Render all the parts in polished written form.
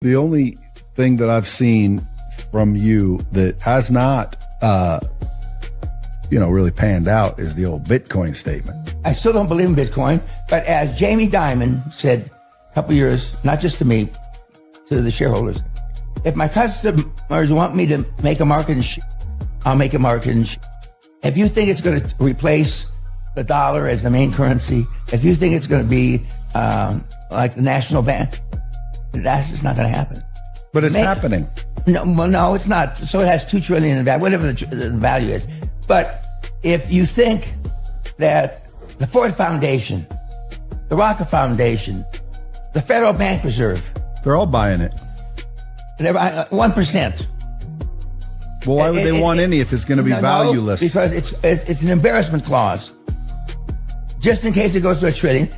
The only thing that I've seen from you that has not, really panned out is the old Bitcoin statement. I still don't believe in Bitcoin, but as Jamie Dimon said a couple years, not just to me, to the shareholders, if my customers want me to make a market in I'll make a market in If you think it's going to replace the dollar as the main currency, if you think it's going to be like the national bank, that's just not going to happen. But it's happening. No, it's not. So it has $2 trillion in value, whatever the value is. But if you think that the Ford Foundation, the Rocket Foundation, the Federal Bank Reserve, they're all buying it. They're 1%. Well, why would they want any if it's going to be valueless? Because it's an embarrassment clause. Just in case it goes to $1 trillion,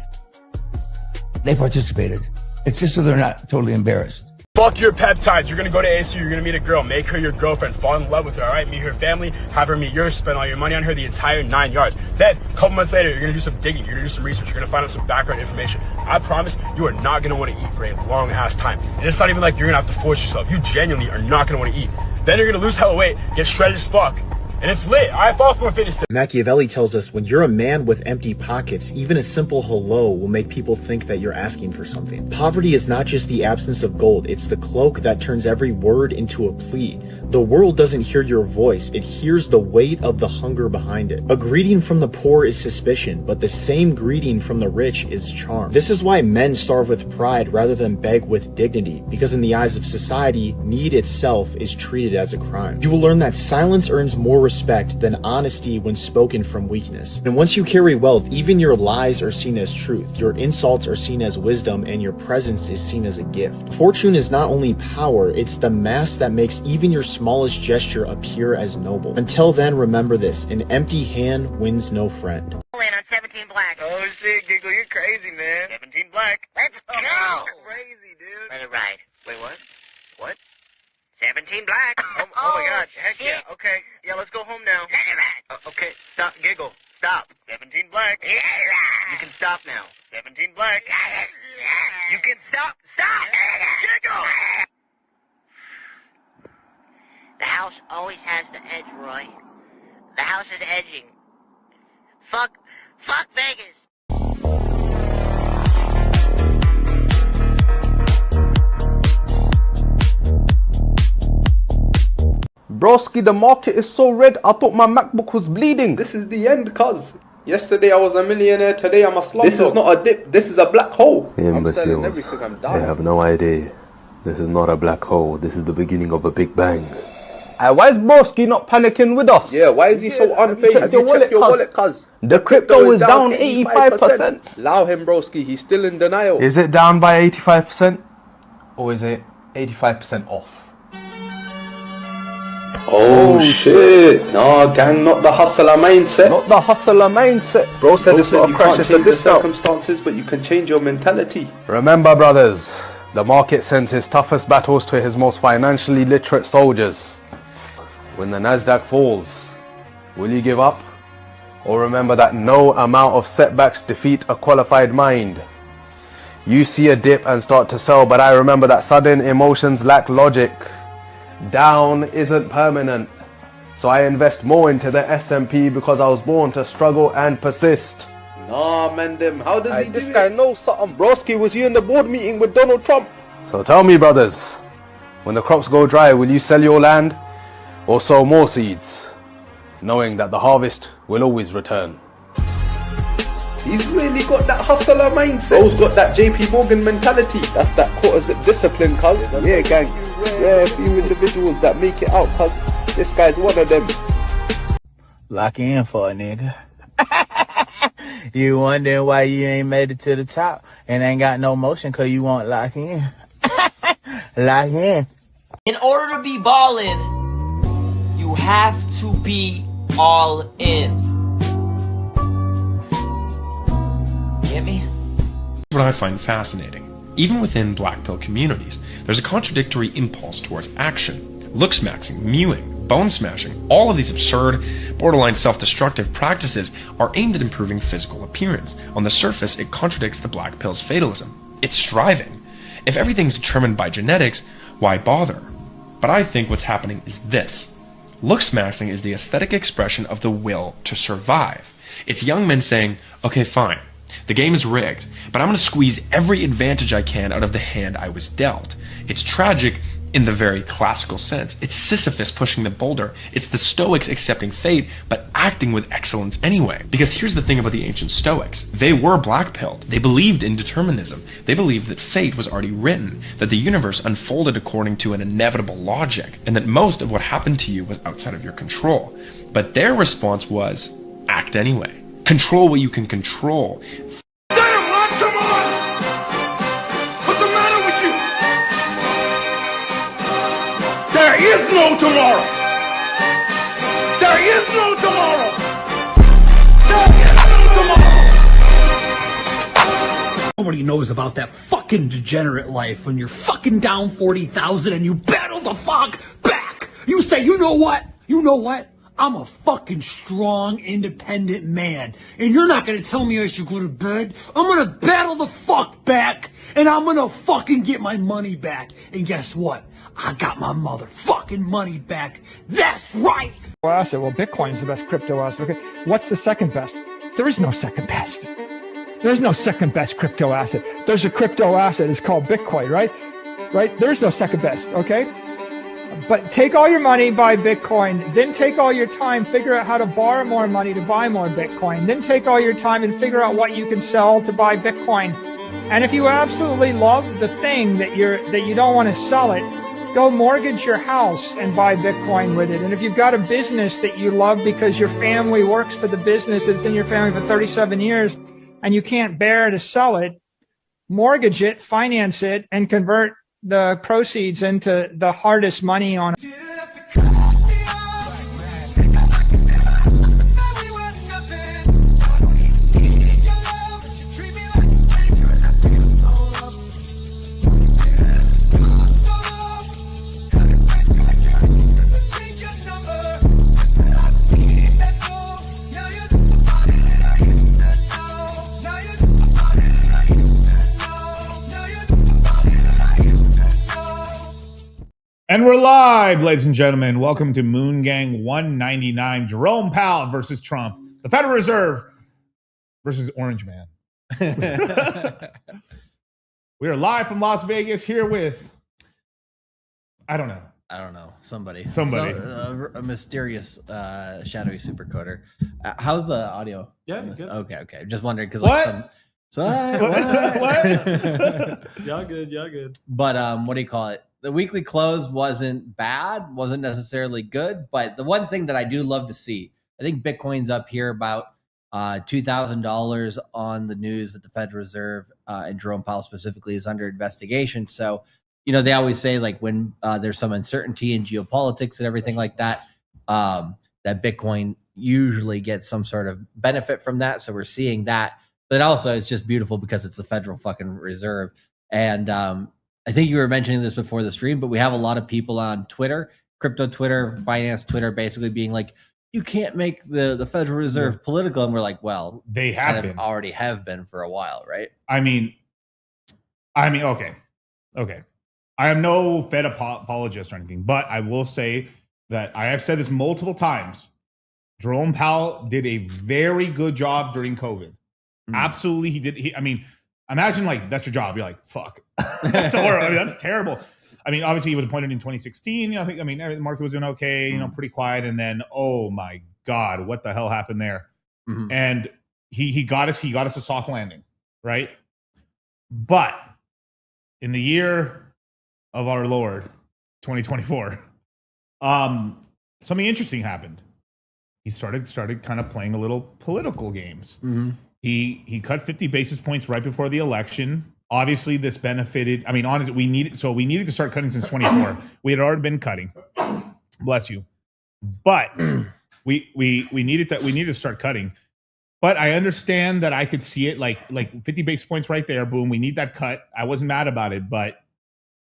they participated. It's just so they're not totally embarrassed. Fuck your peptides. You're gonna go to ASU, you're gonna meet a girl, make her your girlfriend, fall in love with her, alright? Meet her family, have her meet yours, spend all your money on her, the entire 9 yards. Then, a couple months later, you're gonna do some digging, you're gonna do some research, you're gonna find out some background information. I promise you are not gonna wanna eat for a long ass time. And it's not even like you're gonna have to force yourself. You genuinely are not gonna wanna eat. Then you're gonna lose hella weight, get shredded as fuck. And it's lit. I fall for a fitness tip. Machiavelli tells us when you're a man with empty pockets, even a simple hello will make people think that you're asking for something. Poverty is not just the absence of gold, it's the cloak that turns every word into a plea. The world doesn't hear your voice, it hears the weight of the hunger behind it. A greeting from the poor is suspicion, but the same greeting from the rich is charm. This is why men starve with pride rather than beg with dignity, because in the eyes of society, need itself is treated as a crime. You will learn that silence earns more respect than honesty when spoken from weakness. And once you carry wealth, even your lies are seen as truth, your insults are seen as wisdom, and your presence is seen as a gift. Fortune is not only power, it's the mask that makes even your smallest gesture appear as noble. Until then, remember this, an empty hand wins no friend. On 17 black. Oh shit, Giggle, you're crazy, man. 17 black. Let's go. Crazy, dude. Let it ride. Wait, what? What? 17 black. Oh my god, heck shit. yeah. Okay, yeah, let's go home now. Let it ride. Okay, stop, Giggle, stop. 17 black. Let it ride. You can stop now. 17 black. Let it ride. You can stop. Stop. Giggle. The house always has the edge, Roy. The house is edging. Fuck Vegas. Broski, the market is so red, I thought my MacBook was bleeding. This is the end, cuz. Yesterday I was a millionaire, today I'm a slumdog. This is not a dip, this is a black hole. I'm selling everything, I'm They dying. have no idea. This is not a black hole, this is the beginning of a big bang. Why is Broski not panicking with us? Yeah, why is he so unfazed? Check your wallet, cuz. The crypto is down 85%. Allow him, broski. He's still in denial. Is it down by 85%? Or is it 85% off? Oh shit. No, gang, not the hustler mindset. Not the hustler mindset. Bro said it's not a crash, it's a discount. Circumstances, but you can change your mentality. Remember, brothers, the market sends his toughest battles to his most financially literate soldiers. When the Nasdaq falls, will you give up? Or remember that no amount of setbacks defeat a qualified mind? You see a dip and start to sell, but I remember that sudden emotions lack logic. Down isn't permanent. So I invest more into the S&P because I was born to struggle and persist. Nah, man, how does he do this guy know something? Broski, was you in the board meeting with Donald Trump? So tell me, brothers, when the crops go dry, will you sell your land or sow more seeds, knowing that the harvest will always return? He's really got that hustler mindset. Bro's got that JP Morgan mentality. That's that quarter-zip discipline, cuz. Yeah, gang. Yeah, a few individuals that make it out, cuz. This guy's one of them. Lock in for a nigga. You wondering why you ain't made it to the top and ain't got no motion cause you won't lock in. Lock in. In order to be ballin', you have to be all in. Get me? What I find fascinating, even within black pill communities, there's a contradictory impulse towards action. Look maxing, mewing, bone smashing, all of these absurd, borderline self-destructive practices are aimed at improving physical appearance. On the surface, it contradicts the black pill's fatalism. It's striving. If everything's determined by genetics, why bother? But I think what's happening is this. Look maxing is the aesthetic expression of the will to survive. It's young men saying, okay, fine. The game is rigged, but I'm going to squeeze every advantage I can out of the hand I was dealt. It's tragic in the very classical sense. It's Sisyphus pushing the boulder. It's the Stoics accepting fate, but acting with excellence anyway. Because here's the thing about the ancient Stoics. They were black-pilled. They believed in determinism. They believed that fate was already written, that the universe unfolded according to an inevitable logic, and that most of what happened to you was outside of your control. But their response was, act anyway. Control what you can control. Damn, man, come on! What's the matter with you? There is no tomorrow! There is no tomorrow! There is no tomorrow! Nobody knows about that fucking degenerate life when you're fucking down 40,000 and you battle the fuck back. You say, you know what? You know what? I'm a fucking strong, independent man. And you're not gonna tell me I should go to bed. I'm gonna battle the fuck back. And I'm gonna fucking get my money back. And guess what? I got my motherfucking money back. That's right! Asset. Well, Bitcoin's the best crypto asset. Okay. What's the second best? There is no second best. There's no second best crypto asset. There's a crypto asset. It's called Bitcoin, right? Right? There's no second best, okay? But take all your money, buy Bitcoin, then take all your time, figure out how to borrow more money to buy more Bitcoin, then take all your time and figure out what you can sell to buy Bitcoin. And if you absolutely love the thing that you don't want to sell it, go mortgage your house and buy Bitcoin with it. And if you've got a business that you love because your family works for the business, it's in your family for 37 years, and you can't bear to sell it, mortgage it, finance it, and convert the proceeds into the hardest money on. And we're live, ladies and gentlemen. Welcome to Moongang 199. Jerome Powell versus Trump. The Federal Reserve versus Orange Man. We are live from Las Vegas here with, I don't know. Somebody. A mysterious, shadowy supercoder. How's the audio? Yeah, good. Okay. Just wondering because what? What? Y'all good. But what do you call it? the weekly close wasn't bad, wasn't necessarily good, but the one thing that I do love to see, I think Bitcoin's up here about $2,000 on the news that the Federal Reserve and Jerome Powell specifically is under investigation. So, you know, they always say like when there's some uncertainty in geopolitics and everything like that, that Bitcoin usually gets some sort of benefit from that. So we're seeing that. But also it's just beautiful because it's the Federal fucking Reserve. And I think you were mentioning this before the stream, but we have a lot of people on Twitter, crypto Twitter, finance Twitter, basically being like, you can't make the Federal Reserve political. And we're like, well, they have already have been for a while, right? I mean, okay. I am no Fed apologist or anything, but I will say that I have said this multiple times. Jerome Powell did a very good job during COVID. Absolutely, he did. I mean, imagine like that's your job. You're like, fuck, that's horrible. I mean, that's terrible. I mean, obviously he was appointed in 2016. I think. I mean, the market was doing okay. You know, pretty quiet. And then, oh my God, what the hell happened there? And he got us. He got us a soft landing, right? But in the year of our Lord, 2024, something interesting happened. He started kind of playing a little political games. He cut 50 basis points right before the election. Obviously, this benefited. I mean, honestly, we needed to start cutting since 24. We had already been cutting. Bless you. But we needed to start cutting. But I understand that I could see it like 50 basis points right there. Boom. We need that cut. I wasn't mad about it, but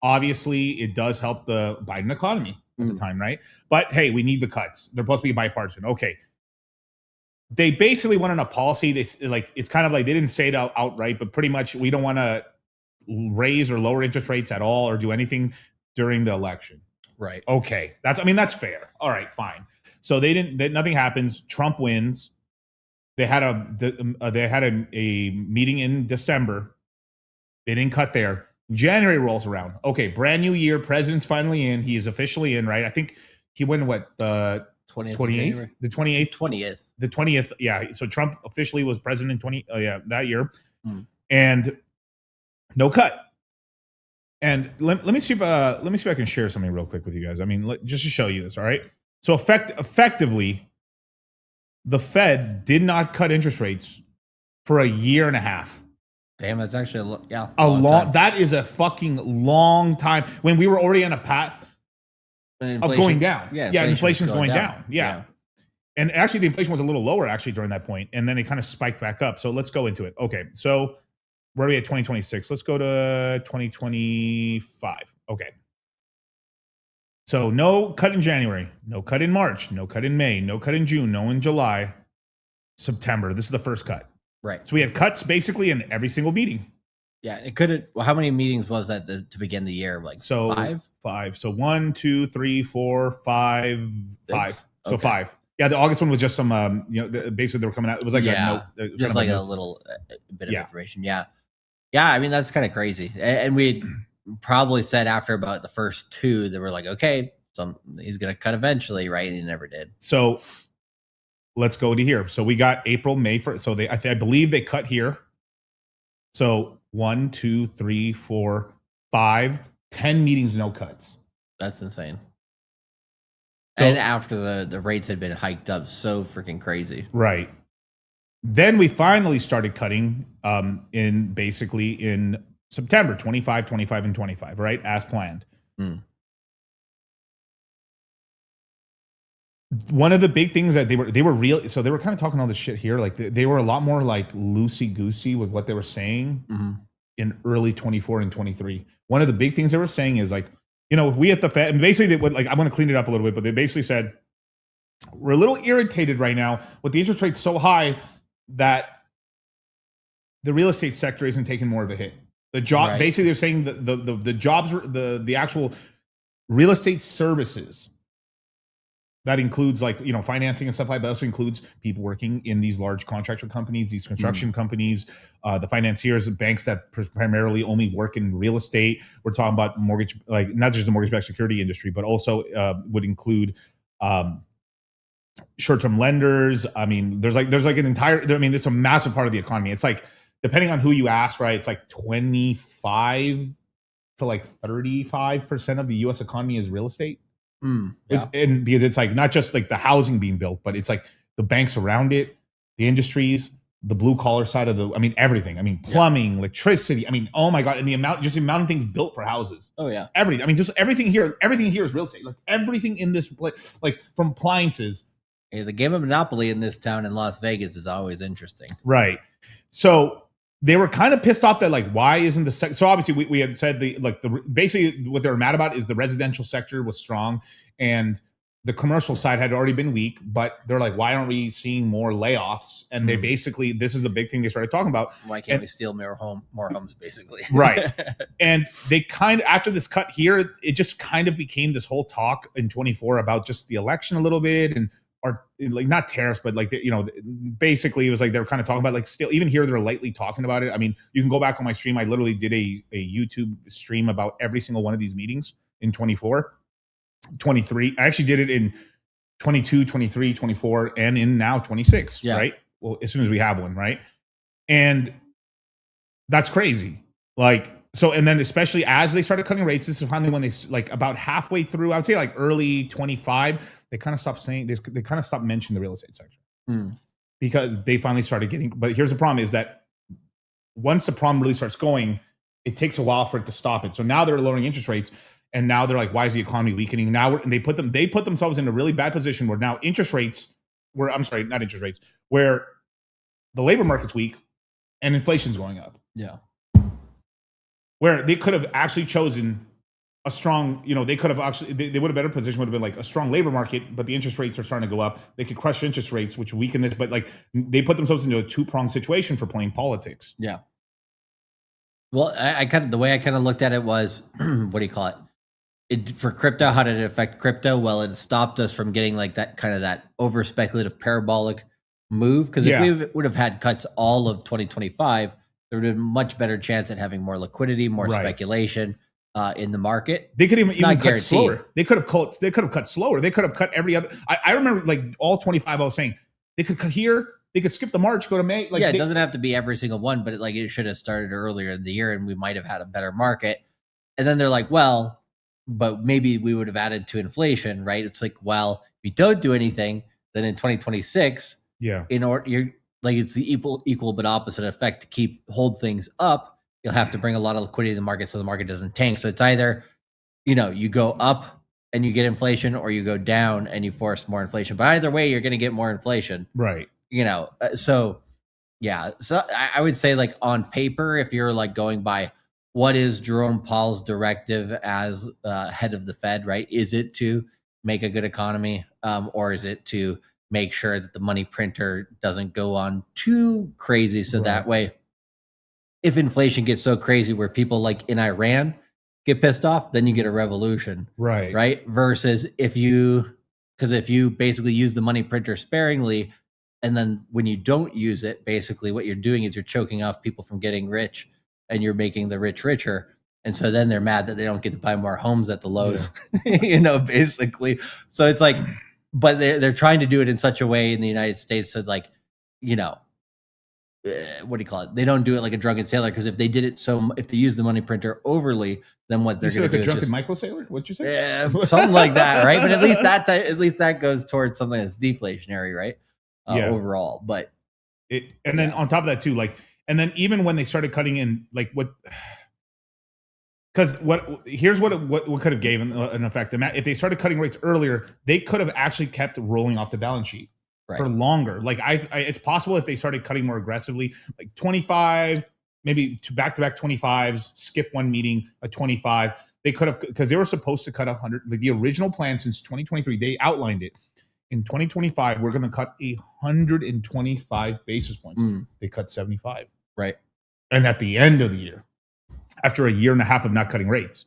obviously it does help the Biden economy at the time, right? But hey, we need the cuts. They're supposed to be bipartisan. Okay. They basically went on a policy. It's kind of like they didn't say it outright, but pretty much we don't want to raise or lower interest rates at all or do anything during the election. Right. Okay. That's fair. All right, fine. So nothing happens. Trump wins. They had a meeting in December. They didn't cut there. January rolls around. Okay, brand new year. President's finally in. He is officially in, right? I think he went 28th? The 28th? 20th. The 20th, yeah. So Trump officially was president that year. And no cut. And let me see if I can share something real quick with you guys. I mean, just to show you this, all right? So effectively, the Fed did not cut interest rates for a year and a half. Damn, that's actually a long. That is a fucking long time when we were already on a path of going down. Yeah, inflation's going down. Yeah. And actually, the inflation was a little lower actually during that point, and then it kind of spiked back up. So let's go into it. Okay, so where are we at 2026? Let's go to 2025. Okay. So no cut in January, no cut in March, no cut in May, no cut in June, no in July, September. This is the first cut. Right. So we had cuts basically in every single meeting. Yeah, it could. Well, how many meetings was that to begin the year? Like five. So 1, 2, 3, 4, 5, 5. So okay. 5. Yeah, the August one was just some, basically they were coming out. It was like a little bit of information. Yeah. I mean, that's kind of crazy. And we probably said after about the first 2 that we're like, okay, he's going to cut eventually, right? And he never did. So let's go to here. So we got April, May 1st. So I believe they cut here. So 1, 2, 3, 4, 5, 10 meetings, no cuts. That's insane. So, and after the rates had been hiked up so freaking crazy. Right. Then we finally started cutting in September, 25, 25, and 25, right? As planned. One of the big things that they were real. So they were kind of talking all this shit here. Like they were a lot more like loosey-goosey with what they were saying in early 24 and 23. One of the big things they were saying is like, we at the Fed, and basically I want to clean it up a little bit, but they basically said, we're a little irritated right now with the interest rate so high that the real estate sector isn't taking more of a hit. Basically they're saying the jobs, the actual real estate services, that includes financing and stuff like that. Also includes people working in these large contractor companies, these construction companies, the financiers, banks that primarily only work in real estate. We're talking about mortgage, like not just the mortgage-backed security industry, but also would include short-term lenders. I mean, there's an entire. I mean, it's a massive part of the economy. It's like depending on who you ask, right? It's like 25 to like 35% of the U.S. economy is real estate. Yeah. And because it's like not just like the housing being built, but it's like the banks around it, the industries, the blue collar side of everything. I mean, plumbing, electricity. I mean, oh my God. And the amount of things built for houses. Oh yeah. Everything. I mean, just everything here is real estate. Like everything in this place, like from appliances. Hey, the game of Monopoly in this town in Las Vegas is always interesting. Right. So they were kind of pissed off that like, why isn't so obviously we had said basically what they were mad about is the residential sector was strong and the commercial side had already been weak, but they're like, why aren't we seeing more layoffs? And they basically, this is the big thing they started talking about. Why can't we steal more homes, basically? Right. And they kind of, after this cut here, it just kind of became this whole talk in 24 about just the election a little bit or like not tariffs, but like, basically it was like, they were kind of talking about like still, even here, they're lightly talking about it. I mean, you can go back on my stream. I literally did a YouTube stream about every single one of these meetings in 24. 23. I actually did it in 22, 23, 24, and in now 26, right? Well, as soon as we have one, right? And that's crazy. Like, so, and then especially as they started cutting rates, this is finally when they, like about halfway through, I would say like early 25, they kind of stopped saying, they kind of stopped mentioning the real estate sector. Because they finally started getting, but here's the problem is that once the problem really starts going, it takes a while for it to stop it. So now they're lowering interest rates. And now they're like, why is the economy weakening? Now, and they put themselves in a really bad position where now where the labor market's weak and inflation's going up. Yeah. Where they could have actually chosen a strong, they could have actually, they would have better position would have been like a strong labor market, but the interest rates are starting to go up. They could crush interest rates, which weaken this, but like they put themselves into a two-pronged situation for playing politics. Yeah. Well, I kind of, the way I kind of looked at it was, what do you call it? For crypto, how did it affect crypto? Well, it stopped us from getting like that kind of that over speculative parabolic move. Because if we would have had cuts all of 2025, there would have been a much better chance at having more liquidity, more speculation in the market. They could even cut slower. They could have cut slower. They could have cut every other. I remember like all 25. I was saying they could cut here. They could skip the March, go to May. Like it doesn't have to be every single one, but it should have started earlier in the year, and we might have had a better market. And then they're like, well, but maybe we would have added to inflation, right? It's like, well, if you don't do anything, then in 2026, in order, you're like, it's the equal but opposite effect to hold things up. You'll have to bring a lot of liquidity in the market so the market doesn't tank. So it's either, you go up and you get inflation, or you go down and you force more inflation. But either way, you're going to get more inflation, right? So yeah. So I would say, like, on paper, if you're like going by what is Jerome Powell's directive as head of the Fed, right? Is it to make a good economy, or is it to make sure that the money printer doesn't go on too crazy? So that way, if inflation gets so crazy where people like in Iran get pissed off, then you get a revolution, right? Versus if you basically use the money printer sparingly, and then when you don't use it, basically what you're doing is you're choking off people from getting rich, and you're making the rich richer. And so then they're mad that they don't get to buy more homes at the lows, basically. So it's like, but they're trying to do it in such a way in the United States so, like, what do you call it? They don't do it like a drunken sailor, because if they did it, if they use the money printer overly, then what they're going to do like a drunken is micro sailor? What'd you say? Yeah, something like that, right? But at least that goes towards something that's deflationary, right? Overall, but and then on top of that too, like, and then even when they started cutting in, like here's what could have gave an effect. If they started cutting rates earlier, they could have actually kept rolling off the balance sheet for longer. Like it's possible if they started cutting more aggressively, like 25, maybe back-to-back 25s, skip one meeting, a 25. They could have, because they were supposed to cut 100. Like the original plan since 2023, they outlined it. In 2025, we're going to cut 125 basis points. They cut 75. Right. And at the end of the year, after a year and a half of not cutting rates.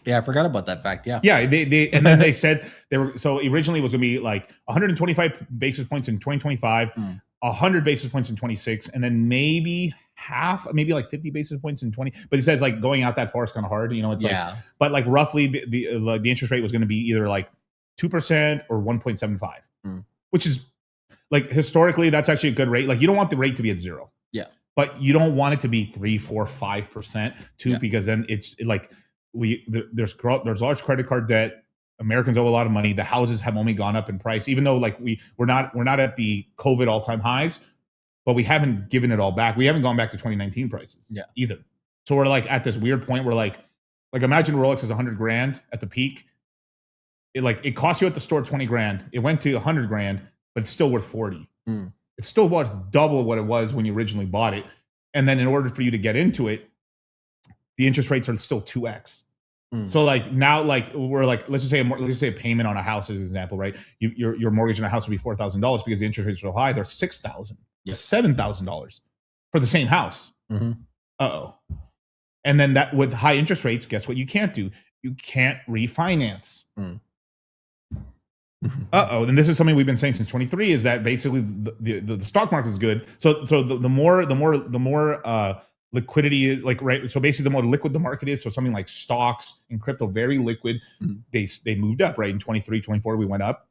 Yeah, I forgot about that fact. Yeah. Yeah. They and then they said so originally it was going to be like 125 basis points in 2025, 100 basis points in 26, and then maybe like 50 basis points in 20. But it says like going out that far is kind of hard. It's like, but like roughly the interest rate was going to be either like 2% or 1.75, which is like historically, that's actually a good rate. Like you don't want the rate to be at zero. Yeah. But you don't want it to be 3, 4, 5% too, because then it's like there's large credit card debt. Americans owe a lot of money. The houses have only gone up in price, even though like we're not at the COVID all-time highs, but we haven't given it all back. We haven't gone back to 2019 prices either. So we're like at this weird point where like imagine Rolex is $100,000 at the peak. It cost you at the store 20 grand. It went to 100 grand, but it's still worth 40. It's still worth double what it was when you originally bought it. And then in order for you to get into it, the interest rates are still 2x. So like now, like we're like, let's just say a payment on a house as an example, right? Your mortgage on a house would be $4,000 because the interest rates are so high. They're $6,000, $7,000 for the same house. Uh-oh. And then that with high interest rates, guess what you can't do? You can't refinance. Uh-oh. And this is something we've been saying since 23 is that basically the stock market is good. So the more liquidity is like, right. So basically the more liquid the market is. So something like stocks and crypto, very liquid. They moved up, right? In 23, 24, we went up.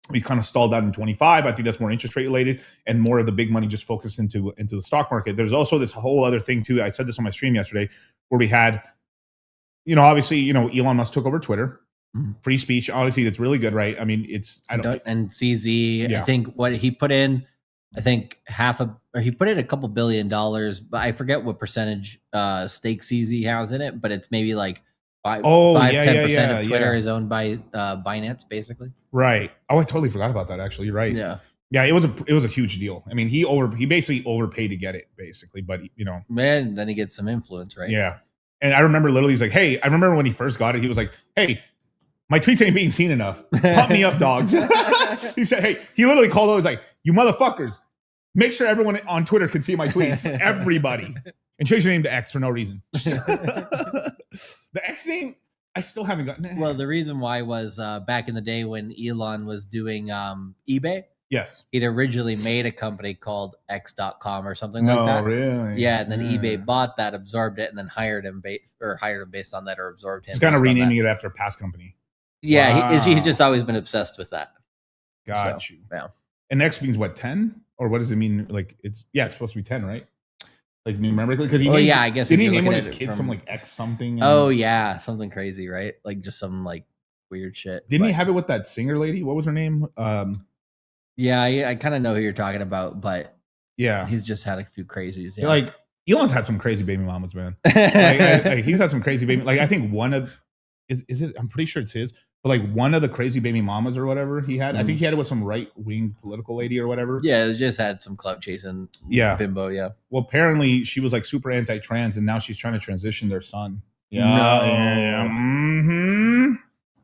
We kind of stalled out in 25. I think that's more interest rate related and more of the big money just focused into the stock market. There's also this whole other thing too. I said this on my stream yesterday where we had, obviously, Elon Musk took over Twitter. Free speech, honestly, that's really good, right? I mean, and CZ, I think what he put in, he put in a couple $1 billion, but I forget what percentage stake CZ has in it, but it's maybe like 5-10% of Twitter is owned by Binance, basically. Right. Oh, I totally forgot about that. Actually, you're right. Yeah. Yeah, it was a huge deal. I mean, he basically overpaid to get it, basically, but man, then he gets some influence, right? Yeah. And I remember literally, he's like, "Hey," I remember when he first got it, he was like, "Hey, my tweets ain't being seen enough. Pump me up, dogs." He said, "Hey," he literally called over, like, "You motherfuckers, make sure everyone on Twitter can see my tweets. Everybody." And change your name to X for no reason. The X name, I still haven't gotten it. Well, the reason why was back in the day when Elon was doing eBay. Yes. He'd originally made a company called X.com or something like that. Oh, really? Yeah, and then eBay bought that, absorbed it, and then hired him based on that, or absorbed him. He's kind of renaming it after a past company. Yeah, wow. He's just always been obsessed with that. Got you. Yeah. And X means what, 10? Or what does it mean? Like it's supposed to be 10, right? Like numerically, because I guess did he name one of his kids some like X something? Oh yeah, something crazy, right? Like just some like weird shit. Didn't he have it with that singer lady? What was her name? Yeah, I kind of know who you're talking about, but yeah, he's just had a few crazies. Yeah. Like Elon's had some crazy baby mamas, man. He's had some crazy baby. Like I think one of is it? I'm pretty sure it's his. But like one of the crazy baby mamas or whatever he had, I think he had it with some right wing political lady or whatever. Yeah, it just had some clout chasing. Yeah, bimbo. Yeah. Well, apparently she was like super anti-trans, and now she's trying to transition their son. Yeah. No. Mm-hmm.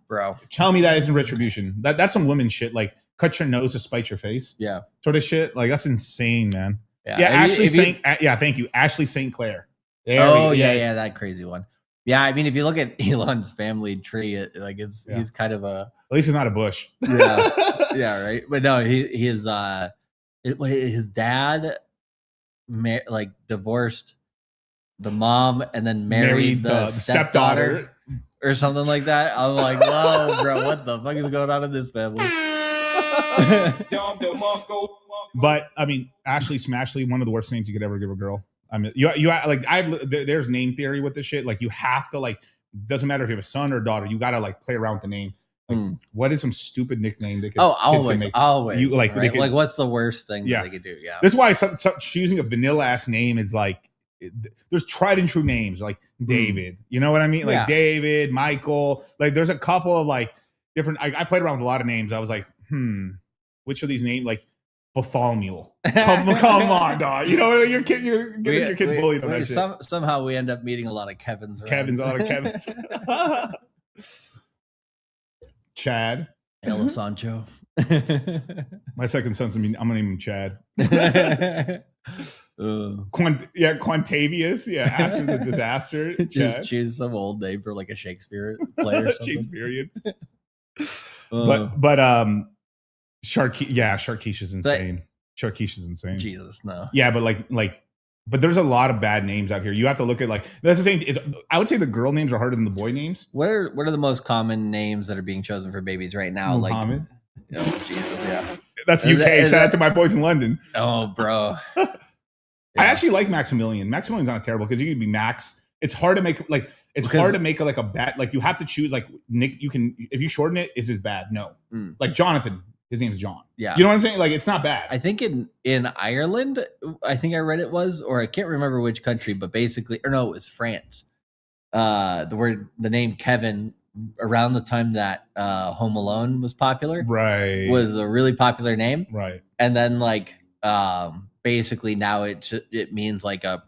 Bro, tell me that isn't retribution. That's some women shit. Like cut your nose to spite your face. Yeah. Sort of shit. Like that's insane, man. Yeah. Ashley thank you, Ashley St. Clair. Yeah, that crazy one. Yeah, I mean, if you look at Elon's family tree, he's kind of a. At least it's not a bush. Yeah, yeah, right. But no, his dad, divorced the mom and then married the stepdaughter or something like that. I'm like, whoa, bro, what the fuck is going on in this family? But I mean, Ashley Smashley, one of the worst names you could ever give a girl. I mean, there's name theory with this shit. Like you have to doesn't matter if you have a son or daughter, you gotta play around with the name. Like, what is some stupid nickname that always you like? Right? Like what's the worst thing that they could do? Yeah, this is why choosing a vanilla ass name is like there's tried and true names like David. You know what I mean? Like David, Michael. Like there's a couple of like different. I played around with a lot of names. I was like, which of these names like. Bartholomew. Come on, dog. You know, your kid bullied on that shit. Somehow we end up meeting a lot of Kevins. A lot of Kevins. Chad. Ella Sancho. My second son's I'm gonna name him Chad. Quantavius. Yeah, after the disaster. Just choose some old name for like a Shakespeare play or something. Shakespearean. But Sharkeesh is insane. Sharkeesh is insane. Jesus, no. Yeah, but but there's a lot of bad names out here. You have to look at that's the same. I would say the girl names are harder than the boy names. What are the most common names that are being chosen for babies right now? Muhammad. Jesus, yeah. That's UK. Shout out to my boys in London. Oh, bro. I actually like Maximilian. Maximilian's not terrible because you could be Max It's hard to make like hard to make like a bet. Like you have to choose like Nick. You can if you shorten it, is it bad? No. Like Jonathan, his name's John. Yeah, you know what I'm saying? Like it's not bad. I think in Ireland, I think I read it was, or I can't remember which country, but basically, or no, it was France. The name Kevin around the time that Home Alone was popular, right, was a really popular name, right, and then like basically now it means like a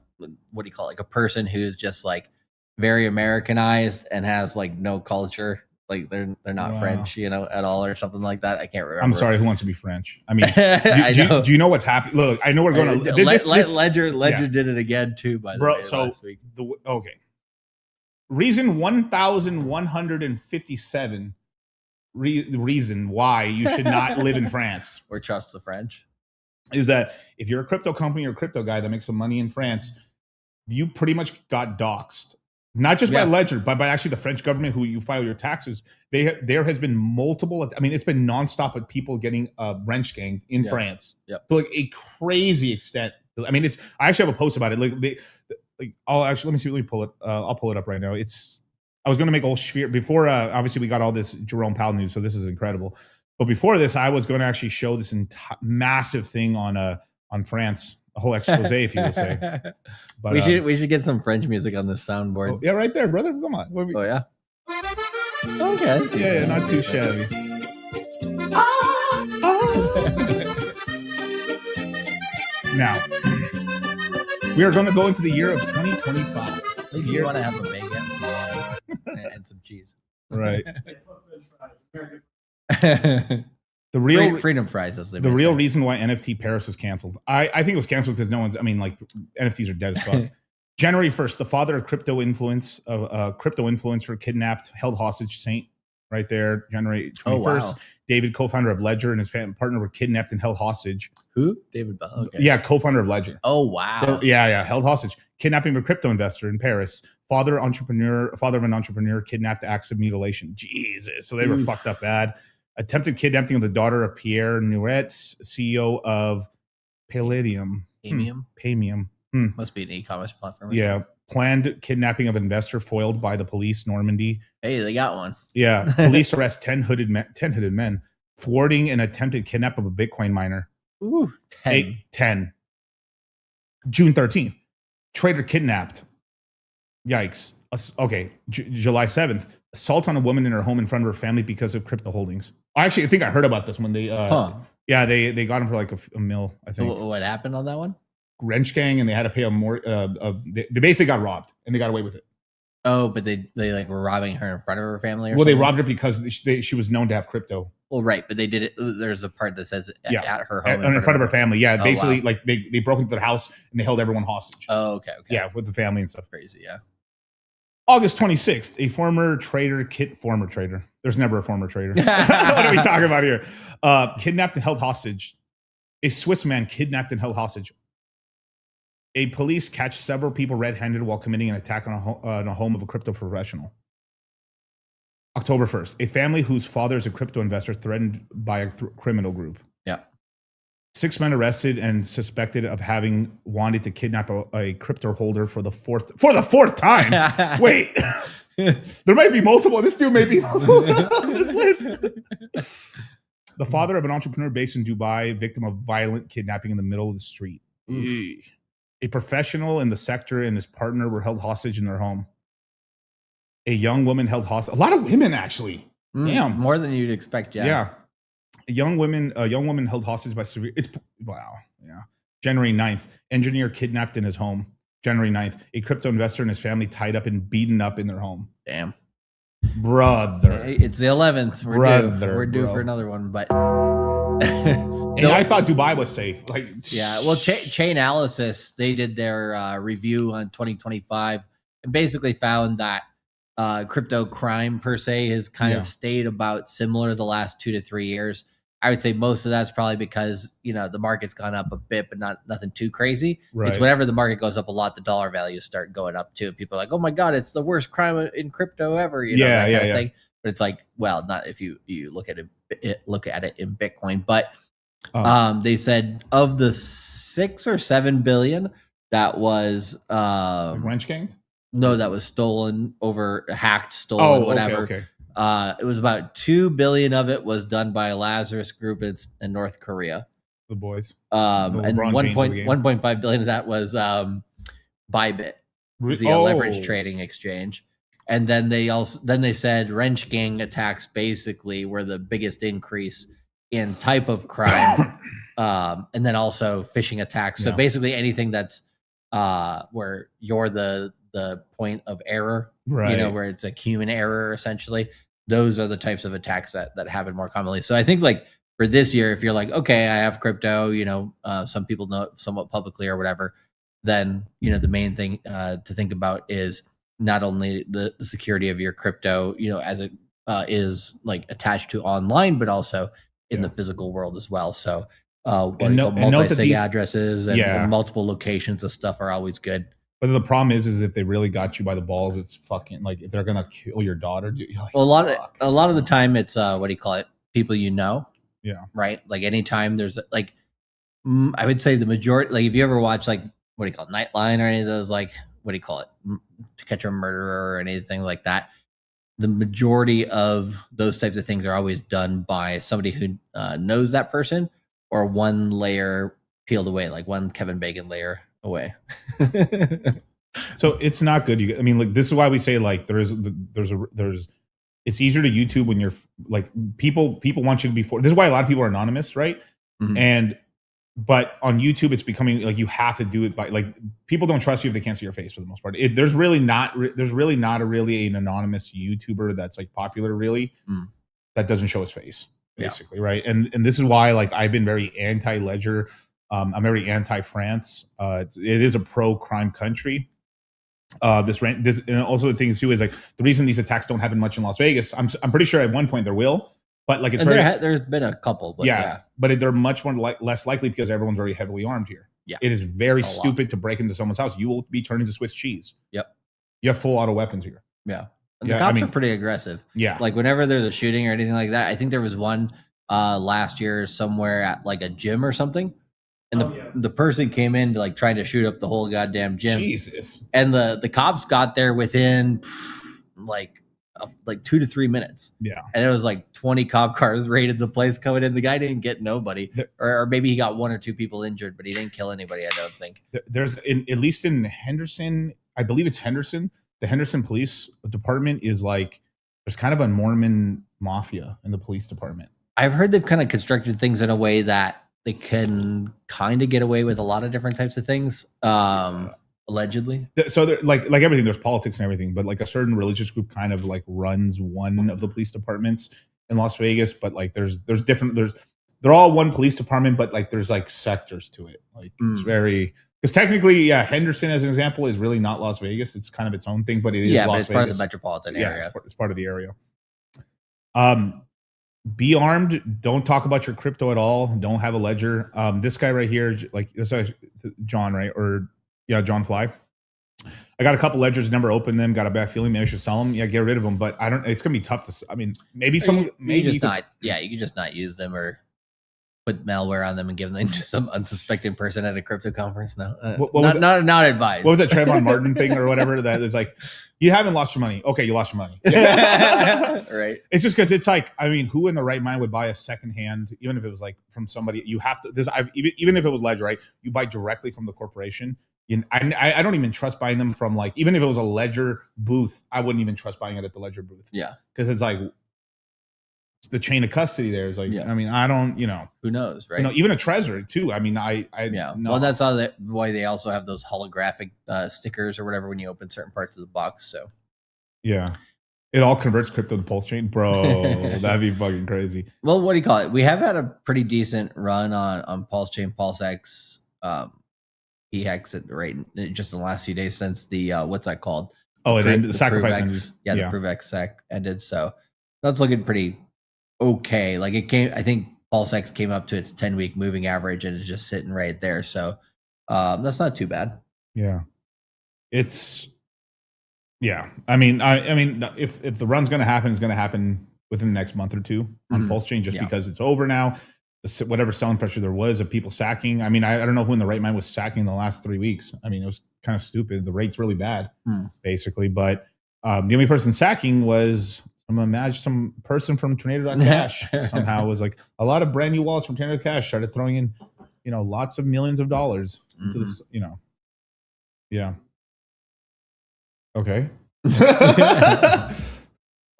what do you call it? Like a person who's just like very Americanized and has like no culture. Like they're not French, you know, at all or something like that. I can't remember. I'm sorry, who wants to be French? I mean, do you know what's happening? Look, I know we're going to Ledger did it again too, by the way. So last week. Okay. Reason 1,157 reason why you should not live in France or trust the French is that if you're a crypto company or a crypto guy that makes some money in France, you pretty much got doxxed. Not just by Ledger, but by actually the French government who you file your taxes. There has been multiple, I mean, it's been nonstop with people getting wrench ganged in France. Yep. To like a crazy extent. I mean, I actually have a post about it. I'll actually, let me pull it. I'll pull it up right now. I was going to make a whole sphere before, obviously we got all this Jerome Powell news. So this is incredible. But before this, I was going to actually show this massive thing on France. A whole expose, if you will say. But, we should get some French music on this soundboard. Oh, yeah, right there, brother. Come on. Oh yeah. Okay. Yeah, not too shabby. Now, we are going to go into the year of 2025. At least you want to have a baguette, some wine, and some cheese. Right. The real freedom fries. The real reason why NFT Paris was canceled. I think it was canceled because no one's. I mean, like NFTs are dead as fuck. January 1st, the father of crypto influencer kidnapped, held hostage. Saint, right there. January 21st, wow. David, co-founder of Ledger, and his partner were kidnapped and held hostage. Who? David Bell. Okay. Yeah, co-founder of Ledger. Oh wow. So, yeah, held hostage. Kidnapping of a crypto investor in Paris. Father of an entrepreneur kidnapped, acts of mutilation. Jesus. So they were fucked up bad. Attempted kidnapping of the daughter of Pierre Nuret, CEO of Palladium. Paymium. Must be an e-commerce platform. Yeah. Planned kidnapping of investor foiled by the police, Normandy. Hey, they got one. Yeah. Police arrest 10 hooded men, thwarting an attempted kidnap of a Bitcoin miner. Ooh, 10. June 13th. Trader kidnapped. Yikes. Okay. July 7th. Assault on a woman in her home in front of her family because of crypto holdings. Actually, I think I heard about this when they they got him for like a mil, I think. What happened on that one? Wrench gang, and they had to pay they basically got robbed and they got away with it. Oh, but they like were robbing her in front of her family or something? They robbed her because she was known to have crypto. Well, right, but they did it. There's a part that says at her home. In front of her family. Yeah, basically like they broke into the house and they held everyone hostage. Oh, okay. Yeah, with the family and stuff. Crazy, yeah. August 26th, a former trader. There's never a former trader. What are we talking about here? Kidnapped and held hostage. A Swiss man kidnapped and held hostage. A police catch several people red-handed while committing an attack on a home of a crypto professional. October 1st, a family whose father is a crypto investor threatened by a criminal group. Yeah. 6 men arrested and suspected of having wanted to kidnap a crypto holder for the fourth time. Wait, there might be multiple. This dude may be on this list. The father of an entrepreneur based in Dubai, victim of violent kidnapping in the middle of the street. A professional in the sector and his partner were held hostage in their home. A young woman held hostage. A lot of women, actually. Damn, more than you'd expect. Yeah. A young woman held hostage by severe. Yeah. January 9th, engineer kidnapped in his home. January 9th, a crypto investor and his family tied up and beaten up in their home. Damn. Brother. It's the 11th. We're due for another one, but. And I thought Dubai was safe. Well, Chainalysis, they did their review on 2025 and basically found that crypto crime per se has kind of stayed about similar the last 2 to 3 years. I would say most of that's probably because, the market's gone up a bit, but nothing too crazy. Right. It's whenever the market goes up a lot, the dollar values start going up too. People are like, oh my God, it's the worst crime in crypto ever. That kind of thing. But it's like, well, not if you look at it in Bitcoin, but they said of the 6 or 7 billion that was wrench ganged. No, that was stolen, hacked, stolen, whatever. Okay. It was about 2 billion of it was done by Lazarus Group in North Korea. The boys. And LeBron James of the game. 1.5 billion of that was Bybit, the leverage trading exchange. And then they said wrench gang attacks basically were the biggest increase in type of crime, and then also phishing attacks. So basically anything that's where you're the point of error, right? Where it's a human error essentially. Those are the types of attacks that happen more commonly. So I think like for this year, if you're like, okay, I have crypto, some people know it somewhat publicly or whatever, then the main thing to think about is not only the security of your crypto, as it is like attached to online, but also in the physical world as well. So multi-sig addresses and multiple locations of stuff are always good. But the problem is if they really got you by the balls, it's fucking like if they're gonna kill your daughter. Like, well, a lot of the time it's people right? Like anytime there's like I would say the majority, like if you ever watch like Nightline or any of those To Catch a Murderer or anything like that, the majority of those types of things are always done by somebody who knows that person or one layer peeled away, like one Kevin Bacon layer away. So it's not good. This is why we say like there's it's easier to YouTube when you're like people want you to be this is why a lot of people are anonymous, right? Mm-hmm. But on YouTube, it's becoming like you have to do it by like people don't trust you if they can't see your face for the most part. There's really not an anonymous YouTuber that's like popular really that doesn't show his face basically, right? And this is why like I've been very anti-Ledger. I'm very anti-France. It is a pro-crime country. This and also the things too is like the reason these attacks don't happen much in Las Vegas. I'm pretty sure at one point there will. But like there's been a couple, but but they're much more less likely because everyone's very heavily armed here. Yeah, it is very stupid to break into someone's house. You will be turned into Swiss cheese. Yep, you have full auto weapons here. Yeah, and the cops are pretty aggressive. Yeah, like whenever there's a shooting or anything like that. I think there was one last year somewhere at like a gym or something, and the person came in to like trying to shoot up the whole goddamn gym. Jesus, and the cops got there within like 2 to 3 minutes. Yeah. And it was like 20 cop cars raided the place coming in. The guy didn't get nobody, or maybe he got 1 or 2 people injured, but he didn't kill anybody. I don't think there's at least in Henderson, I believe it's Henderson. The Henderson Police Department is like, there's kind of a Mormon mafia in the police department. I've heard they've kind of constructed things in a way that they can kind of get away with a lot of different types of things. Allegedly. So they're like everything, there's politics and everything, but like a certain religious group kind of like runs one of the police departments in Las Vegas. But like they're all one police department, but like there's like sectors to it. Like it's very, because technically, Henderson as an example is really not Las Vegas. It's kind of its own thing, but it is Las Vegas. Part of the metropolitan area. It's part of the area. Be armed. Don't talk about your crypto at all. Don't have a ledger. This guy right here, like this is John, right? Or John Fly. I got a couple ledgers, never opened them, got a bad feeling. Maybe I should sell them. Yeah, get rid of them. But I don't, it's going to be tough to, maybe someone, you can just not use them or put malware on them and give them to some unsuspecting person at a crypto conference. No, not advised. What was that Trayvon Martin thing or whatever that is like, you haven't lost your money. Okay, you lost your money. Right. It's just because it's like, who in the right mind would buy a secondhand, even if it was like from somebody, you have to, even if it was Ledger, right? You buy directly from the corporation. I don't even trust buying them from like, even if it was a Ledger booth, I wouldn't even trust buying it at the Ledger booth. Yeah. Because it's like, the chain of custody there is like, I don't, who knows, right? Even a Trezor too. Well, that's why they also have those holographic stickers or whatever when you open certain parts of the box. So, yeah, it all converts crypto to Pulse Chain, bro. That'd be fucking crazy. Well, what do you call it? We have had a pretty decent run on Pulse Chain, PulseX, PHEX at rate just in the last few days since the what's that called? Oh, it ended. The sacrifice ended. Yeah, the ProveX sec ended. So that's looking pretty okay. Like it came, I think PulseX came up to its 10-week moving average and is just sitting right there. So that's not too bad. Yeah. It's, yeah. If the run's going to happen, it's going to happen within the next month or two on Pulse Chain, just because it's over now. whatever selling pressure there was of people sacking. I mean, I don't know who in the right mind was sacking the last 3 weeks. I mean, it was kind of stupid. The rate's really bad, basically. But the only person sacking was some person from Tornado.cash somehow was like a lot of brand new wallets from Tornado.cash started throwing in, lots of millions of dollars into this, Yeah. Okay.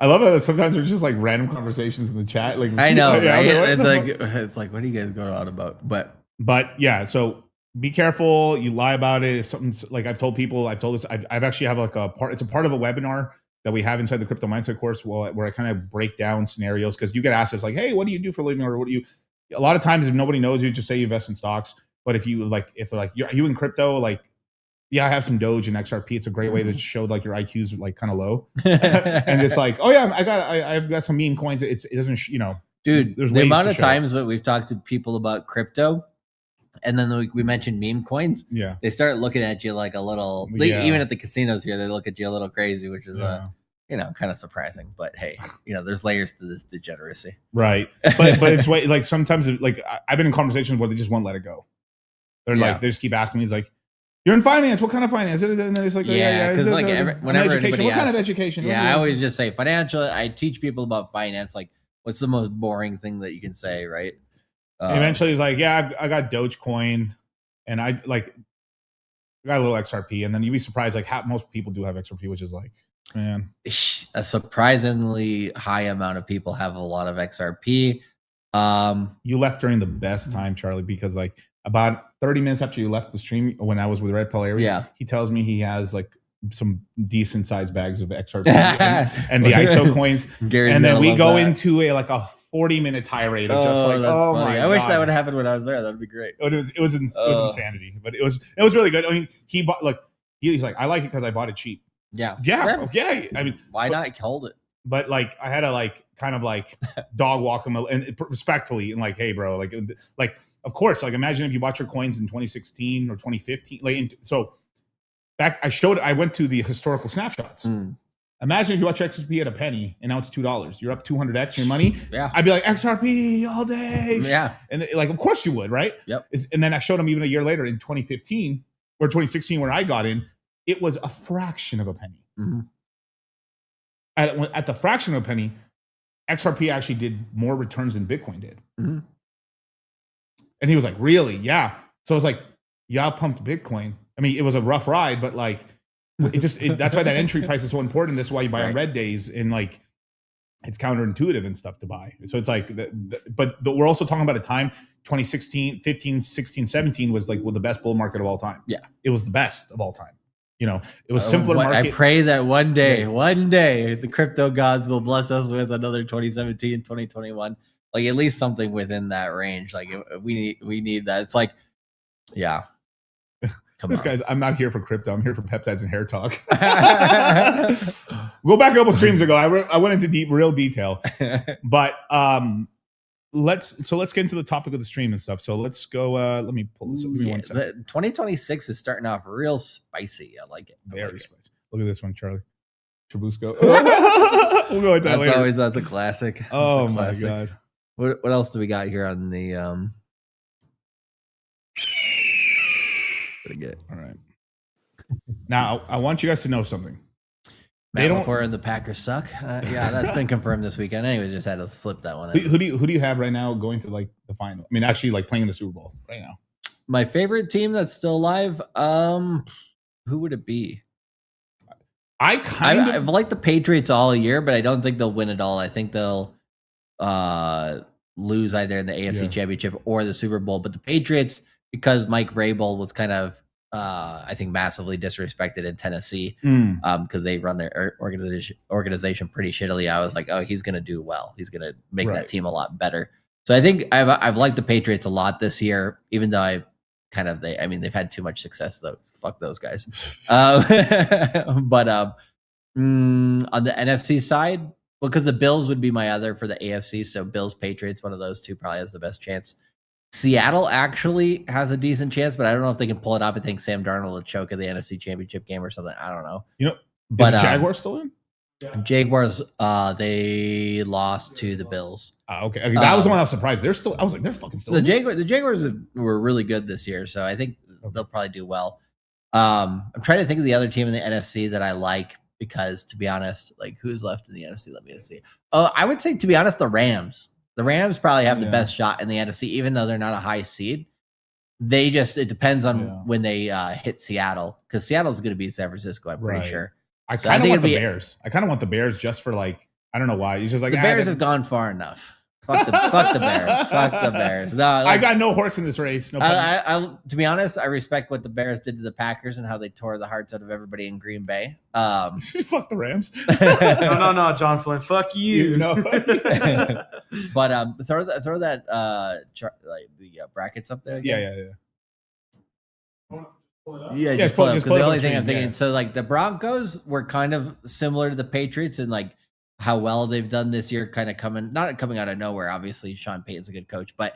I love it. Sometimes there's just like random conversations in the chat. Like I know, right? It's like, what are you guys going on about? But yeah, so be careful. You lie about it. If something's like I've told this. I've actually have like a part. It's a part of a webinar that we have inside the Crypto Mindset course, where I kind of break down scenarios, because you get asked this like, hey, what do you do for a living, or what do you? A lot of times, if nobody knows you, just say you invest in stocks. But if they're like, are you in crypto? Like, yeah, I have some Doge and XRP. It's a great way to show like your IQ's like kind of low, and it's like, oh yeah, I've got some meme coins. It doesn't, dude. There's the ways amount to of show times that we've talked to people about crypto, and then we mentioned meme coins. Yeah, they start looking at you like a little. Even at the casinos here, they look at you a little crazy, which is kind of surprising. But hey, there's layers to this degeneracy, right? But it's like sometimes like I've been in conversations where they just won't let it go. They're like they just keep asking me. It's like, you're in finance. What kind of finance? And then it's like, because like whenever education. What kind of education? Yeah, I always just say financial. I teach people about finance. Like, what's the most boring thing that you can say, right? Eventually, he's like, yeah, I got Dogecoin, and I got a little XRP, and then you'd be surprised like how most people do have XRP, which is like, man, a surprisingly high amount of people have a lot of XRP. You left during the best time, Charlie, because like about 30 minutes after you left the stream, when I was with Red Pill Aries, he tells me he has like some decent sized bags of XRP and the ISO coins. And then we go into a 40-minute tirade of just like, oh my God. I wish that would have happened when I was there. That'd be great. It was insanity, but it was really good. I mean, he bought he's like, I like it because I bought it cheap. Yeah. I mean, why not hold it? But like, I had to kind of dog walk him and respectfully and like, hey, bro, like. Of course, like imagine if you bought your coins in 2016 or 2015. So I went to the historical snapshots. Imagine if you bought your XRP at a penny and now it's $2. You're up 200x your money. Yeah, I'd be like XRP all day. Yeah, and of course you would, right? Yep. And then I showed them even a year later in 2015 or 2016 when I got in, it was a fraction of a penny. At the fraction of a penny, XRP actually did more returns than Bitcoin did. And he was like, really? Yeah. So I was like, yeah, I pumped Bitcoin. I mean, it was a rough ride, but that's why that entry price is so important. That's why you buy on red days, and it's counterintuitive and stuff to buy. So it's like, we're also talking about a time, 2016, 15, 16, 17 was the best bull market of all time. Yeah. It was the best of all time. It was simpler market. I pray that one day, the crypto gods will bless us with another 2017, 2021. Like at least something within that range. Like we need that. It's like, yeah. Guys, I'm not here for crypto. I'm here for peptides and hair talk. Go back a couple streams ago. I went into real detail, but let's get into the topic of the stream and stuff. So let's go. Let me pull this up. Give me 1 second. 2026 is starting off real spicy. I like it. Very spicy. Look at this one, Charlie. Trubusco. We'll go with that later. That's a classic. Oh my God. What else do we got here on the Pretty good. All right. Now I want you guys to know something. Matt LaFleur and the Packers suck. Yeah, that's been confirmed this weekend. Anyways, just had to flip that one. Who do you have right now going to the final? I mean, actually playing in the Super Bowl right now. My favorite team that's still alive. Who would it be? I've liked the Patriots all year, but I don't think they'll win it all. I think they'll lose either in the AFC Championship or the Super Bowl. But the Patriots, because Mike Vrabel was kind of, I think, massively disrespected in Tennessee because they run their organization pretty shittily. I was like, oh, he's going to do well. He's going to make that team a lot better. So I think I've liked the Patriots a lot this year, even though they've had too much success. So fuck those guys. But on the NFC side, because the Bills would be my other for the AFC. So Bills, Patriots, one of those two probably has the best chance. Seattle actually has a decent chance, but I don't know if they can pull it off. I think Sam Darnold will choke at the NFC Championship game or something. I don't know. But is Jaguars still in? Jaguars, they lost to the Bills. Okay, that was the one I was surprised. They're still. I was like, they're fucking still. The Jaguars were really good this year, so I think they'll probably do well. I'm trying to think of the other team in the NFC that I like because, to be honest, like who's left in the NFC? Let me see. Oh, I would say, to be honest, the Rams. The Rams probably have the best shot in the NFC, even though they're not a high seed. It depends on when they hit Seattle, because Seattle's going to beat San Francisco. I'm pretty sure. I kind of want the Bears. I kind of want the Bears just for like, I don't know why. It's just like the Bears have gone far enough. Fuck the Bears. Fuck the Bears. No, I got no horse in this race. No. To be honest, I respect what the Bears did to the Packers and how they tore the hearts out of everybody in Green Bay. Fuck the Rams. no, John Flynn. Fuck you. But throw that like the brackets up there again. Yeah, just pull it up, because the only thing I'm thinking. So like the Broncos were kind of similar to the Patriots and like how well they've done this year, kind of not coming out of nowhere. Obviously, Sean Payton's a good coach, but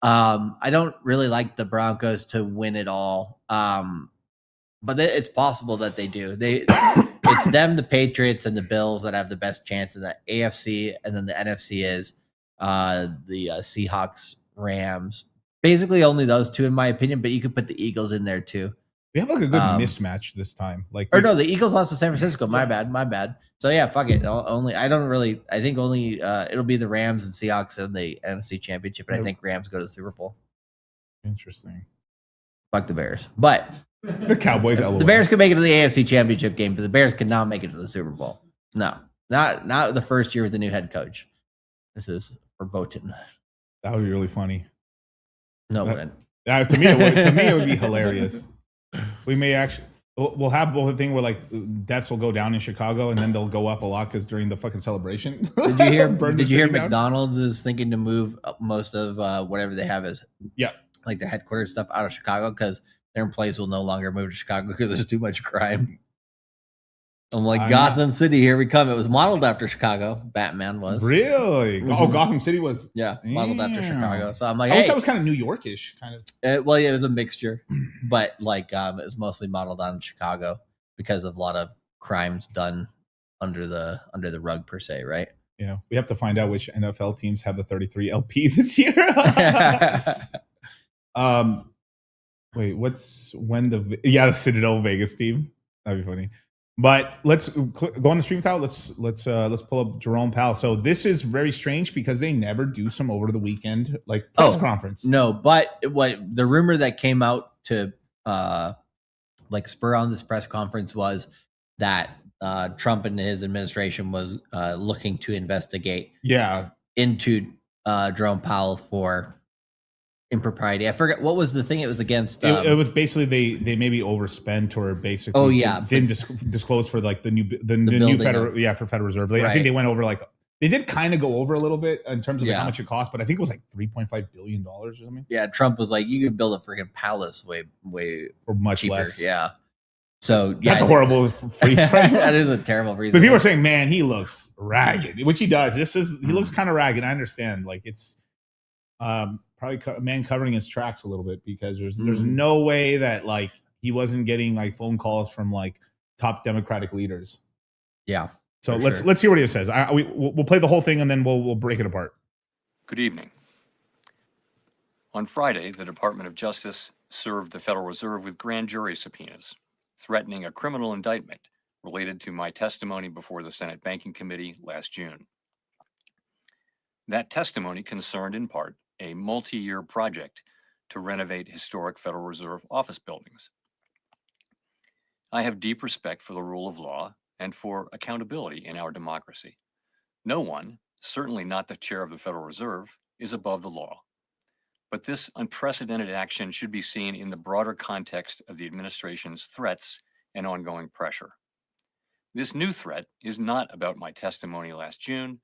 I don't really like the Broncos to win it all. But it's possible that they do. It's them, the Patriots, and the Bills that have the best chance in the AFC, and then the NFC is the Seahawks, Rams. Basically, only those two, in my opinion. But you could put the Eagles in there too. We have like a good mismatch this time. The Eagles lost to San Francisco. My bad. So yeah, fuck it. I think only it'll be the Rams and Seahawks in the NFC Championship, and I think Rams go to the Super Bowl. Interesting. Fuck the Bears, but the Cowboys. The Bears could make it to the AFC Championship game, but the Bears could not make it to the Super Bowl. No, not the first year with the new head coach. This is verboten. That would be really funny. No, to me, it would be hilarious. We may actually. We'll have both a thing where like deaths will go down in Chicago and then they'll go up a lot because during the fucking celebration. Did you hear McDonald's is thinking to move most of whatever they have as like the headquarters stuff out of Chicago because their employees will no longer move to Chicago because there's too much crime. I'm like, Gotham City, here we come. It was modeled after Chicago. Batman was. Really? Mm-hmm. Oh, Gotham City was? Yeah, modeled after Chicago. So I'm like, I wish that was kind of New York-ish, kind of. It was a mixture. But like, it was mostly modeled on Chicago because of a lot of crimes done under the rug, per se, right? Yeah. We have to find out which NFL teams have the 33 LP this year. Wait, the Citadel Vegas team? That'd be funny. But let's go on the stream, Kyle. Let's pull up Jerome Powell. So this is very strange because they never do some over the weekend like press conference. No, but what the rumor that came out to like spur on this press conference was that Trump and his administration was looking to investigate into Jerome Powell for impropriety. I forget what was the thing. It was against. It was basically they maybe overspent or basically didn't disclose for like the new Federal for Federal Reserve. I think they went over they did kind of go over a little bit in terms of how much it cost, but I think it was like $3.5 billion or something. Yeah, Trump was like, you could build a freaking palace way or much cheaper. less. Yeah. So that's a horrible freeze. Right? That is a terrible freeze. But people are saying, man, he looks ragged, which he does. He looks kind of ragged. I understand. Like it's probably a man covering his tracks a little bit because there's no way that like he wasn't getting like phone calls from like top Democratic leaders. Yeah. So let's hear what he says. We'll play the whole thing and then we'll break it apart. Good evening. On Friday, the Department of Justice served the Federal Reserve with grand jury subpoenas, threatening a criminal indictment related to my testimony before the Senate Banking Committee last June. That testimony concerned in part a multi-year project to renovate historic Federal Reserve office buildings. I have deep respect for the rule of law and for accountability in our democracy. No one, certainly not the chair of the Federal Reserve, is above the law. But this unprecedented action should be seen in the broader context of the administration's threats and ongoing pressure. This new threat is not about my testimony last June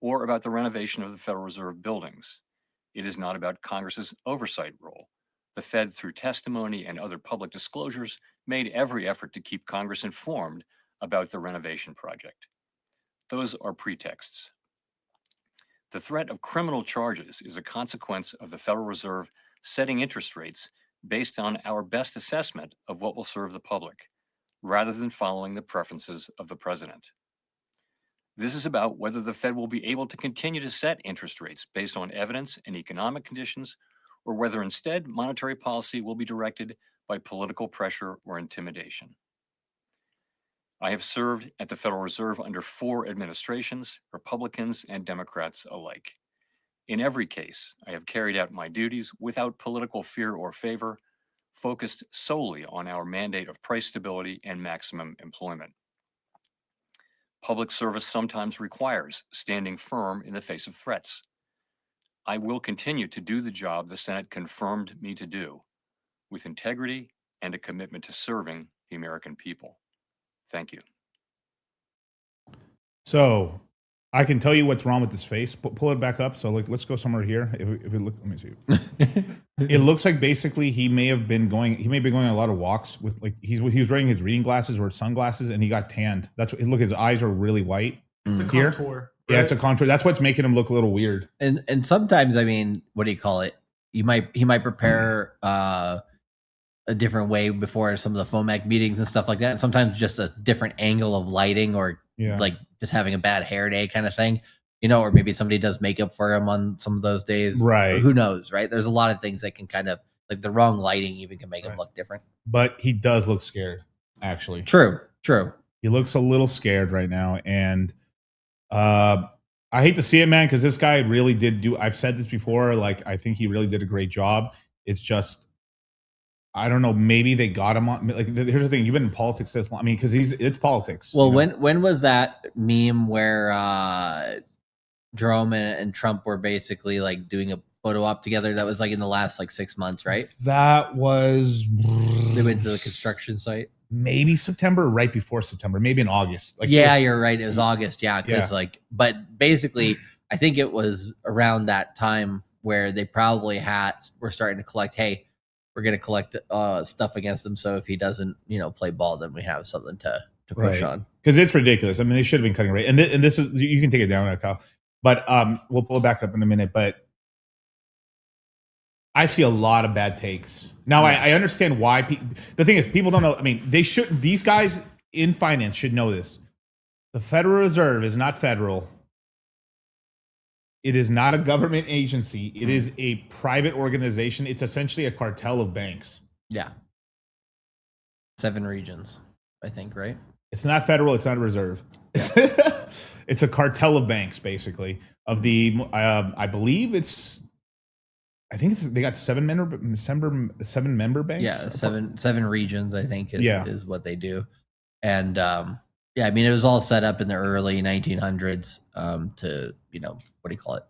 or about the renovation of the Federal Reserve buildings. It is not about Congress's oversight role. The Fed, through testimony and other public disclosures, made every effort to keep Congress informed about the renovation project. Those are pretexts. The threat of criminal charges is a consequence of the Federal Reserve setting interest rates based on our best assessment of what will serve the public, rather than following the preferences of the president. This is about whether the Fed will be able to continue to set interest rates based on evidence and economic conditions, or whether instead monetary policy will be directed by political pressure or intimidation. I have served at the Federal Reserve under 4 administrations, Republicans and Democrats alike. In every case, I have carried out my duties without political fear or favor, focused solely on our mandate of price stability and maximum employment. Public service sometimes requires standing firm in the face of threats. I will continue to do the job the Senate confirmed me to do, with integrity and a commitment to serving the American people. Thank you. So I can tell you what's wrong with this face. Pull it back up. So like, let's go somewhere here. If we look, let me see. It looks like basically he may have been going on a lot of walks with like he was wearing his reading glasses or sunglasses and he got tanned. That's what, look, his eyes are really white. It's the here. contour. Yeah, it's a contour. That's what's making him look a little weird. And sometimes, I mean, what do you call it? He might prepare a different way before some of the FOMAC meetings and stuff like that. And sometimes just a different angle of lighting or like just having a bad hair day kind of thing, you know, or maybe somebody does makeup for him on some of those days. Right. Who knows, right? There's a lot of things that can kind of like the wrong lighting even can make him look different. But he does look scared, actually. True. He looks a little scared right now. And I hate to see it, man, because this guy really did do, I've said this before, like, I think he really did a great job. It's just, I don't know, maybe they got him on, like, here's the thing, you've been in politics this long. I mean, because it's politics. Well, when was that meme where Jerome and Trump were basically like doing a photo op together? That was like in the last like 6 months, right? That was, they went to the construction site. Maybe September, right before September, maybe in August. Like, yeah, you're right. It was August. Yeah, because like, but basically, I think it was around that time where they probably were starting to collect. Hey, we're going to collect stuff against him. So if he doesn't, you know, play ball, then we have something to push on. Because it's ridiculous. I mean, they should have been cutting rate. And this is, you can take it down, Kyle. But we'll pull it back up in a minute. But I see a lot of bad takes. Now, I understand why. The thing is, people don't know. I mean, these guys in finance should know this. The Federal Reserve is not federal. It is not a government agency. It is a private organization. It's essentially a cartel of banks. Yeah. 7 regions, I think, right? It's not federal. It's not a reserve. Yeah. It's a cartel of banks, basically. Of the, I believe I think they got 7 member banks. Yeah, seven regions, I think, is what they do. And yeah, I mean, it was all set up in the early 1900s to, you know, what do you call it?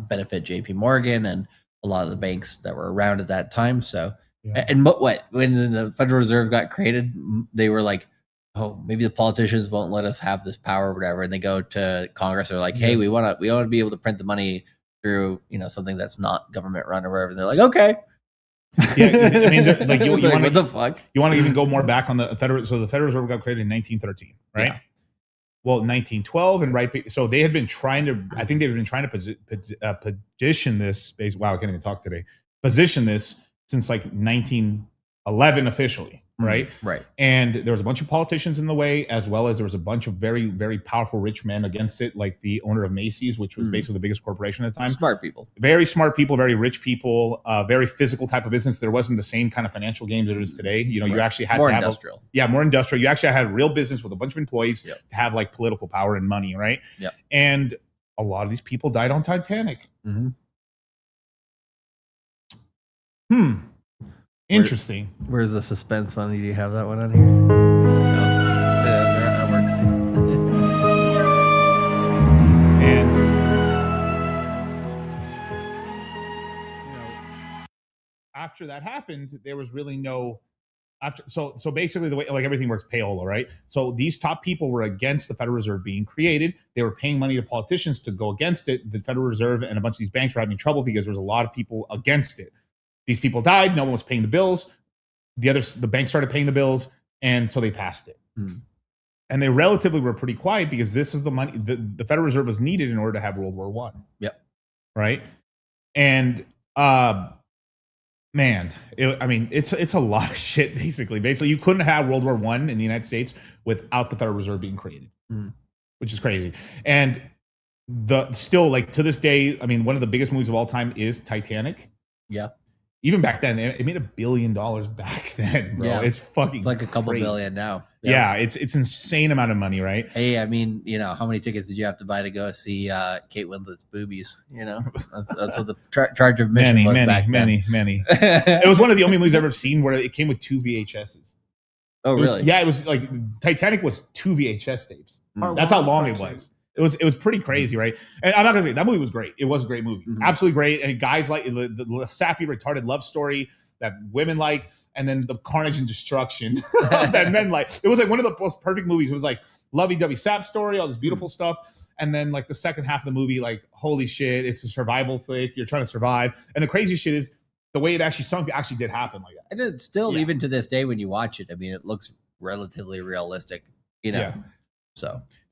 Benefit JP Morgan and a lot of the banks that were around at that time. So, and when the Federal Reserve got created, they were like, oh, maybe the politicians won't let us have this power or whatever. And they go to Congress. They're like, hey, we want to be able to print the money through, you know, something that's not government run or whatever. And they're like, okay. Yeah, I mean, like you want what the fuck? You want to even go more back on the Federal? So the Federal Reserve got created in 1913, right? Yeah. Well, 1912, and so they had been trying to. I think they've been trying to position this. Wow, I can't even talk today. Position this since like 1911 officially, right? Right. And there was a bunch of politicians in the way, as well as there was a bunch of very, very powerful rich men against it, like the owner of Macy's, which was basically the biggest corporation at the time. Smart people. Very smart people, very rich people, very physical type of business. There wasn't the same kind of financial game that it is today. You know, you actually had more to have industrial. More industrial. You actually had a real business with a bunch of employees to have like political power and money, right? Yeah. And a lot of these people died on Titanic. Interesting. Where's the suspense one? Do you have that one on here? No. That works too. And after that happened, there was really no so basically the way like everything works payola, right? So these top people were against the Federal Reserve being created. They were paying money to politicians to go against it. The Federal Reserve and a bunch of these banks were having trouble because there was a lot of people against it. These people died. No one was paying the bills. The banks started paying the bills, and so they passed it. And they relatively were pretty quiet because this is the money the Federal Reserve was needed in order to have World War I. Yep. Right. And man, it's a lot of shit. Basically, you couldn't have World War I in the United States without the Federal Reserve being created. which is crazy. And still like to this day, I mean, one of the biggest movies of all time is Titanic. Yeah. Even back then, it made $1 billion back then, bro. Yeah. It's fucking It's like a couple crazy. billion now. Yeah, it's insane amount of money, right? Hey, I mean, you know, how many tickets did you have to buy to go see Kate Winslet's boobies? You know, that's what the charge of admission was back then. Many. It was one of the only movies I've ever seen where it came with 2 VHSs. Oh, really? Yeah, it was like Titanic was 2 VHS tapes. Mm. That's how long it was. It was pretty crazy, right? And I'm not gonna say that movie was great. It was a great movie, absolutely great. And guys like the sappy, retarded love story that women like, and then the carnage and destruction that men like. It was like one of the most perfect movies. It was like lovey-dovey sap story, all this beautiful stuff, and then like the second half of the movie, like holy shit, it's a survival flick. You're trying to survive, and the crazy shit is the way it actually sunk. It actually did happen like that. And it's still, even to this day, when you watch it, I mean, it looks relatively realistic. You know. Yeah.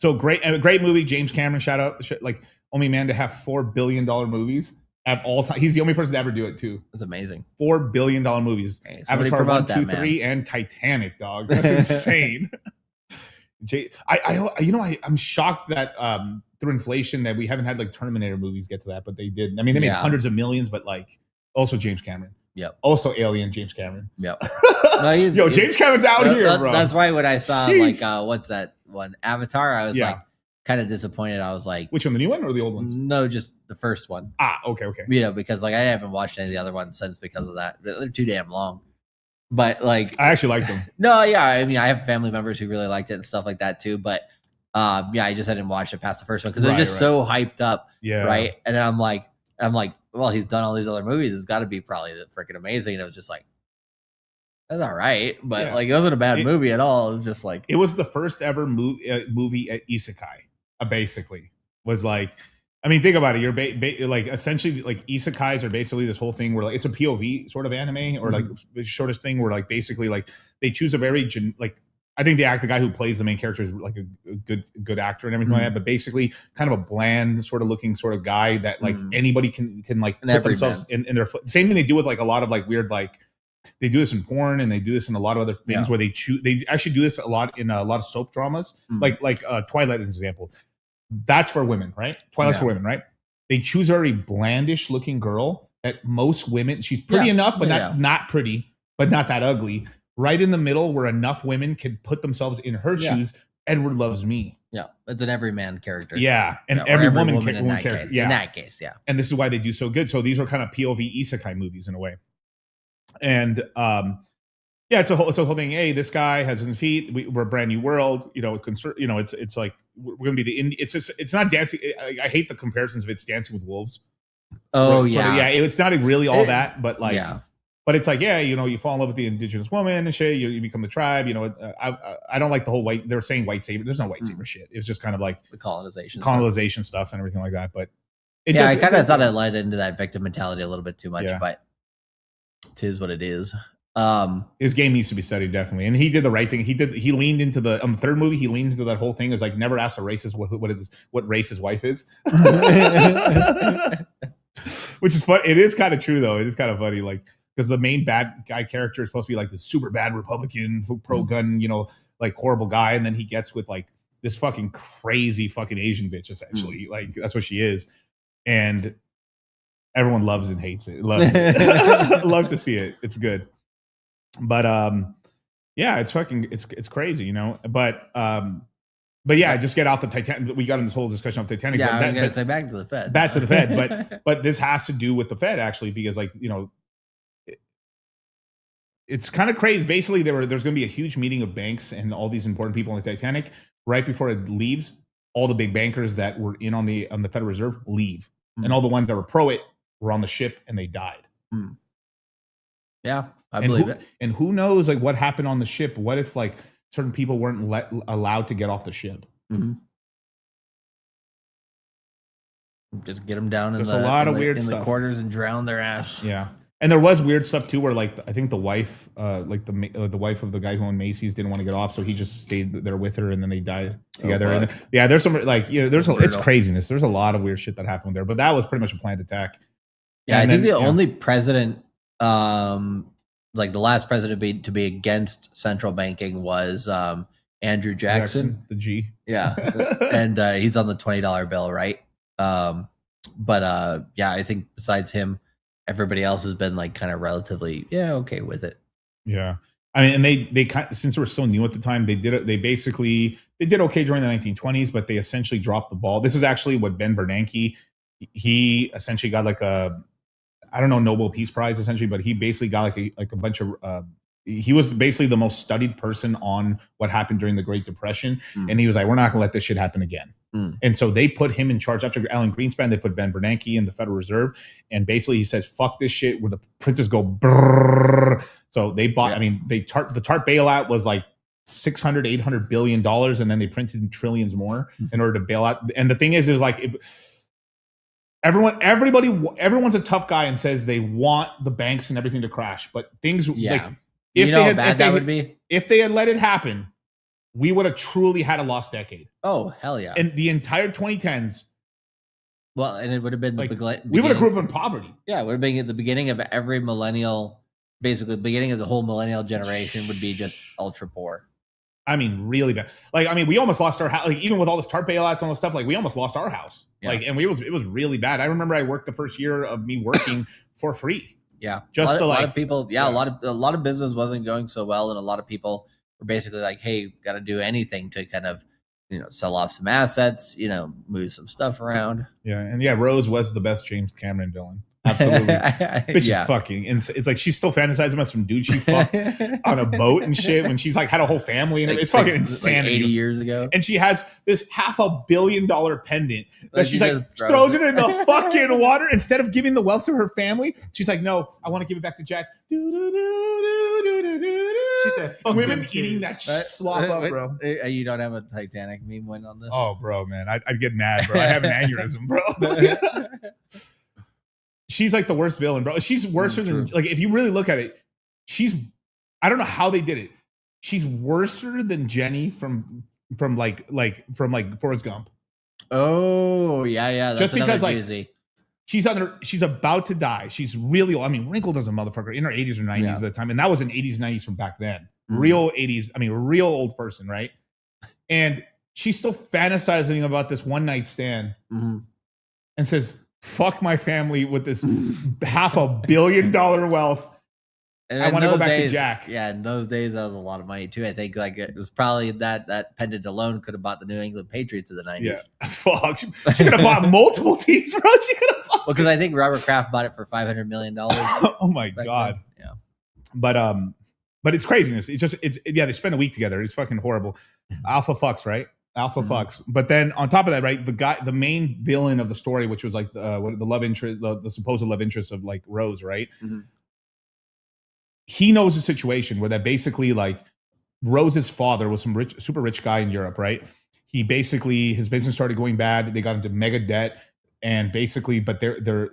So great movie. James Cameron, shout out, like only man to have $4 billion movies at all time. He's the only person to ever do it too. That's amazing. $4 billion movies. Hey, Avatar 1, 2, 3, and Titanic, dog. That's insane. I'm shocked that through inflation that we haven't had like Terminator movies get to that, but they did. I mean, they made hundreds of millions, but like also James Cameron. Yep. Also Alien, James Cameron. Yep. No, James Cameron's out here, bro. That's why when I saw like what's that one, Avatar, I was like kind of disappointed. I was like, which one, the new one or the old ones? No, just the first one. Okay. You know, because like I haven't watched any of the other ones since because of that. They're too damn long. But like, I actually like them. No, yeah, I mean, I have family members who really liked it and stuff like that too. But yeah, I just hadn't watched it past the first one because they're just so hyped up. Yeah. Right. And then I'm like, well, he's done all these other movies. It's got to be probably freaking amazing. And it was just like, that's all right, but like it wasn't a bad movie at all. It was just like it was the first ever movie at isekai. Basically, was like, I mean, think about it. You're like essentially like isekais are basically this whole thing where like it's a POV sort of anime or like the shortest thing where like basically like they choose a very like. I think the guy who plays the main character is like a good actor and everything like that, but basically kind of a bland sort of looking sort of guy that like anybody can like put themselves in their foot. Same thing they do with like a lot of like weird like they do this in porn and they do this in a lot of other things where they actually do this a lot in a lot of soap dramas, like Twilight as an example. That's for women, right? Twilight's for women, right? They choose a very blandish looking girl that most women, she's pretty enough, but not pretty, but not that ugly. Right in the middle where enough women can put themselves in her shoes. Edward loves me. Yeah. It's an everyman character. Yeah. And every woman in that character. Case. Yeah. In that case, yeah. And this is why they do so good. So these are kind of POV isekai movies in a way. And it's a whole thing. Hey, this guy has his feet. We're a brand new world. You know, it's like we're gonna be the it's not dancing. I hate the comparisons of it's Dancing with Wolves. Oh right? yeah. It's not really all that, but like but it's like, you know, you fall in love with the indigenous woman and shit. You become the tribe. You know, I don't like the whole white. They're saying white savior. There's no white savior shit. It's just kind of like the colonization stuff and everything like that. But I kind of thought it led into that victim mentality a little bit too much. But it is what it is. His game needs to be studied definitely, and he did the right thing. He leaned into the third movie. He leaned into that whole thing. It was like never ask a racist what race his wife is, which is fun. It is kind of true though. It is kind of funny, like. Because the main bad guy character is supposed to be like this super bad Republican, pro gun, you know, like horrible guy, and then he gets with like this fucking crazy fucking Asian bitch, essentially. Like that's what she is, and everyone loves and hates it. Loves it. Love to see it. It's good, but it's fucking it's crazy, you know. But yeah, just get off the Titanic. We got in this whole discussion of Titanic. Yeah, I was gonna say back to the Fed. Back to the Fed, but this has to do with the Fed actually, because like you know. It's kind of crazy. Basically, there's going to be a huge meeting of banks and all these important people on the Titanic. Right before it leaves, all the big bankers that were in on the Federal Reserve leave, and all the ones that were pro it were on the ship and they died. Yeah, I believe it. And who knows like what happened on the ship? What if like certain people weren't allowed to get off the ship? Just get them down in the quarters and drown their ass. Yeah. And there was weird stuff too, where like I think the wife, like the wife of the guy who owned Macy's, didn't want to get off, so he just stayed there with her, and then they died together. And there's some like it's craziness. There's a lot of weird shit that happened there, but that was pretty much a planned attack. Yeah, and I think the only president, like the last president to be against central banking was Andrew Jackson. The G. Yeah. And he's on the $20 bill, right? But I think besides him, everybody else has been like kind of relatively okay with it. Yeah. I mean, and they kind of, since they were still new at the time, they did okay during the 1920s, but they essentially dropped the ball. This is actually what Ben Bernanke, he essentially got like a, I don't know, Nobel Peace Prize essentially, but he basically got like a bunch of he was basically the most studied person on what happened during the Great Depression. And he was like, we're not gonna let this shit happen again. And so they put him in charge. After Alan Greenspan, they put Ben Bernanke in the Federal Reserve. And basically he says, fuck this shit, where the printers go brrr. So they bought, I mean, the TARP bailout was like $600-800 billion. And then they printed in trillions more in order to bail out. And the thing is like, everyone's a tough guy and says they want the banks and everything to crash. But things like, if they had let it happen, we would have truly had a lost decade. Oh, hell yeah. And the entire 2010s. Well, and it would have been like, we would have grew up in poverty. Yeah, it would have been at the beginning of every millennial, basically the beginning of the whole millennial generation would be just ultra poor. I mean, really bad. Like, I mean, we almost lost our house. Like, even with all this TARP bailouts and all this stuff, like we almost lost our house. Yeah. Like, and it was really bad. I remember I worked the first year of me working for free. Yeah, just a lot of people. Yeah, a lot of business wasn't going so well, and a lot of people were basically like, "Hey, got to do anything to kind of, sell off some assets, move some stuff around." Yeah, and Rose was the best James Cameron villain. Absolutely, bitch is fucking. And it's like she's still fantasizing about some dude she fucked on a boat and shit when she's like had a whole family and it's fucking insanity. Like 80 years ago, and she has this $500 million pendant that she's like throws it in the fucking water instead of giving the wealth to her family. She's like, no, I want to give it back to Jack. She said, women eating that slop up, bro. You don't have a Titanic meme win on this? Oh, bro, man, I'd get mad, bro. I have an aneurysm, bro. She's like the worst villain, bro. She's worse than like if you really look at it, I don't know how they did it. She's worse than Jenny from Forrest Gump. Oh, yeah. That's just because like doozy. she's about to die. She's really old. I mean, wrinkled as a motherfucker in her 80s or 90s at the time. And that was in 80s, 90s from back then. Real 80s. I mean, real old person, right? And she's still fantasizing about this one night stand and says, fuck my family with this $500 million wealth. And I want to go back to Jack. Yeah, in those days, that was a lot of money too. I think like it was probably that pendant alone could have bought the New England Patriots of the 90s. Yeah, fuck. She could have bought multiple teams, bro. She could have bought. Well, because I think Robert Kraft bought it for $500 million. Oh my god. Then. Yeah. But it's craziness. They spend a week together. It's fucking horrible. Alpha fucks, right? Alpha fucks. But then on top of that, right, the main villain of the story, which was like the love interest, the supposed love interest of like Rose, right? He knows the situation where that basically like Rose's father was some super rich guy in Europe, right? He basically, his business started going bad. They got into mega debt. And basically, but they were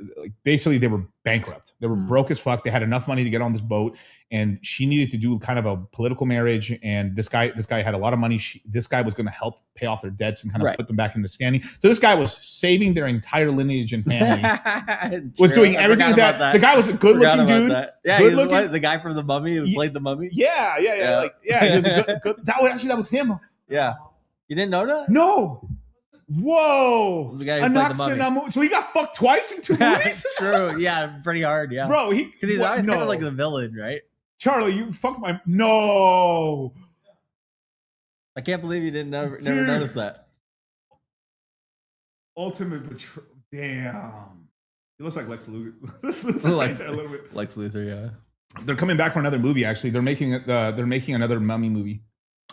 bankrupt. They were broke as fuck. They had enough money to get on this boat, and she needed to do kind of a political marriage. And this guy had a lot of money. This guy was going to help pay off their debts and kind of put them back into standing. So this guy was saving their entire lineage and family. Was doing everything that. The guy was a good-looking dude. Yeah, good looking. The guy from The Mummy who played the Mummy. Yeah. He was a good. That was him. Yeah, you didn't know that? No. Whoa! The guy who played the Mummy. So he got fucked twice in 2 movies? True. Yeah, pretty hard. Yeah, bro. Because he's always kind of like the villain, right? Charlie, you fucked my no. I can't believe you didn't never notice that. Ultimate betrayal. Damn. He looks like Lex Luthor. Lex Luthor. Yeah. They're coming back for another movie. Actually, they're making another Mummy movie.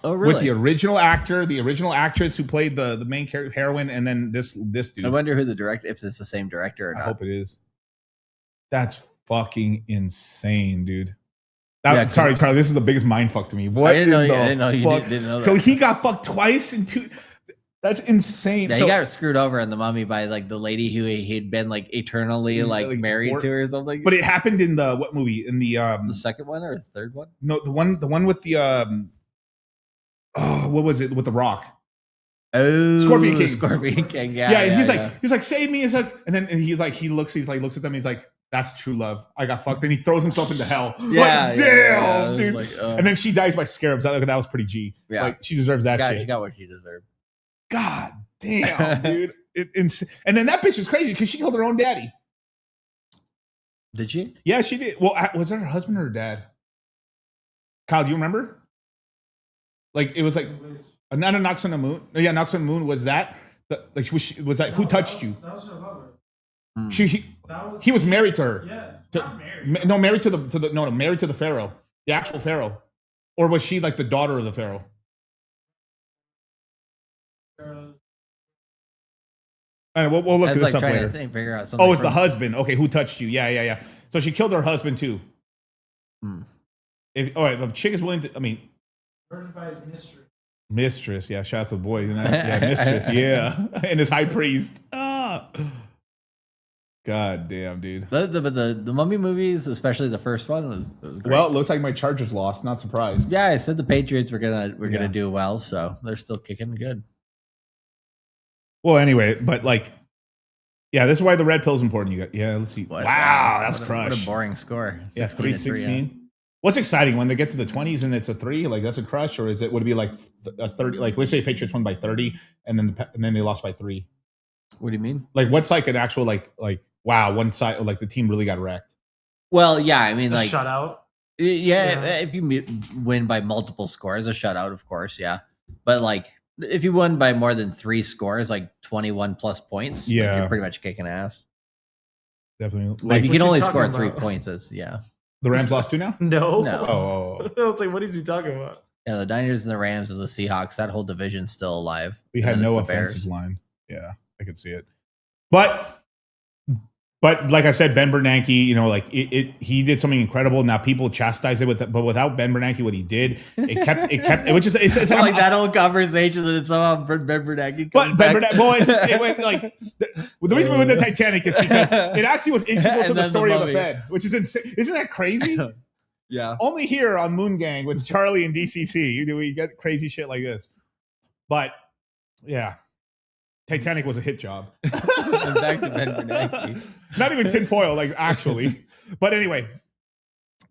Oh, really? With the original actress who played the main heroine, and then this dude. I wonder who the director, if it's the same director or not. I hope it is. That's fucking insane, dude. Sorry, Charlie. This is the biggest mind fuck to me. What? I didn't know you didn't know that. So he got fucked twice in 2. That's insane. Yeah, he got screwed over in The Mummy by like the lady who he'd been like eternally like married to or something. But it happened in the what movie? In the second one or the third one? No, the one with the what was it with the Rock? Oh, Scorpion King. Scorpion King. Yeah. He's like, save me. He's like, and then he looks at them. He's like, That's true love. I got fucked. And he throws himself into hell. Yeah, like, yeah, damn, yeah. dude. Like, and then she dies by scarabs. That was pretty G. Yeah. Like, she deserves that shit. She got what she deserved. God damn, dude. And then that bitch was crazy because she killed her own daddy. Did she? Yeah, she did. Well, was that her husband or her dad? Kyle, do you remember? Like, it was like, not a Knocks on the Moon. No, yeah, Knocks on the Moon was that. Like, was that Who Touched You? That was her lover. He was married to her. Yeah, not married. No, married to the pharaoh, the actual pharaoh, or was she like the daughter of the pharaoh? All right, we'll look this up later. Figure out something. Oh, it's the husband. Okay, Who Touched You? Yeah. So she killed her husband too. If a chick is willing to, I mean, Murdered by his mistress. Mistress, yeah. Shout out to the boys. Yeah, mistress, yeah, and his high priest. God damn, dude. The Mummy movies, especially the first one, was great. Well, it looks like my Chargers lost. Not surprised. Yeah, I said the Patriots were gonna do well, so they're still kicking good. Well, anyway, but like, yeah, this is why the red pill is important. You got, let's see. Wow, that's crush. What a boring score. Yeah, 316. What's exciting when they get to the 20s and it's a 3? Like, that's a crush, or would it be like a 30? Like, let's say Patriots won by 30, and then they lost by 3. What do you mean? Like, what's like an actual like wow, one side, like the team really got wrecked? Well, yeah, I mean, like shutout. Yeah, if you win by multiple scores, a shutout, of course, yeah. But like, if you won by more than 3 scores, like 21 plus points, like, you're pretty much kicking ass. Definitely. Like, you can only score 3 points. The Rams lost 2 now? No. Oh. I was like, what is he talking about? Yeah, the Niners and the Rams and the Seahawks, that whole division's still alive. We had no offensive line. Yeah, I could see it. But like I said, Ben Bernanke, you know, like he did something incredible. Now people chastise it but without Ben Bernanke, what he did, it which is it's like that whole conversation that it's all Ben Bernanke. But Ben Bernanke, well, it went like the reason we went to Titanic is because it actually was integral to the story of the Fed, which is insane. Isn't that crazy? Yeah. Only here on Moongang with Charlie and DCC we get crazy shit like this. But yeah. Titanic was a hit job. And back to Ben Bernanke. Not even tinfoil, like actually. But anyway,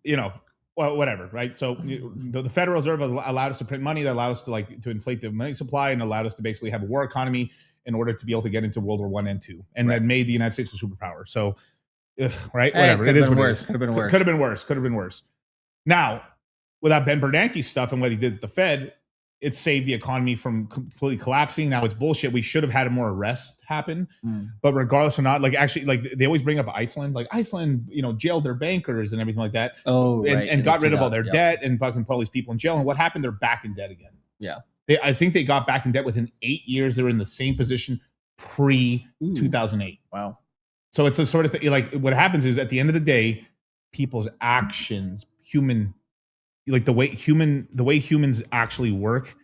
you know, well, whatever, right? So the Federal Reserve allowed us to print money that allowed us to inflate the money supply and allowed us to basically have a war economy in order to be able to get into World War I and II, and that made the United States a superpower. So, right, whatever. It is what it is. Could have been worse. Could have been worse. Now, without Ben Bernanke's stuff and what he did at the Fed, it saved the economy from completely collapsing. Now it's bullshit. We should have had more arrests happen. But regardless or not, like actually, like they always bring up Iceland. Like Iceland, you know, jailed their bankers and everything like that. And got rid of all their debt and fucking put all these people in jail. And what happened? They're back in debt again. Yeah. I think they got back in debt within 8 years. They were in the same position pre-2008. Wow. So it's a sort of thing. Like what happens is at the end of the day, people's actions, like the way humans actually work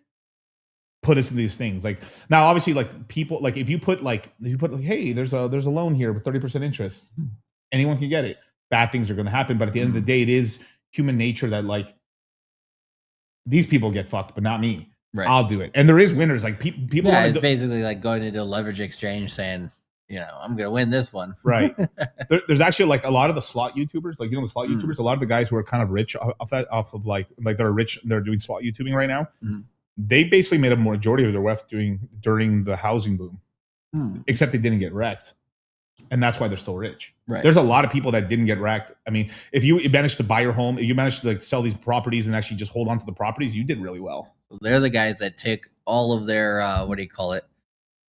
put us in these things. Like now obviously like people, like if you put like hey, there's a loan here with 30% interest, anyone can get it. Bad things are going to happen, but at the end of the day, it is human nature that like these people get fucked but not me. Right. I'll do it. And there is winners. Like people it's basically like going into a leverage exchange saying, you know, I'm going to win this one. Right. There's actually like a lot of the slot YouTubers, like, you know, the slot YouTubers, a lot of the guys who are kind of rich off of like they're rich, they're doing slot YouTubing right now. They basically made a majority of their wealth during the housing boom, except they didn't get wrecked. And that's why they're still rich. Right. There's a lot of people that didn't get wrecked. I mean, if you managed to buy your home, if you managed to like sell these properties and actually just hold on to the properties, you did really well. They're the guys that take all of their, what do you call it?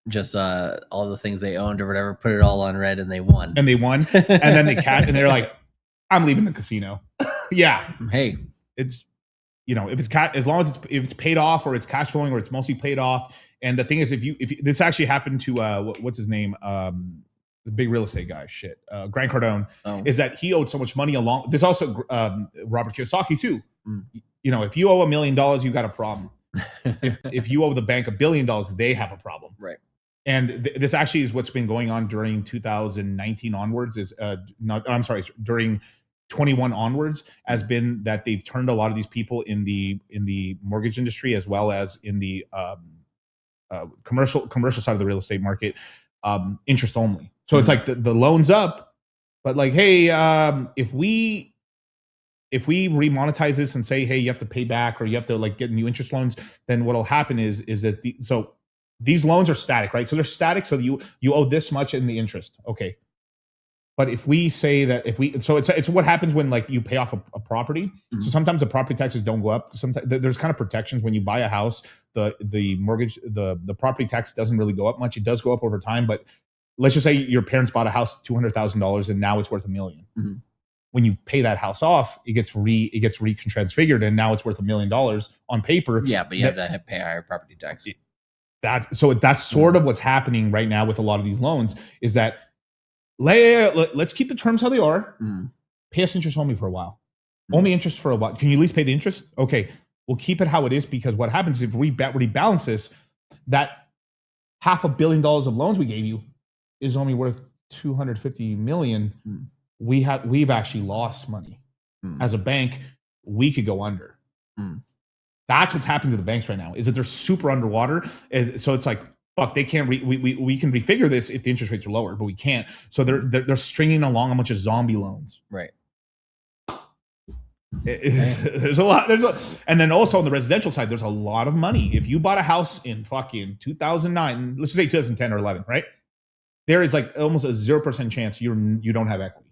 Just all the things they owned or whatever, put it all on red and they won. And then and they're like, I'm leaving the casino. Yeah. Hey, it's, you know, if it's as long as it's paid off or it's cash flowing or it's mostly paid off. And the thing is, if this actually happened to what's his name, the big real estate guy, Grant Cardone, is that he owed so much money along. There's also Robert Kiyosaki too. You know, if you owe $1 million, you got a problem. if you owe the bank $1 billion, they have a problem. Right. And this actually is what's been going on during 2019 onwards. During 21 onwards, has been that they've turned a lot of these people in the mortgage industry as well as in the commercial side of the real estate market interest only. So it's like the loan's up, But like, hey, if we remonetize this and say, hey, you have to pay back or you have to like get new interest loans, then what'll happen is that these loans are static, right? So they're static. So you owe this much in the interest. Okay. But if we say that it's what happens when like you pay off a property. Mm-hmm. So sometimes the property taxes don't go up. Sometimes there's kind of protections when you buy a house. The mortgage, the property tax doesn't really go up much. It does go up over time. But let's just say your parents bought a house $200,000 and now it's worth $1 million. Mm-hmm. When you pay that house off, it gets retransfigured and now it's worth $1 million on paper. Yeah, but you have to pay higher property tax. That's sort of what's happening right now with a lot of these loans is that let's keep the terms how they are. Pay us interest only for a while. Only interest for a while. Can you at least pay the interest? Okay, we'll keep it how it is because what happens is if we rebalance this, that $500 million of loans we gave you is only worth $250 million. We've actually lost money. As a bank, we could go under. That's what's happening to the banks right now, is that they're super underwater. So it's like, fuck, they can't. We can refigure this if the interest rates are lower, but we can't. So they're stringing along a bunch of zombie loans. Right. There's a lot. And then also on the residential side, there's a lot of money. If you bought a house in fucking 2009, let's just say 2010 or 11, right? There is like almost a 0% chance you don't have equity.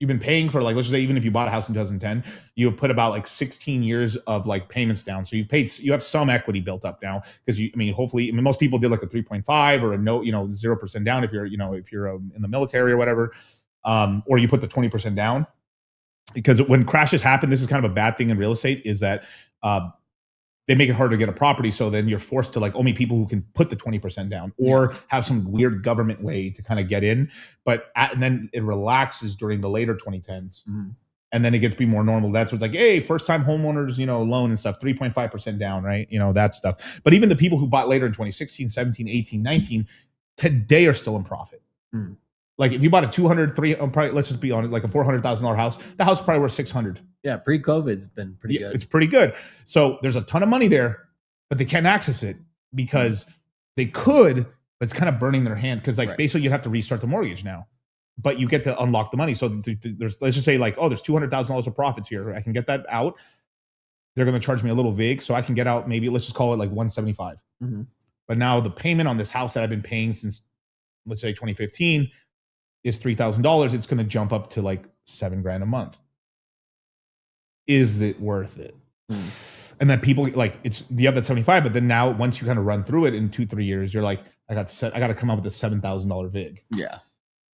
You've been paying for like, let's just say even if you bought a house in 2010, you have put about like 16 years of like payments down. So you have some equity built up now because hopefully, most people did like a 3.5 or a 0% down if you're in the military or whatever, or you put the 20% down. Because when crashes happen, this is kind of a bad thing in real estate is that they make it harder to get a property. So then you're forced to like only people who can put the 20% down or have some weird government way to kind of get in. And then it relaxes during the later 2010s. And then it gets to be more normal. That's what's like, hey, first time homeowners, loan and stuff, 3.5% down, right? That stuff. But even the people who bought later in 2016, 17, 18, 19, today are still in profit. Like if you bought a 200, 300, probably, let's just be honest, like a $400,000 house, the house is probably worth 600. Yeah, pre-COVID's been pretty good. It's pretty good. So there's a ton of money there, but they can't access it because they could, but it's kind of burning their hand because basically you'd have to restart the mortgage now, but you get to unlock the money. So there's, let's just say like, oh, there's $200,000 of profits here. I can get that out. They're going to charge me a little vig, so I can get out maybe, let's just call it like 175. But now the payment on this house that I've been paying since, let's say 2015 is $3,000. It's going to jump up to like $7,000 a month. Is it worth it? And then people like you have that 75, but then now once you kind of run through it in 2-3 years, you're like, I got to come up with a $7,000 vig. Yeah.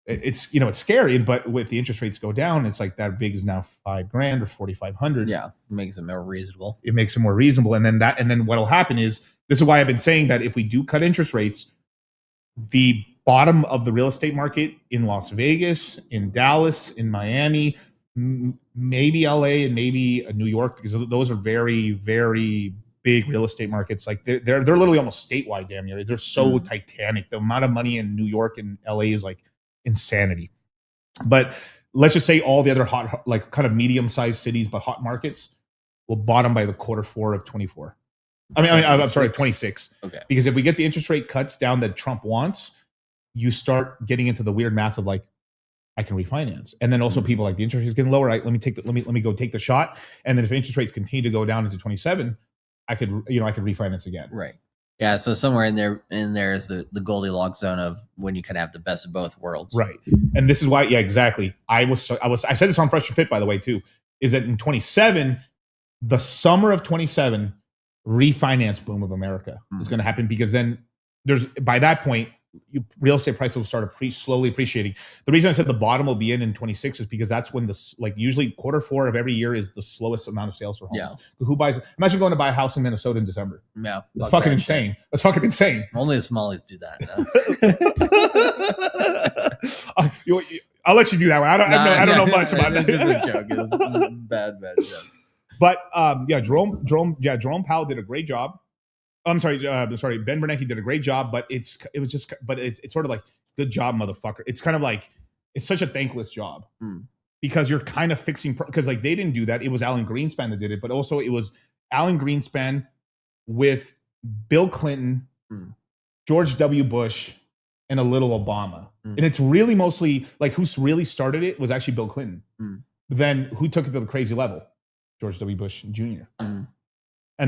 It's it's scary, but with the interest rates go down, it's like that vig is now $5,000 or $4,500. Yeah, it makes it more reasonable. It makes it more reasonable, and then what'll happen is, this is why I've been saying that if we do cut interest rates, the bottom of the real estate market in Las Vegas, in Dallas, in Miami, maybe LA, and maybe New York, because those are very, very big real estate markets. Like they're literally almost statewide, damn near. They're so titanic. The amount of money in New York and LA is like insanity. But let's just say all the other hot, like kind of medium-sized cities, but hot markets will bottom by the Q4 of 24. I'm sorry, 26. Okay. Because if we get the interest rate cuts down that Trump wants, you start getting into the weird math of like, I can refinance. And then also people like the interest rate is getting lower. Right? Let me go take the shot. And then if interest rates continue to go down into 27, I could refinance again. Right. Yeah. So somewhere in there is the Goldilocks zone of when you can have the best of both worlds. Right. And this is why, yeah, exactly. I said this on Fresh and Fit, by the way, too, is that in 27, the summer of 27, refinance boom of America is going to happen, because then by that point, real estate prices will start slowly appreciating. The reason I said the bottom will be in 26 is because that's when usually Q4 of every year is the slowest amount of sales for homes. Yeah. Who buys? Imagine going to buy a house in Minnesota in December. Yeah, it's fucking insane. That's fucking insane. Only the smallies do that. I'll let you do that one. I don't know much about it. This is a joke. It's a bad joke. But Jerome Powell did a great job. I'm sorry, Ben Bernanke did a great job, but it's sort of like, good job, motherfucker. It's kind of like, it's such a thankless job because you're kind of fixing, because like they didn't do that. It was Alan Greenspan that did it, but also it was Alan Greenspan with Bill Clinton, George W. Bush, and a little Obama. And it's really mostly like who's really started it was actually Bill Clinton. Then who took it to the crazy level? George W. Bush Jr. And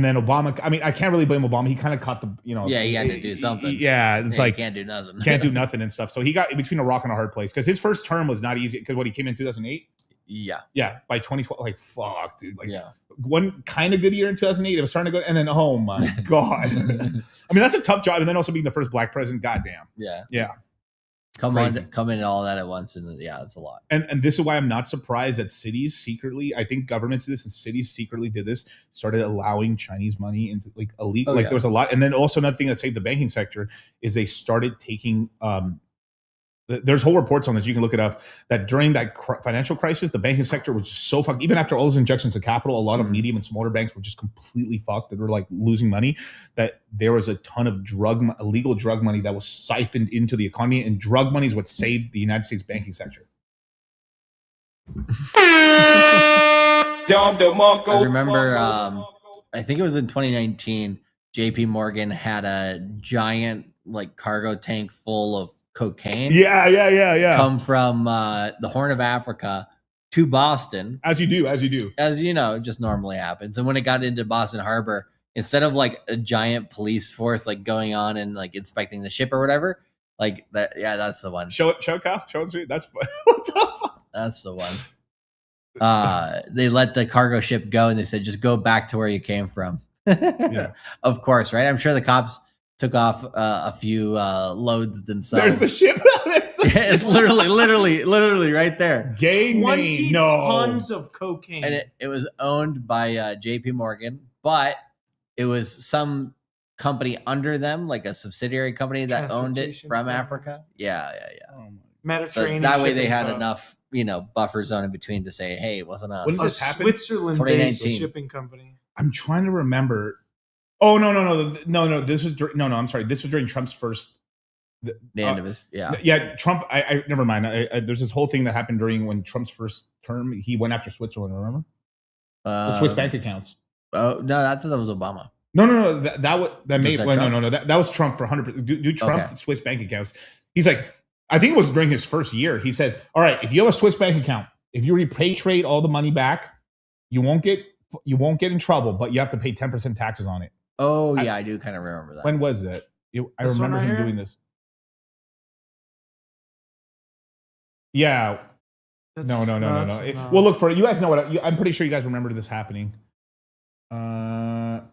then Obama, I mean, I can't really blame Obama. He kind of caught the, you know. Yeah, he had to do something. Yeah, it's like. He can't do nothing. Can't do nothing and stuff. So he got in between a rock and a hard place because his first term was not easy because what he came in 2008. Yeah. Yeah. By 2012, like, fuck, dude. Like, one kind of good year in 2008. It was starting to go. And then, oh my God. I mean, that's a tough job. And then also being the first black president. Goddamn. Yeah. Yeah. Come in all that at once. And yeah, it's a lot. And this is why I'm not surprised that cities secretly, I think governments did this and cities secretly did this, started allowing Chinese money into like illegal. There was a lot. And then also another thing that saved the banking sector is they started taking, there's whole reports on this. You can look it up that during that financial crisis, the banking sector was just so fucked. Even after all those injections of capital, a lot of medium and smaller banks were just completely fucked. They were like losing money. That there was a ton of illegal drug money that was siphoned into the economy, and drug money is what saved the United States banking sector. I remember, I think it was in 2019, JP Morgan had a giant like cargo tank full of cocaine. Yeah. Come from the Horn of Africa to Boston. As you do. As you know, it just normally happens. And when it got into Boston Harbor, instead of like a giant police force like going on and like inspecting the ship or whatever, like that, yeah, that's the one. Show it, Kyle. Show it. That's fun. That's the one. They let the cargo ship go and they said, just go back to where you came from. Yeah. Of course, right? I'm sure the cops took off a few loads themselves. There's the ship. It's literally right there. 20 tons of cocaine. And it was owned by JP Morgan, but it was some company under them, like a subsidiary company that owned it from Africa. Yeah. Mediterranean. So that way they shipping had firm. enough, buffer zone in between to say, hey, it wasn't us. When did this happen? Switzerland-based shipping company. I'm trying to remember. Oh no! This was I'm sorry. This was during Trump's first. The end of his Trump. I never mind. There's this whole thing that happened during when Trump's first term. He went after Switzerland. Remember the Swiss bank accounts? Oh no, I thought that was Obama. No. That was Trump for 100%. Do Trump Okay. Swiss bank accounts? He's like, I think it was during his first year. He says, all right, if you have a Swiss bank account, if you repatriate all the money back, you won't get in trouble, but you have to pay 10% taxes on it. Oh yeah, I do kind of remember that. When was that? I remember him doing this. Yeah. No. Well, look for it. You guys know what? I'm pretty sure you guys remember this happening. No.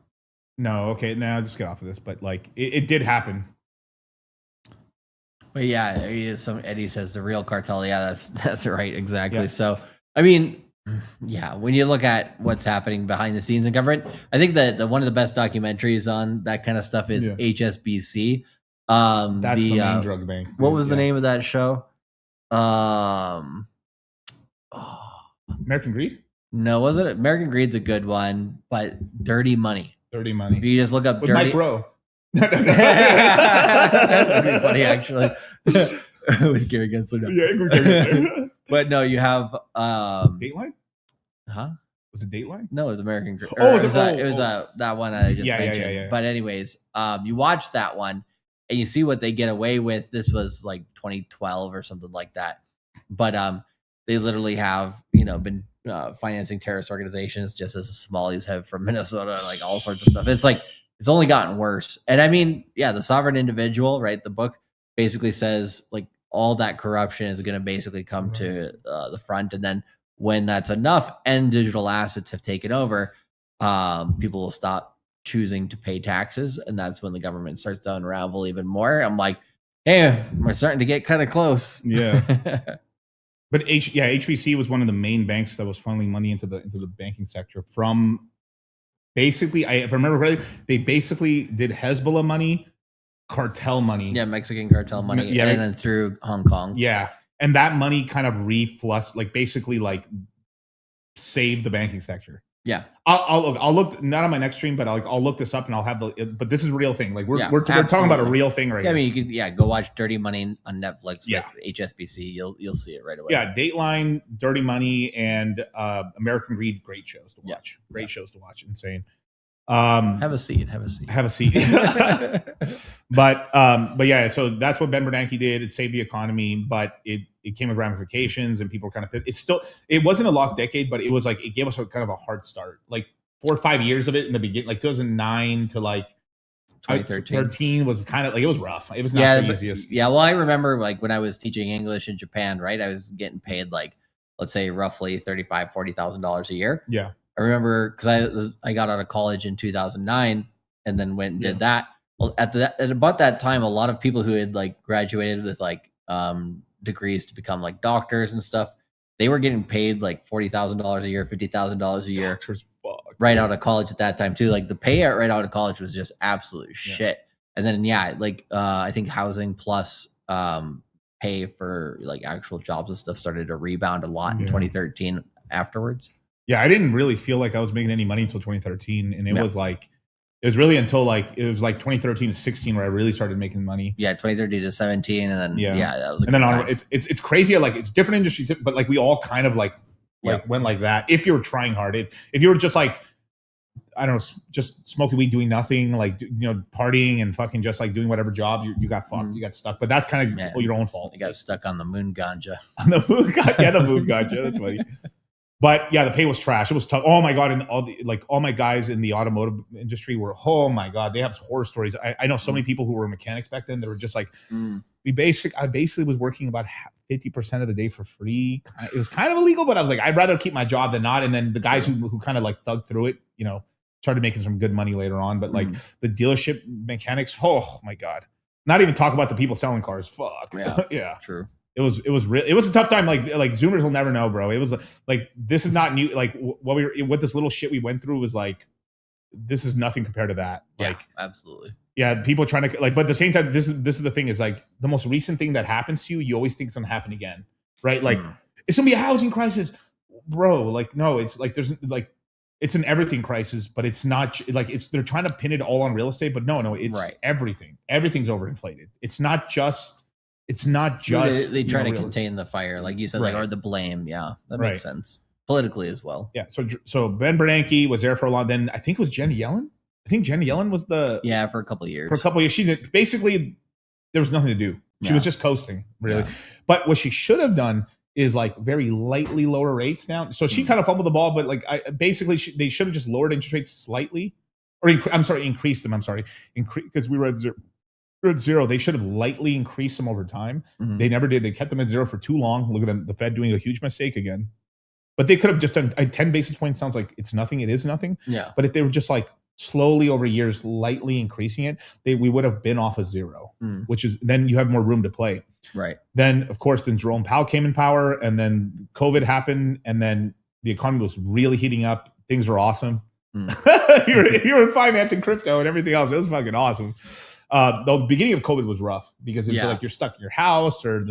Okay. Now just get off of this. But like, it did happen. But yeah, Eddie says the real cartel. Yeah, that's right. Exactly. Yeah. So, I mean, yeah, when you look at what's happening behind the scenes in government, I think that one of the best documentaries on that kind of stuff is HSBC. That's the main drug bank. What was the name of that show? American Greed? No, wasn't it? American Greed's a good one, but Dirty Money. Dirty Money. If you just look up With Dirty Mike Rowe. That'd be funny, actually. With Gary Gensler. No. Yeah, with Gary Gensler. But no, you have Dateline? Huh? Was it Dateline? No, it was American Greed. Oh, it was that one I just mentioned. Yeah. But anyways, you watch that one and you see what they get away with. This was like 2012 or something like that. But they literally have, been financing terrorist organizations just as the Somalis have from Minnesota, like all sorts of stuff. It's like, it's only gotten worse. And I mean, yeah, the sovereign individual, right? The book basically says like all that corruption is going to basically come to the front. And then when that's enough and digital assets have taken over, people will stop choosing to pay taxes. And that's when the government starts to unravel even more. I'm like, hey, we're starting to get kind of close. Yeah. But HBC was one of the main banks that was funneling money into the banking sector from basically, if I remember correctly, they basically did Hezbollah money, cartel money. Yeah, Mexican cartel money. Yeah, and then through Hong Kong. Yeah. And that money kind of reflushed, like basically like saved the banking sector. Yeah. I'll look not on my next stream, but I'll look this up and I'll have but this is a real thing. Like we're talking about a real thing right now. I mean, you can go watch Dirty Money on Netflix with HSBC. You'll see it right away. Yeah, Dateline, Dirty Money, and American Greed, great shows to watch. Great shows to watch. Insane. Have a seat. But yeah, so that's what Ben Bernanke did. It saved the economy, but it came with ramifications, and people kind of it wasn't a lost decade, but it was like it gave us a kind of a hard start. Like 4 or 5 years of it in the beginning, like 2009 to like 2013 was kind of like, it was rough. It was not the easiest. Yeah, well, I remember like when I was teaching English in Japan, right? I was getting paid like, let's say roughly $35,000-$40,000 a year. Yeah. I remember because I got out of college in 2009 and then went and did that. Well, at about that time, a lot of people who had like graduated with like degrees to become like doctors and stuff, they were getting paid like $40,000 a year, $50,000 a year right out of college at that time too. Like the payout right out of college was just absolute shit. And then I think housing plus pay for like actual jobs and stuff started to rebound a lot in 2013 afterwards. Yeah, I didn't really feel like I was making any money until 2013, and it was really until like 2013 to 16 where I really started making money. Yeah, 2013 to 17, and then that was. And then on, it's crazy. Like it's different industries, but like we all kind of like went like that. If you were trying hard, if you were just like, I don't know, just smoking weed, doing nothing, like partying and fucking just like doing whatever job, you got fucked, you got stuck. But that's kind of your own fault. You got stuck on the moon ganja. The moon ganja. That's funny. But yeah, the pay was trash. It was tough. Oh my God. And all my guys in the automotive industry were, oh my God, they have horror stories. I know so many people who were mechanics back then. They were just like, I basically was working about 50% of the day for free. It was kind of illegal, but I was like, I'd rather keep my job than not. And then the guys who kind of like thugged through it, started making some good money later on. But like the dealership mechanics, oh my God. Not even talk about the people selling cars. Fuck. Yeah. Yeah. True. It was a tough time. Like Zoomers will never know, bro. It was like, this is not new. Like what this little shit we went through was like, this is nothing compared to that. Like, absolutely. Yeah. People trying to like, but at the same time, this is the thing is like the most recent thing that happens to you, you always think it's going to happen again. Right. Like it's going to be a housing crisis, bro. Like, no, it's like, there's like, it's an everything crisis, but it's not like they're trying to pin it all on real estate, but no, it's everything. Everything's overinflated. It's not just they try to contain the fire, like you said, like, or the blame. Yeah, that makes sense politically as well. Yeah. So Ben Bernanke was there for a long. Then I think it was Jenny Yellen. I think Jenny Yellen was for a couple of years. She did basically. There was nothing to do. She was just coasting, really. Yeah. But what she should have done is like very lightly lower rates now. So she kind of fumbled the ball, but like they should have just lowered interest rates slightly, or increased them. Because we were at zero. They should have lightly increased them over time. They never did. They kept them at zero for too long. Look at them, the Fed doing a huge mistake again. But they could have just done 10 basis points. Sounds like it's nothing. It is nothing. Yeah. But if they were just like slowly over years, lightly increasing it, we would have been off of zero, which is then you have more room to play. Right. Then, of course, Jerome Powell came in power, and then COVID happened, and then the economy was really heating up. Things were awesome. you were in finance and crypto and everything else. It was fucking awesome. The beginning of COVID was rough because it was like you're stuck in your house, or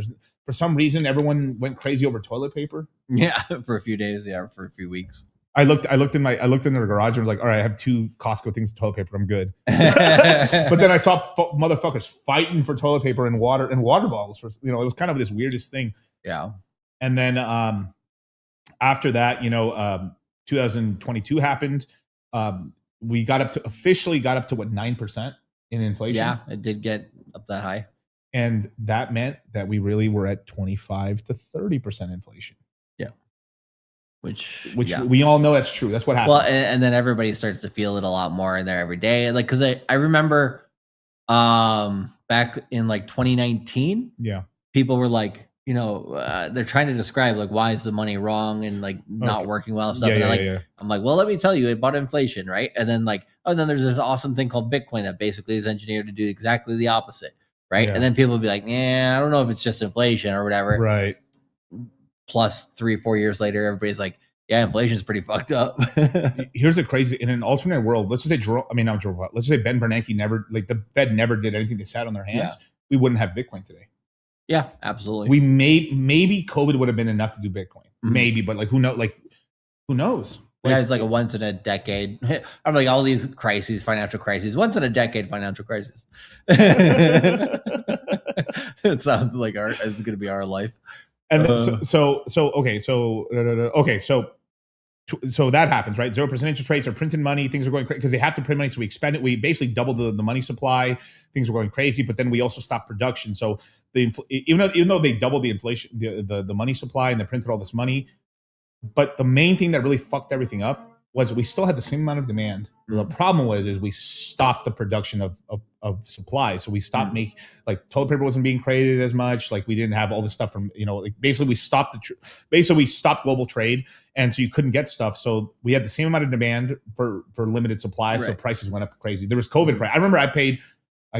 for some reason everyone went crazy over toilet paper. Yeah, for a few days. Yeah, for a few weeks. I looked in the garage and was like, all right, I have 2 Costco things of toilet paper. I'm good. But then I saw motherfuckers fighting for toilet paper and water bottles. It was kind of this weirdest thing. Yeah. And then after that, 2022 happened. We officially got up to what, 9% in inflation. Yeah, it did get up that high. And that meant that we really were at 25 to 30% inflation. Yeah. Which we all know that's true. That's what happened. Well, and then everybody starts to feel it a lot more in there every day. Like, cause I remember back in like 2019, people were like, they're trying to describe like, why is the money wrong and like not working well and stuff. I'm like, well, let me tell you about inflation. Right. And then like, then there's this awesome thing called Bitcoin that basically is engineered to do exactly the opposite. Right. Yeah. And then people will be like, I don't know if it's just inflation or whatever. Right. Plus 3-4 years later, everybody's like, yeah, inflation's pretty fucked up. Here's a crazy, in an alternate world, let's just say let's just say Ben Bernanke the Fed never did anything. They sat on their hands. Yeah. We wouldn't have Bitcoin today. Yeah, absolutely. We maybe COVID would have been enough to do Bitcoin. Maybe, but like who knows? Yeah, it's like a once in a decade. I'm like all these crises, financial crises, once in a decade financial crisis. It sounds like it's going to be our life. And then, so So that happens, right? 0% interest rates are printing money. Things are going crazy because they have to print money. So we expend it. We basically doubled the money supply. Things were going crazy, but then we also stopped production. So even though they doubled the inflation, the money supply, and they printed all this money, but the main thing that really fucked everything up was we still had the same amount of demand. The problem is we stopped the production of supplies. So we stopped making, like, toilet paper wasn't being created as much. Like, we didn't have all this stuff from, like, basically we stopped global trade. And so you couldn't get stuff. So we had the same amount of demand for limited supplies. Right. So prices went up crazy. There was COVID price. I remember I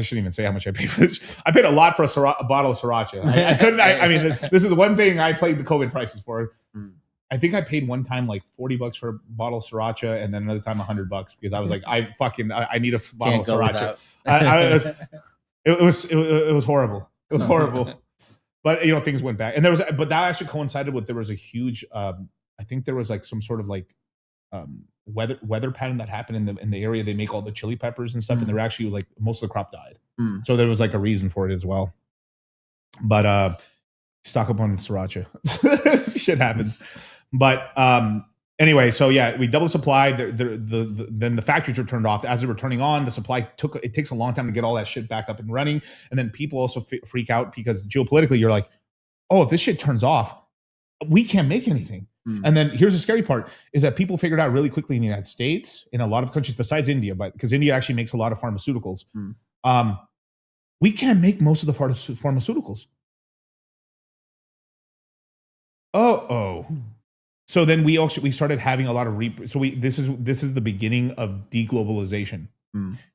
shouldn't even say how much I paid for this. I paid a lot for a bottle of sriracha. I mean, this is the one thing I paid the COVID prices for. I think I paid one time like $40 for a bottle of sriracha, and then another time $100 because I was like, I need a bottle of sriracha. It was horrible. It was horrible. But things went back, and but that actually coincided with, there was a huge, I think there was like some sort of like weather pattern that happened in the area they make all the chili peppers and stuff, and they're actually like most of the crop died. So there was like a reason for it as well. But stock up on sriracha. Shit happens. But anyway, so yeah, we doubled the supply. Then the factories were turned off. As they were turning on, the supply takes a long time to get all that shit back up and running. And then people also freak out because geopolitically, you're like, oh, if this shit turns off, we can't make anything. And then here's the scary part, is that people figured out really quickly in the United States, in a lot of countries besides India, but because India actually makes a lot of pharmaceuticals, we can't make most of the pharmaceuticals. So then we started having a lot of this is the beginning of deglobalization.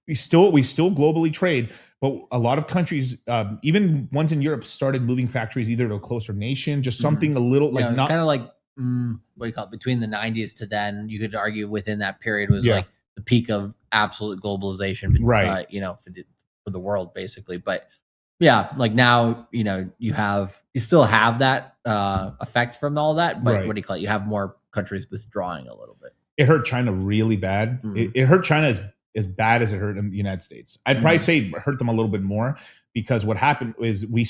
We still globally trade, but a lot of countries, even ones in Europe, started moving factories either to a closer nation, just something a little like, it's kind of like what do you call it? Between the 90s to then, you could argue within that period was like the peak of absolute globalization, right? For the world basically. But yeah, like now, you still have that effect from all that, but what do you call it? You have more countries withdrawing a little bit. It hurt China really bad. It hurt China as bad as it hurt in the United States. I'd probably say it hurt them a little bit more, because what happened is we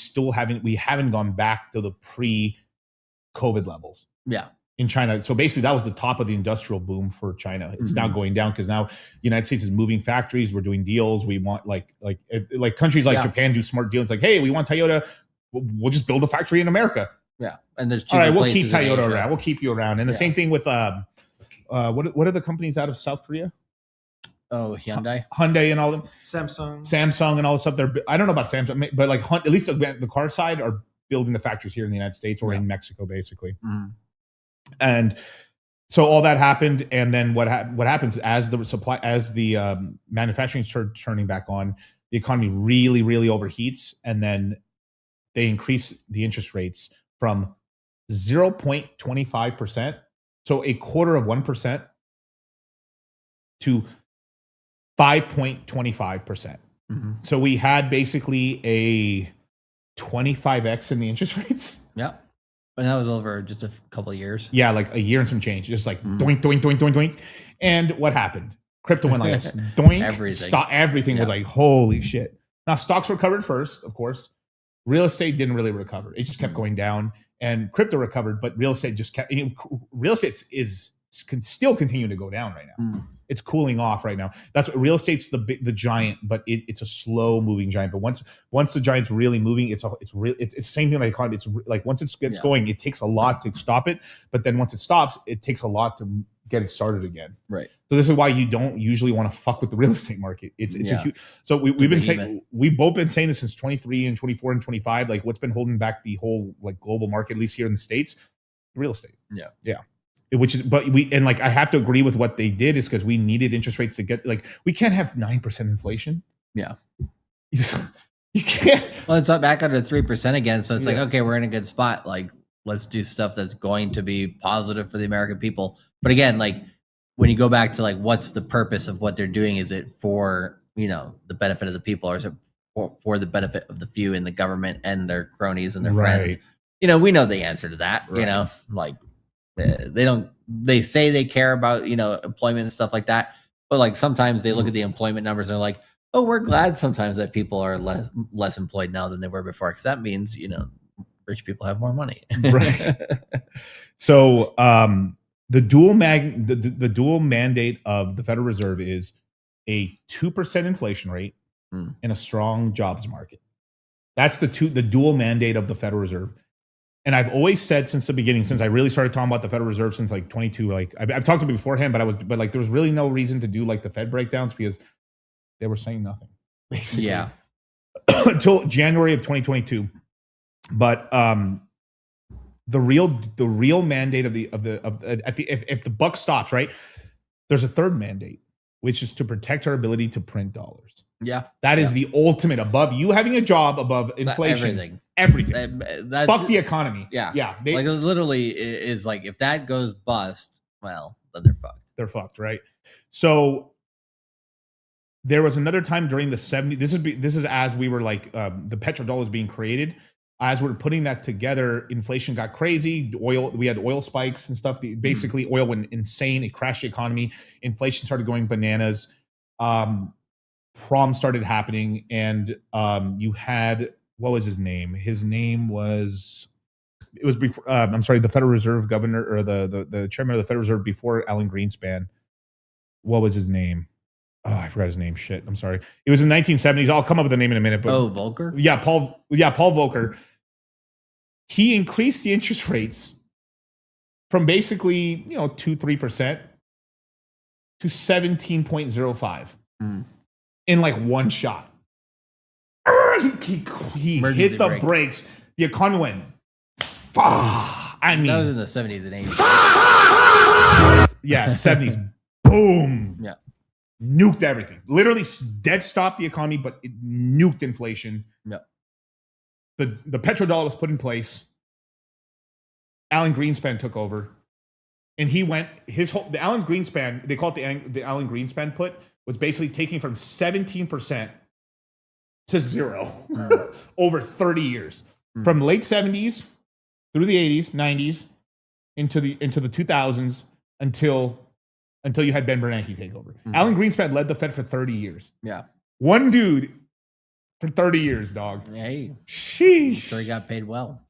haven't gone back to the pre-COVID levels. Yeah. In China. So basically that was the top of the industrial boom for China. It's now going down because now the United States is moving factories. We're doing deals. We want like countries like Japan do smart deals. Like, hey, we want Toyota. We'll just build a factory in America. Yeah. And there's all right, we'll keep Toyota around. We'll keep you around. And the same thing with what are the companies out of South Korea? Oh, Hyundai and all them. Samsung and all this stuff. I don't know about Samsung, but like at least the car side are building the factories here in the United States or in Mexico, basically. And so all that happened, and then what happens as the manufacturing started turning back on, the economy really, really overheats, and then they increase the interest rates from 0.25%, so 1/4%, to 5.25%. So we had basically a 25x in the interest rates. Yeah. And that was over just a couple of years. Yeah, like a year and some change. Just like doink, doink, doink, doink, doink. And what happened? Crypto went like this. Doink. Everything was like, holy shit. Now, stocks recovered first, of course. Real estate didn't really recover. It just kept going down. And crypto recovered, but real estate just kept... real estate can still continue to go down right now. It's cooling off right now. That's what real estate's the giant, but it's a slow moving giant. But once the giant's really moving, it's the same thing like economy. It's like once it gets going, it takes a lot to stop it. But then once it stops, it takes a lot to get it started again. Right. So this is why you don't usually want to fuck with the real estate market. It's a huge. So we've both been saying this since 23 and 24 and 25. Like what's been holding back the whole like global market, at least here in the States, real estate. Yeah. I have to agree with what they did is because we needed interest rates to get we can't have 9% inflation. Yeah. You can't. Well, it's up back under 3% again. So it's like, okay, we're in a good spot. Like, let's do stuff that's going to be positive for the American people. But again, like when you go back to like, what's the purpose of what they're doing? Is it for, the benefit of the people, or is it for the benefit of the few in the government and their cronies and their friends? We know the answer to that, like, they say they care about, employment and stuff like that. But like sometimes they look at the employment numbers and they're like, oh, we're glad sometimes that people are less employed now than they were before. Cause that means, rich people have more money. Right. So, the dual mandate of the Federal Reserve is a 2% inflation rate and a strong jobs market. That's the dual mandate of the Federal Reserve. And I've always said since the beginning, since I really started talking about the Federal Reserve since like 22, like I've talked to beforehand, but like there was really no reason to do like the Fed breakdowns because they were saying nothing basically. Yeah. Until January of 2022. But the real mandate if the buck stops, right? There's a third mandate, which is to protect our ability to print dollars. Yeah. That is the ultimate above you having a job, above inflation. Everything. That's, fuck the economy. Yeah. Yeah. Like literally is like, if that goes bust, well, then they're fucked. They're fucked, right? So there was another time during the 70s. This is as we were like the petrodollar was being created. As we're putting that together, inflation got crazy. We had oil spikes and stuff. Basically, oil went insane. It crashed the economy. Inflation started going bananas. Prom started happening, and you had, what was his name? His name was, it was before. I'm sorry, the Federal Reserve governor or the chairman of the Federal Reserve before Alan Greenspan. What was his name? Oh, I forgot his name. Shit, I'm sorry. It was in the 1970s. I'll come up with the name in a minute. But Volcker? Yeah, Paul Volcker. He increased the interest rates from basically, 2-3% to 17.05 in like one shot. He hit the brakes. The economy went. I mean, that was in the 70s and 80s. Yeah, 70s. Boom. Yeah. Nuked everything. Literally dead stopped the economy, but it nuked inflation. Yeah. The petrodollar was put in place. Alan Greenspan took over. And he went, the Alan Greenspan, they call it the Alan Greenspan put, was basically taking from 17% to zero over 30 years. From late 70s through the 80s, 90s, into the 2000s until you had Ben Bernanke take over. Alan Greenspan led the Fed for 30 years. Yeah. One dude for 30 years, dog. Hey. Sheesh. Sure he got paid well.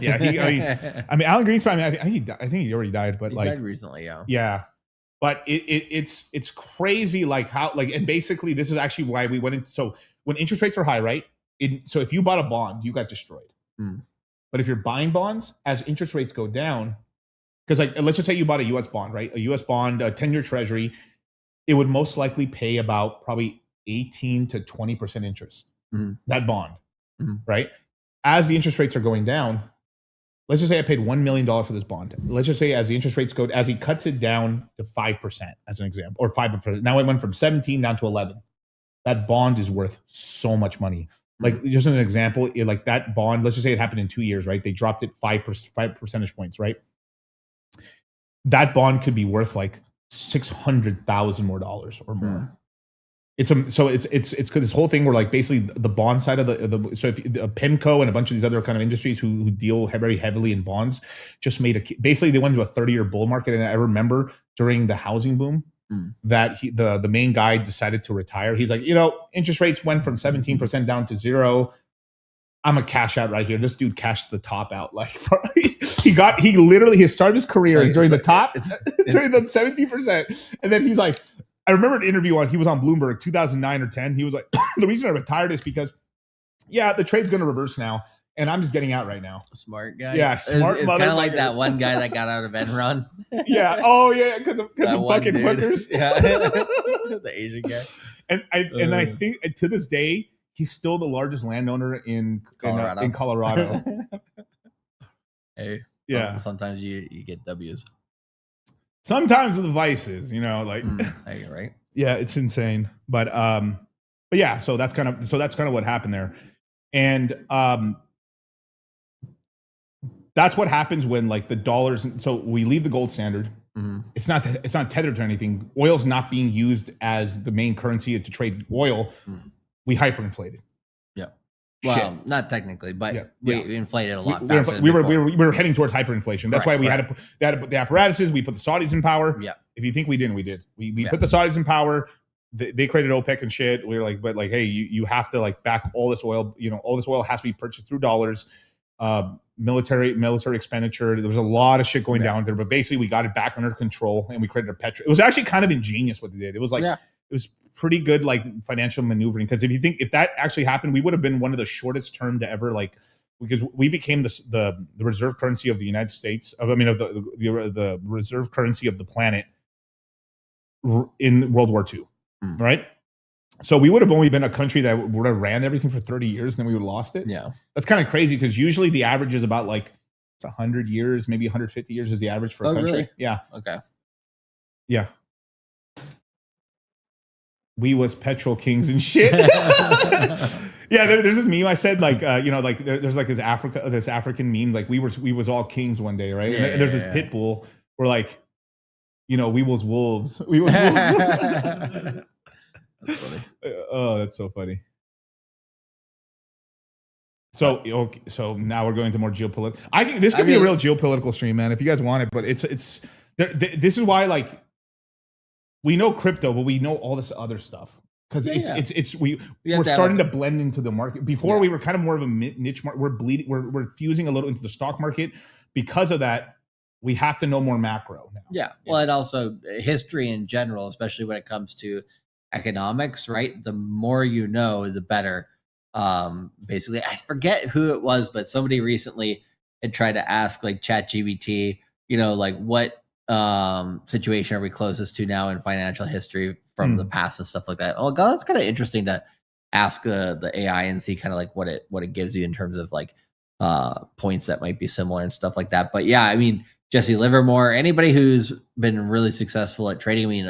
Yeah, I mean, Alan Greenspan, I think he already died, but he died recently, yeah. Yeah. But it's crazy like how, like, and basically this is actually why we went into, so when interest rates are high, right? So if you bought a bond, you got destroyed. But if you're buying bonds, as interest rates go down, because like, let's just say you bought a U.S. bond, right? A U.S. bond, a 10-year treasury, it would most likely pay about probably 18 to 20% interest, that bond, right? As the interest rates are going down, let's just say I paid $1 million for this bond. Let's just say as the interest rates go, as he cuts it down to 5%, as an example, or 5%. Now it went from 17 down to 11. That bond is worth so much money. Like just an example, like that bond, let's just say it happened in 2 years, right? They dropped it 5 percentage points, right? That bond could be worth like $600,000 more dollars or more. It's this whole thing where like basically the bond side of so if PIMCO and a bunch of these other kind of industries who deal very heavily in bonds just basically they went into a 30-year bull market. And I remember during the housing boom that the main guy decided to retire. He's like, interest rates went from 17% down to 0. I'm a cash out right here. This dude cashed the top out. Like he literally his start of his career is during the top, during the 17%. And then he's like, I remember an interview he was on Bloomberg 2009 or 10. He was like, the reason I retired is because, the trade's going to reverse now. And I'm just getting out right now. Smart guy. Yeah, smart it's mother. Kind of like that one guy that got out of Enron. Yeah. Oh, yeah. Because of fucking hookers. Yeah. The Asian guy. And I think to this day, he's still the largest landowner in Colorado. Hey. Yeah. Sometimes you get W's. Sometimes with the vices, like. Hey, right. Yeah, it's insane. But yeah. So that's kind of what happened there, and that's what happens when like the dollars. So we leave the gold standard. It's not tethered to anything. Oil's not being used as the main currency to trade oil. We hyperinflated. Yeah. Well, not technically, but we inflated a lot faster. We were heading towards hyperinflation. That's why we had to put the apparatuses. We put the Saudis in power. Yeah. If you think we didn't, we did. We put the Saudis in power. They created OPEC and shit. We were like, but like, hey, you have to like back all this oil. All this oil has to be purchased through dollars. military expenditure. There was a lot of shit going down there, but basically we got it back under control and we created a petro. It was actually kind of ingenious what they did. It was like it was pretty good like financial maneuvering, because if that actually happened, we would have been one of the shortest term to ever like, because we became the reserve currency of the United States. Of the reserve currency of the planet in World War II, right? So we would have only been a country that would have ran everything for 30 years, and then we would have lost it. Yeah. That's kind of crazy, because usually the average is about like it's 100 years, maybe 150 years is the average for a country. Really? Yeah. Okay. Yeah. We was petrol kings and shit. Yeah, there's this meme I said, like, like there's like this African meme, like we was all kings one day, right? And there's this pit bull where like, we was wolves. We was wolves. That's funny. Oh, that's so funny. So okay, so now we're going to more geopolitical. This could be a real geopolitical stream, man, if you guys want it. But it's this is why, like, we know crypto, but we know all this other stuff, because we're starting to blend into the market. Before we were kind of more of a niche market. We're fusing a little into the stock market. Because of that, we have to know more macro now. Yeah. Well, and also history in general, especially when it comes to economics, right? The more you know, the better. Basically, I forget who it was, but somebody recently had tried to ask like ChatGPT, like what situation are we closest to now in financial history from the past and stuff like that. Oh God, that's kind of interesting to ask the AI and see kind of like what it gives you in terms of like points that might be similar and stuff like that. But yeah, I mean, Jesse Livermore, anybody who's been really successful at trading. I mean,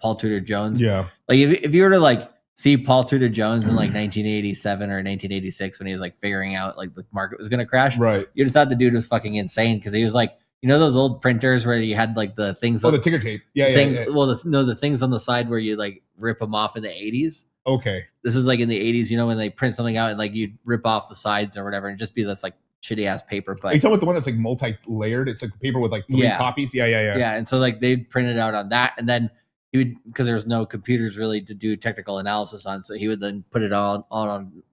Paul Tudor Jones. Yeah. Like if you were to like see Paul Tudor Jones in like 1987 or 1986 when he was like figuring out like the market was going to crash, right? You'd have thought the dude was fucking insane, because he was like, those old printers where you had like the things. The ticker tape. Yeah. Well, the things on the side where you like rip them off in the 80s. Okay. This was like in the 80s, when they print something out and like you'd rip off the sides or whatever and just be this like shitty ass paper. But are you talking about the one that's like multi-layered? It's like paper with like 3 copies. Yeah. Yeah. And so like they'd print it out on that, and then he would, because there was no computers really to do technical analysis on, so he would then put it on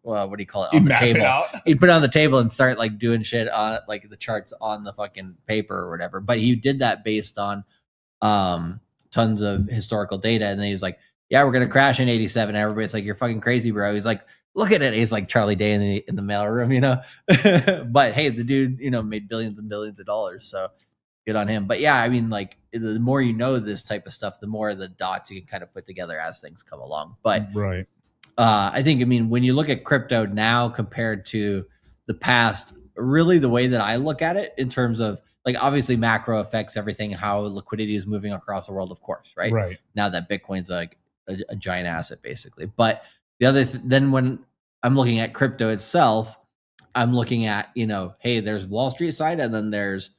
what do you call it, on the table. He'd put it on the table and start like doing shit on like the charts on the fucking paper or whatever. But he did that based on tons of historical data, and then he was like, yeah, we're gonna crash in 87. And everybody's like, you're fucking crazy, bro. He's like, look at it. He's like Charlie Day in the mailroom, But hey, the dude, made billions and billions of dollars. So good on him. But yeah, I mean, like the more you know this type of stuff, the more the dots you can kind of put together as things come along. But right. I think, when you look at crypto now compared to the past, really the way that I look at it in terms of like, obviously macro affects everything, how liquidity is moving across the world, of course, right? Right. Now that Bitcoin's like a giant asset basically. But the other then when I'm looking at crypto itself, I'm looking at, hey, there's Wall Street side, and then there's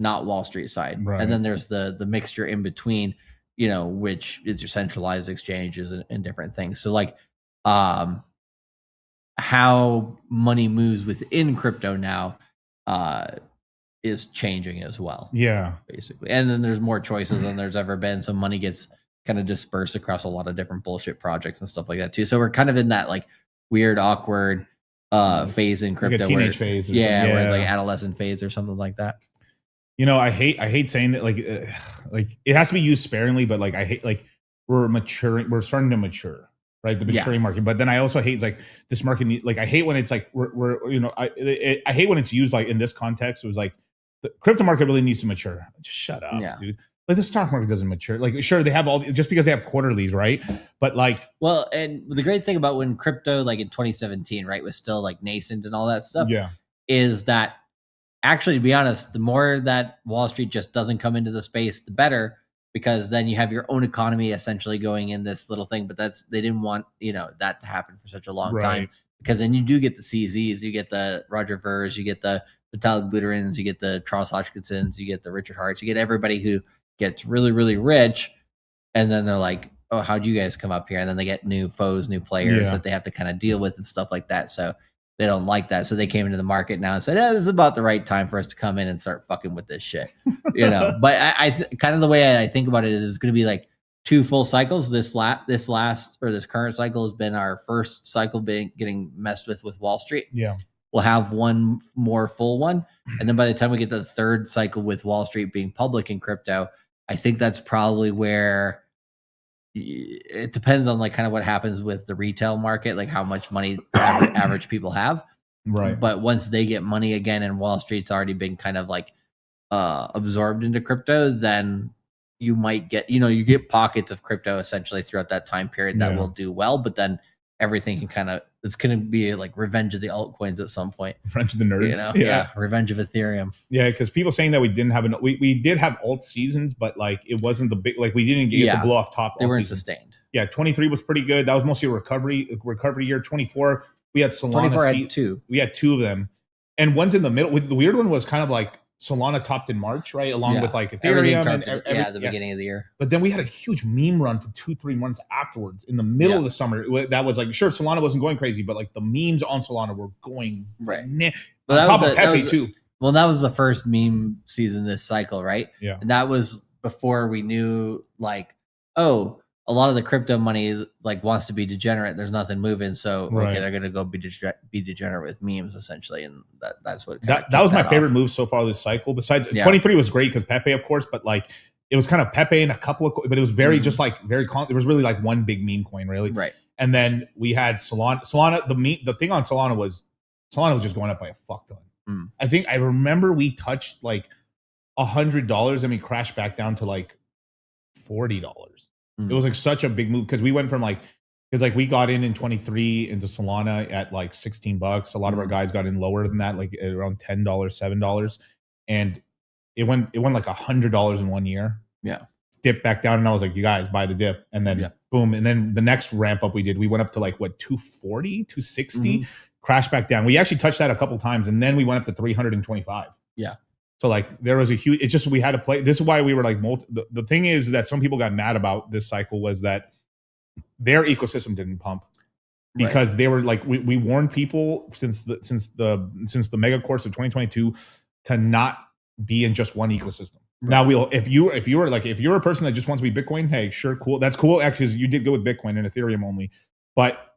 not Wall Street side. Right. And then there's the mixture in between, which is your centralized exchanges and different things. So like how money moves within crypto now is changing as well. Yeah. Basically. And then there's more choices than there's ever been. So money gets kind of dispersed across a lot of different bullshit projects and stuff like that too. So we're kind of in that like weird, awkward phase in crypto. Like a teenage phase. Where it's like adolescent phase or something like that. I hate saying that, like it has to be used sparingly, but like I hate, like we're starting to mature, right? The maturing market. But then I also hate like this market, like I hate when it's like I hate when it's used like in this context. It was like the crypto market really needs to mature. Just shut up, dude. Like the stock market doesn't mature. Like sure, they have just because they have quarterlies, right? But like, well, and the great thing about when crypto, like in 2017, right, was still like nascent and all that stuff, is that actually, to be honest, the more that Wall Street just doesn't come into the space, the better, because then you have your own economy essentially going in this little thing. But they didn't want that to happen for such a long time, because then you do get the CZs, you get the Roger Vers, you get the Vitalik Buterins, you get the Charles Hodgkinsons, you get the Richard Harts, you get everybody who gets really, really rich, and then they're like, oh, how'd you guys come up here? And then they get new foes, new players that they have to kind of deal with and stuff like that. So they don't like that. So they came into the market now and said, this is about the right time for us to come in and start fucking with this shit. But I kind of the way I think about it is it's going to be like 2 full cycles. This current cycle has been our first cycle getting messed with Wall Street. Yeah. we'll have one more full one. And then by the time we get to the third cycle with Wall Street being public in crypto, I think that's probably where it depends on like kind of what happens with the retail market, like how much money average people have. Right. But once they get money again and Wall Street's already been kind of like absorbed into crypto, then you might get, you get pockets of crypto essentially throughout that time period that will do well, but then everything can kind of, it's going to be like revenge of the altcoins at some point. Revenge of the nerds. Yeah. Revenge of Ethereum. Yeah. Because people saying that we didn't have we did have alt seasons, but like it wasn't the big, like we didn't get the blow off top. They weren't sustained. Yeah. 23 was pretty good. That was mostly a recovery year. 24, we had Solana. 24 had two. We had two of them. And one's in the middle. The weird one was kind of like Solana topped in March, right? Along with like Ethereum at the beginning of the year. But then we had a huge meme run for 2-3 months afterwards in the middle of the summer. That was like, sure, Solana wasn't going crazy, but like the memes on Solana were going right. On top of Pepe too. Well, that was the first meme season this cycle, right? Yeah. And that was before we knew like, oh, a lot of the crypto money like wants to be degenerate. There's nothing moving, so okay, they're gonna go be degenerate with memes essentially, and that's what that was my favorite move so far this cycle. Besides, 23 was great because Pepe, of course, but like it was kind of Pepe and a couple of, but it was very just like very. It was really like one big meme coin, really, right? And then we had Solana. The thing on Solana was just going up by a fuck ton. I think I remember we touched like $100 and we crashed back down to like $40. It was like such a big move because we went from like, because like we got in 23 into Solana at like $16. A lot of our guys got in lower than that, like at around $10, $7, and it went like $100 in 1 year. Yeah, dipped back down, and I was like, you guys buy the dip, and then boom, and then the next ramp up we did, we went up to like what 240, 260, crashed back down. We actually touched that a couple times, and then we went up to 325. Yeah. So like there was a huge, it's just, we had to play. This is why we were like, the thing is that some people got mad about this cycle was that their ecosystem didn't pump because they were like, we warned people since the mega course of 2022 to not be in just one ecosystem. Now if you're a person that just wants to be Bitcoin, hey, sure. Cool. That's cool. Actually, you did good with Bitcoin and Ethereum only, but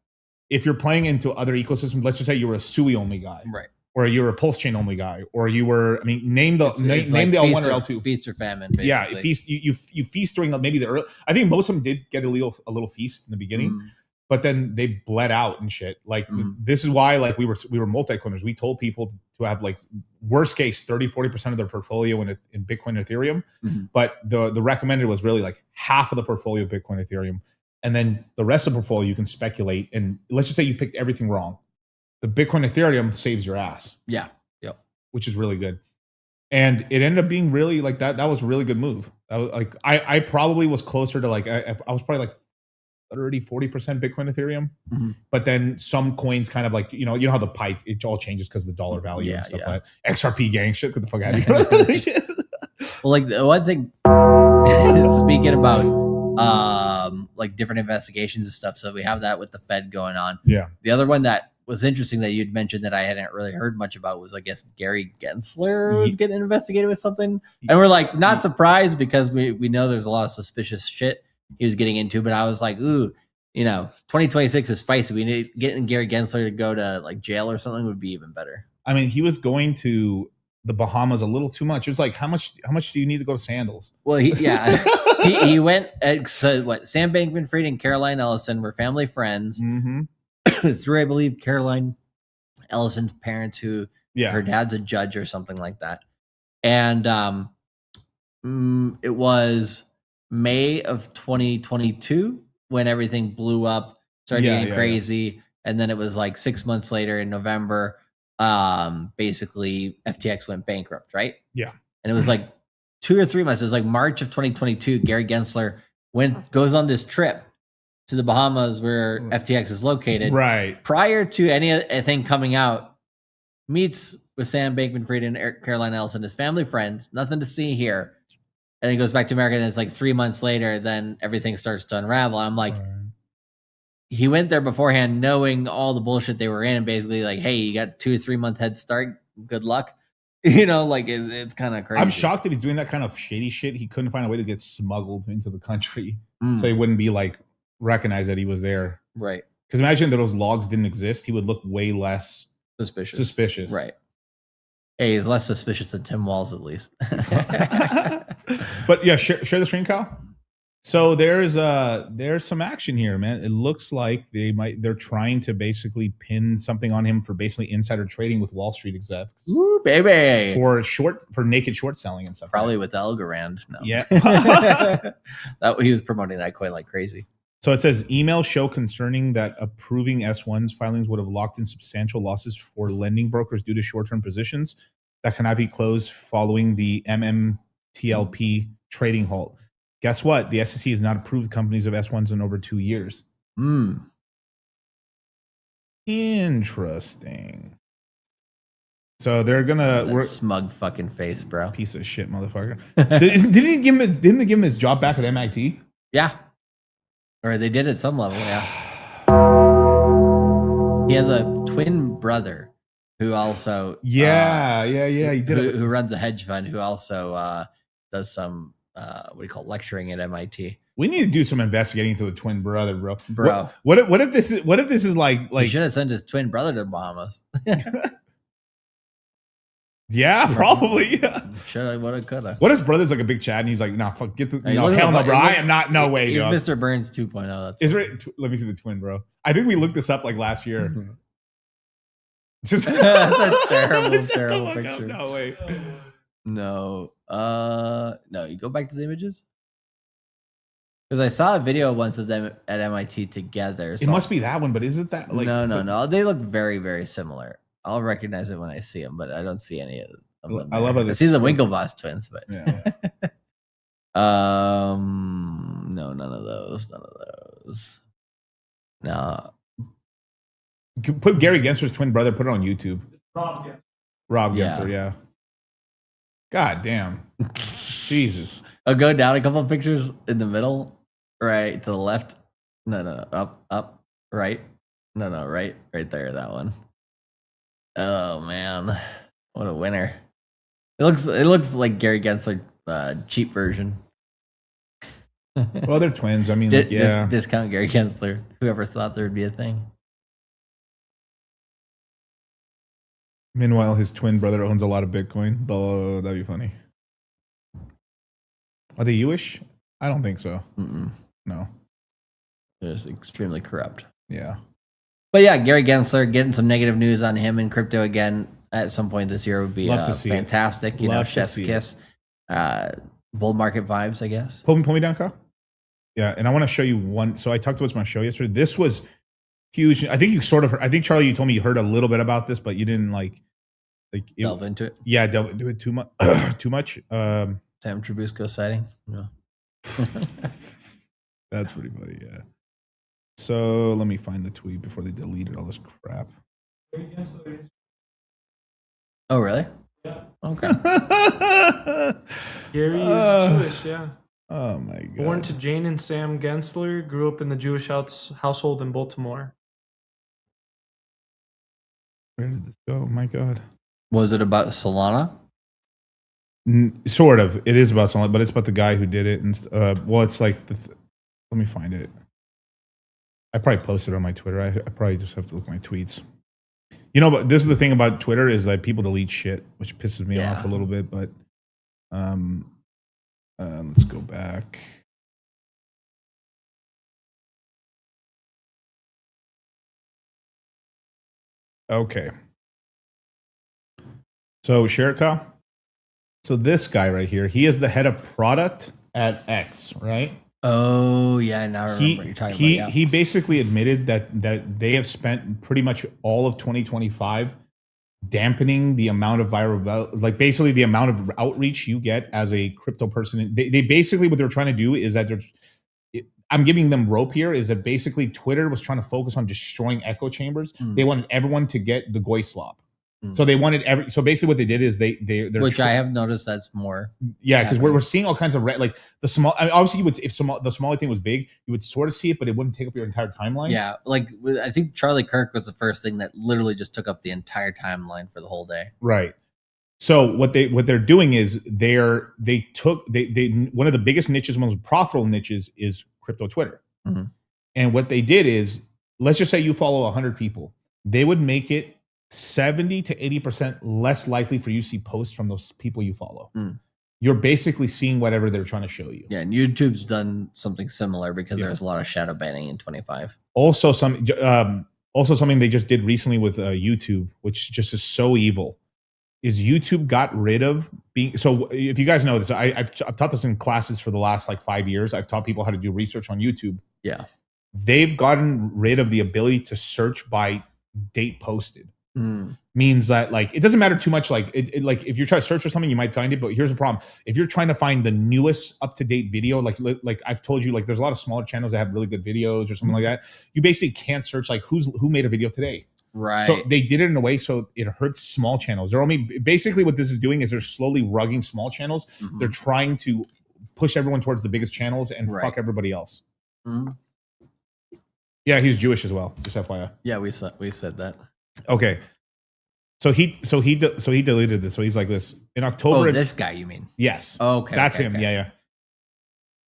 if you're playing into other ecosystems, let's just say you were a SUI only guy. Right. Or you were a pulse chain only guy, or you were, I mean, name the L1 or L2. Feast or famine, basically. Yeah, you feast during maybe the early, I think most of them did get a little feast in the beginning, but then they bled out and shit. Like this is why like we were multi-coiners. We told people to have like worst case 30-40% of their portfolio in Bitcoin and Ethereum, but the recommended was really like half of the portfolio Bitcoin, Ethereum, and then the rest of the portfolio you can speculate. And let's just say you picked everything wrong. The Bitcoin Ethereum saves your ass. Yeah. Yep. Which is really good. And it ended up being really like that. That was a really good move. That was like, I probably was closer to like, I was probably like 30-40% Bitcoin Ethereum. But then some coins kind of like, you know how the pipe, it all changes because of the dollar value and stuff like that. XRP gang shit. Get the fuck out of here. Well, like the one thing, speaking about like different investigations and stuff. So we have that with the Fed going on. Yeah. The other one that was interesting that you'd mentioned that I hadn't really heard much about was, I guess, Gary Gensler was getting investigated with something. And we're like, not surprised because we know there's a lot of suspicious shit he was getting into. But I was like, ooh, 2026 is spicy. We need getting Gary Gensler to go to like jail or something would be even better. I mean, he was going to the Bahamas a little too much. It was like, how much do you need to go to Sandals? Well, he went, so what, Sam Bankman-Fried and Caroline Ellison were family friends. Through, I believe, Caroline Ellison's parents, who her dad's a judge or something like that. And it was May of 2022 when everything blew up, started getting crazy. And then it was like 6 months later in November, basically FTX went bankrupt, right? Yeah. And it was like 2 or 3 months. It was like March of 2022. Gary Gensler goes on this trip to the Bahamas where FTX is located. Right. Prior to anything coming out, meets with Sam Bankman-Fried and Caroline Ellison, his family friends, nothing to see here. And he goes back to America, and it's like 3 months later, then everything starts to unravel. I'm like, he went there beforehand knowing all the bullshit they were in, and basically like, hey, you got 2 or 3 month head start. Good luck. Like it's kind of crazy. I'm shocked that he's doing that kind of shady shit. He couldn't find a way to get smuggled into the country so he wouldn't be like, recognize that he was there, right? Because imagine that those logs didn't exist, he would look way less Suspicious. Right. Hey, he's less suspicious than Tim Walz, at least. But yeah, share the screen, Kyle. So there's some action here, man. It looks like they're trying to basically pin something on him for basically insider trading with Wall Street execs. Ooh, baby. For naked short selling and stuff. Probably with Elgarand. No. Yeah. He was promoting that coin like crazy. So it says emails show concerning that approving S1's filings would have locked in substantial losses for lending brokers due to short-term positions that cannot be closed following the MMTLP trading halt. Guess what? The SEC has not approved companies of S1s in over 2 years. Interesting. So they're gonna smug fucking face, bro. Piece of shit, motherfucker. Didn't they give him his job back at MIT? Yeah. Or they did at some level, yeah. He has a twin brother who also he did who runs a hedge fund who also does some lecturing at MIT. We need to do some investigating to the twin brother, bro. What if this is like he should have sent his twin brother to Bahamas. Yeah, probably. Yeah. Shoulda, woulda, coulda. What if his brother's like a big Chad and he's like, nah, fuck, get the hell no, bro. I am not. No way. He's dog. Mr. Burns 2.0. Let me see the twin, bro. I think we looked this up like last year. That's a terrible picture. No way. No. No. You go back to the images. Because I saw a video once of them at MIT together. So it must be that one, but is it that? Like, no. They look very, very similar. I'll recognize it when I see them, but I don't see any of them. I love how I see the Winklevoss twins, but yeah. No, none of those. No. Put Gary Gensler's twin brother. Put it on YouTube. Rob Yeah. Gensler. Yeah. God damn. Jesus. I'll go down a couple of pictures in the middle, right to the left. No, up, right. No, right there. That one. Oh man, what a winner! It looks like Gary Gensler, cheap version. Well, they're twins. I mean, discount Gary Gensler. Whoever thought there'd be a thing. Meanwhile, his twin brother owns a lot of Bitcoin. Oh, that'd be funny. Are they Jewish? I don't think so. No, they're just extremely corrupt. Yeah. But yeah, Gary Gensler, getting some negative news on him in crypto again at some point this year would be fantastic. You know, chef's kiss. Bull market vibes, I guess. Pull me down, Kyle. Yeah, and I want to show you one. So I talked about my show yesterday. This was huge. I think you sort of heard, I think, Charlie, you told me you heard a little bit about this, but you didn't delve into it. Yeah, delve into it too much. Sam Trubisco sighting. No. That's pretty funny, yeah. So let me find the tweet before they deleted all this crap. Oh, really? Yeah. Okay. Gary is Jewish, yeah. Oh my god. Born to Jane and Sam Gensler, grew up in the Jewish household in Baltimore. Where did this go? Oh my god. Was it about Solana? Sort of. It is about Solana, but it's about the guy who did it. And well, it's like let me find it. I probably posted it on my Twitter. I probably just have to look at my tweets. You know, but this is the thing about Twitter is that people delete shit, which pisses me off a little bit. But let's go back. Okay. So share it, Kyle. So this guy right here, he is the head of product at X, right? Oh yeah, now I remember what you're talking about. Yeah. He basically admitted that they have spent pretty much all of 2025 dampening the amount of viral, like basically the amount of outreach you get as a crypto person. They basically, what they're trying to do is that I'm giving them rope here, is that basically Twitter was trying to focus on destroying echo chambers. They wanted everyone to get the goy slop. So they wanted so basically what they did is they're which I have noticed that's more. Yeah, because we're seeing all kinds of like the small. I mean, obviously, you would if the smaller thing was big, you would sort of see it, but it wouldn't take up your entire timeline. Yeah, like I think Charlie Kirk was the first thing that literally just took up the entire timeline for the whole day. Right. So what they're doing is they one of the biggest niches, one of the most profitable niches is crypto Twitter. And what they did is, let's just say you follow 100 people, they would make it 70 to 80% less likely for you to see posts from those people you follow. You're basically seeing whatever they're trying to show you. Yeah, and YouTube's done something similar because there's a lot of shadow banning in 25. Also, something they just did recently with YouTube, which just is so evil, is YouTube got rid of being. So if you guys know this, I've taught this in classes for the last like 5 years. I've taught people how to do research on YouTube. Yeah, they've gotten rid of the ability to search by date posted. Means that like it doesn't matter too much. Like like if you're trying to search for something, you might find it. But here's the problem: if you're trying to find the newest up to date video, like I've told you, like there's a lot of smaller channels that have really good videos or something like that. You basically can't search like who made a video today. Right. So they did it in a way so it hurts small channels. They're only basically what this is doing is they're slowly rugging small channels. They're trying to push everyone towards the biggest channels and fuck everybody else. Yeah, he's Jewish as well. Just FYI. Yeah, we said that. Okay. So he deleted this. So he's like this in October. Oh, this guy, you mean? Yes. Oh, okay. That's okay, him. okay. Yeah.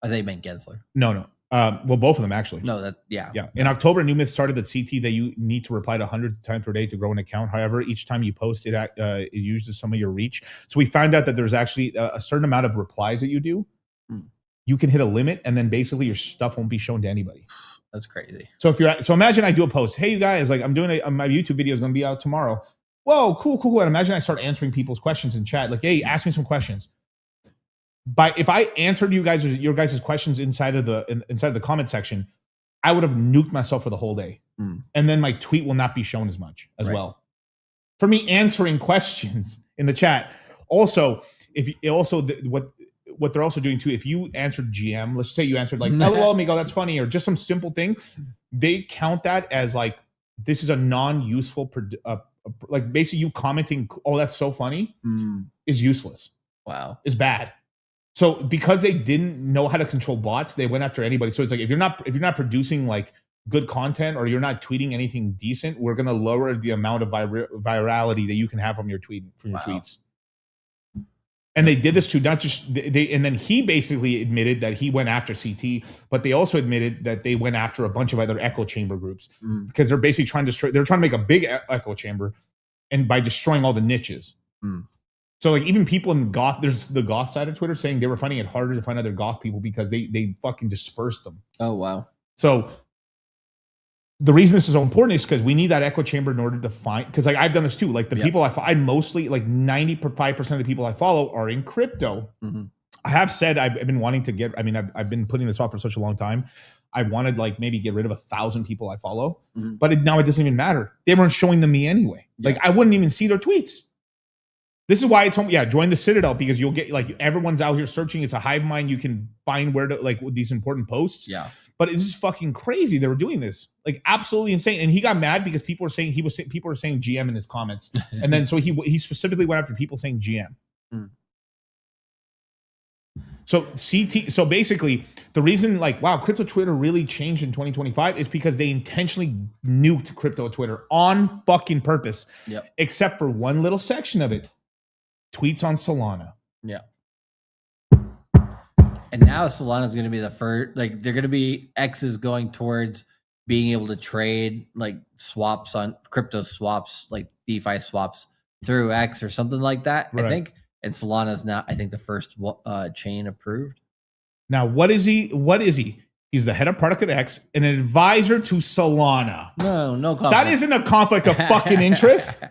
I think you meant Gensler. No. Well, both of them actually. No, yeah. In October, new myth started that CT that you need to reply to hundreds of times per day to grow an account. However, each time you post it, it uses some of your reach. So we found out that there's actually a certain amount of replies that you do. You can hit a limit, and then basically your stuff won't be shown to anybody. That's crazy. So imagine I do a post. Hey, you guys, like I'm doing my YouTube video is going to be out tomorrow. Whoa, cool. And imagine I start answering people's questions in chat. Like, hey, ask me some questions. If I answered your guys' questions inside of the comment section, I would have nuked myself for the whole day, and then my tweet will not be shown as much as well. For me answering questions in the chat. Also, what they're also doing too, if you answered GM, let's say you answered like, LOL, Miguel, that's funny, or just some simple thing, they count that as like, this is a non-useful, like basically you commenting, oh, that's so funny, is useless. Wow. Is bad. So because they didn't know how to control bots, they went after anybody. So it's like, if you're not producing like good content or you're not tweeting anything decent, we're going to lower the amount of virality that you can have from your tweets. And they did this to not just and then he basically admitted that he went after CT, but they also admitted that they went after a bunch of other echo chamber groups because they're basically trying to make a big echo chamber, and by destroying all the niches. So like even people in goth, there's the goth side of Twitter saying they were finding it harder to find other goth people because they fucking dispersed them. Oh wow. So the reason this is so important is because we need that echo chamber in order to find, because like I've done this too. Like the people I mostly, like 95% of the people I follow are in crypto. I have said I've been wanting to get, I've been putting this off for such a long time. I wanted like maybe get rid of 1,000 people I follow, but now it doesn't even matter. They weren't showing them me anyway. Like I wouldn't even see their tweets. This is why it's join the Citadel, because you'll get like everyone's out here searching. It's a hive mind. You can find where to like these important posts. Yeah. But it's just fucking crazy. They were doing this, like absolutely insane. And he got mad because people were saying people were saying GM in his comments, and then so he specifically went after people saying GM. So so basically the reason like, wow, crypto Twitter really changed in 2025 is because they intentionally nuked crypto Twitter on fucking purpose. Except for one little section of it, tweets on Solana. Yeah. And now Solana's going to be the first, like they're going to be, X is going towards being able to trade like swaps on crypto swaps, like DeFi swaps through X or something like that, I think. And Solana's now, I think, the first chain approved. Now, what is he? He's the head of product at X, an advisor to Solana. No conflict. That isn't a conflict of fucking interest.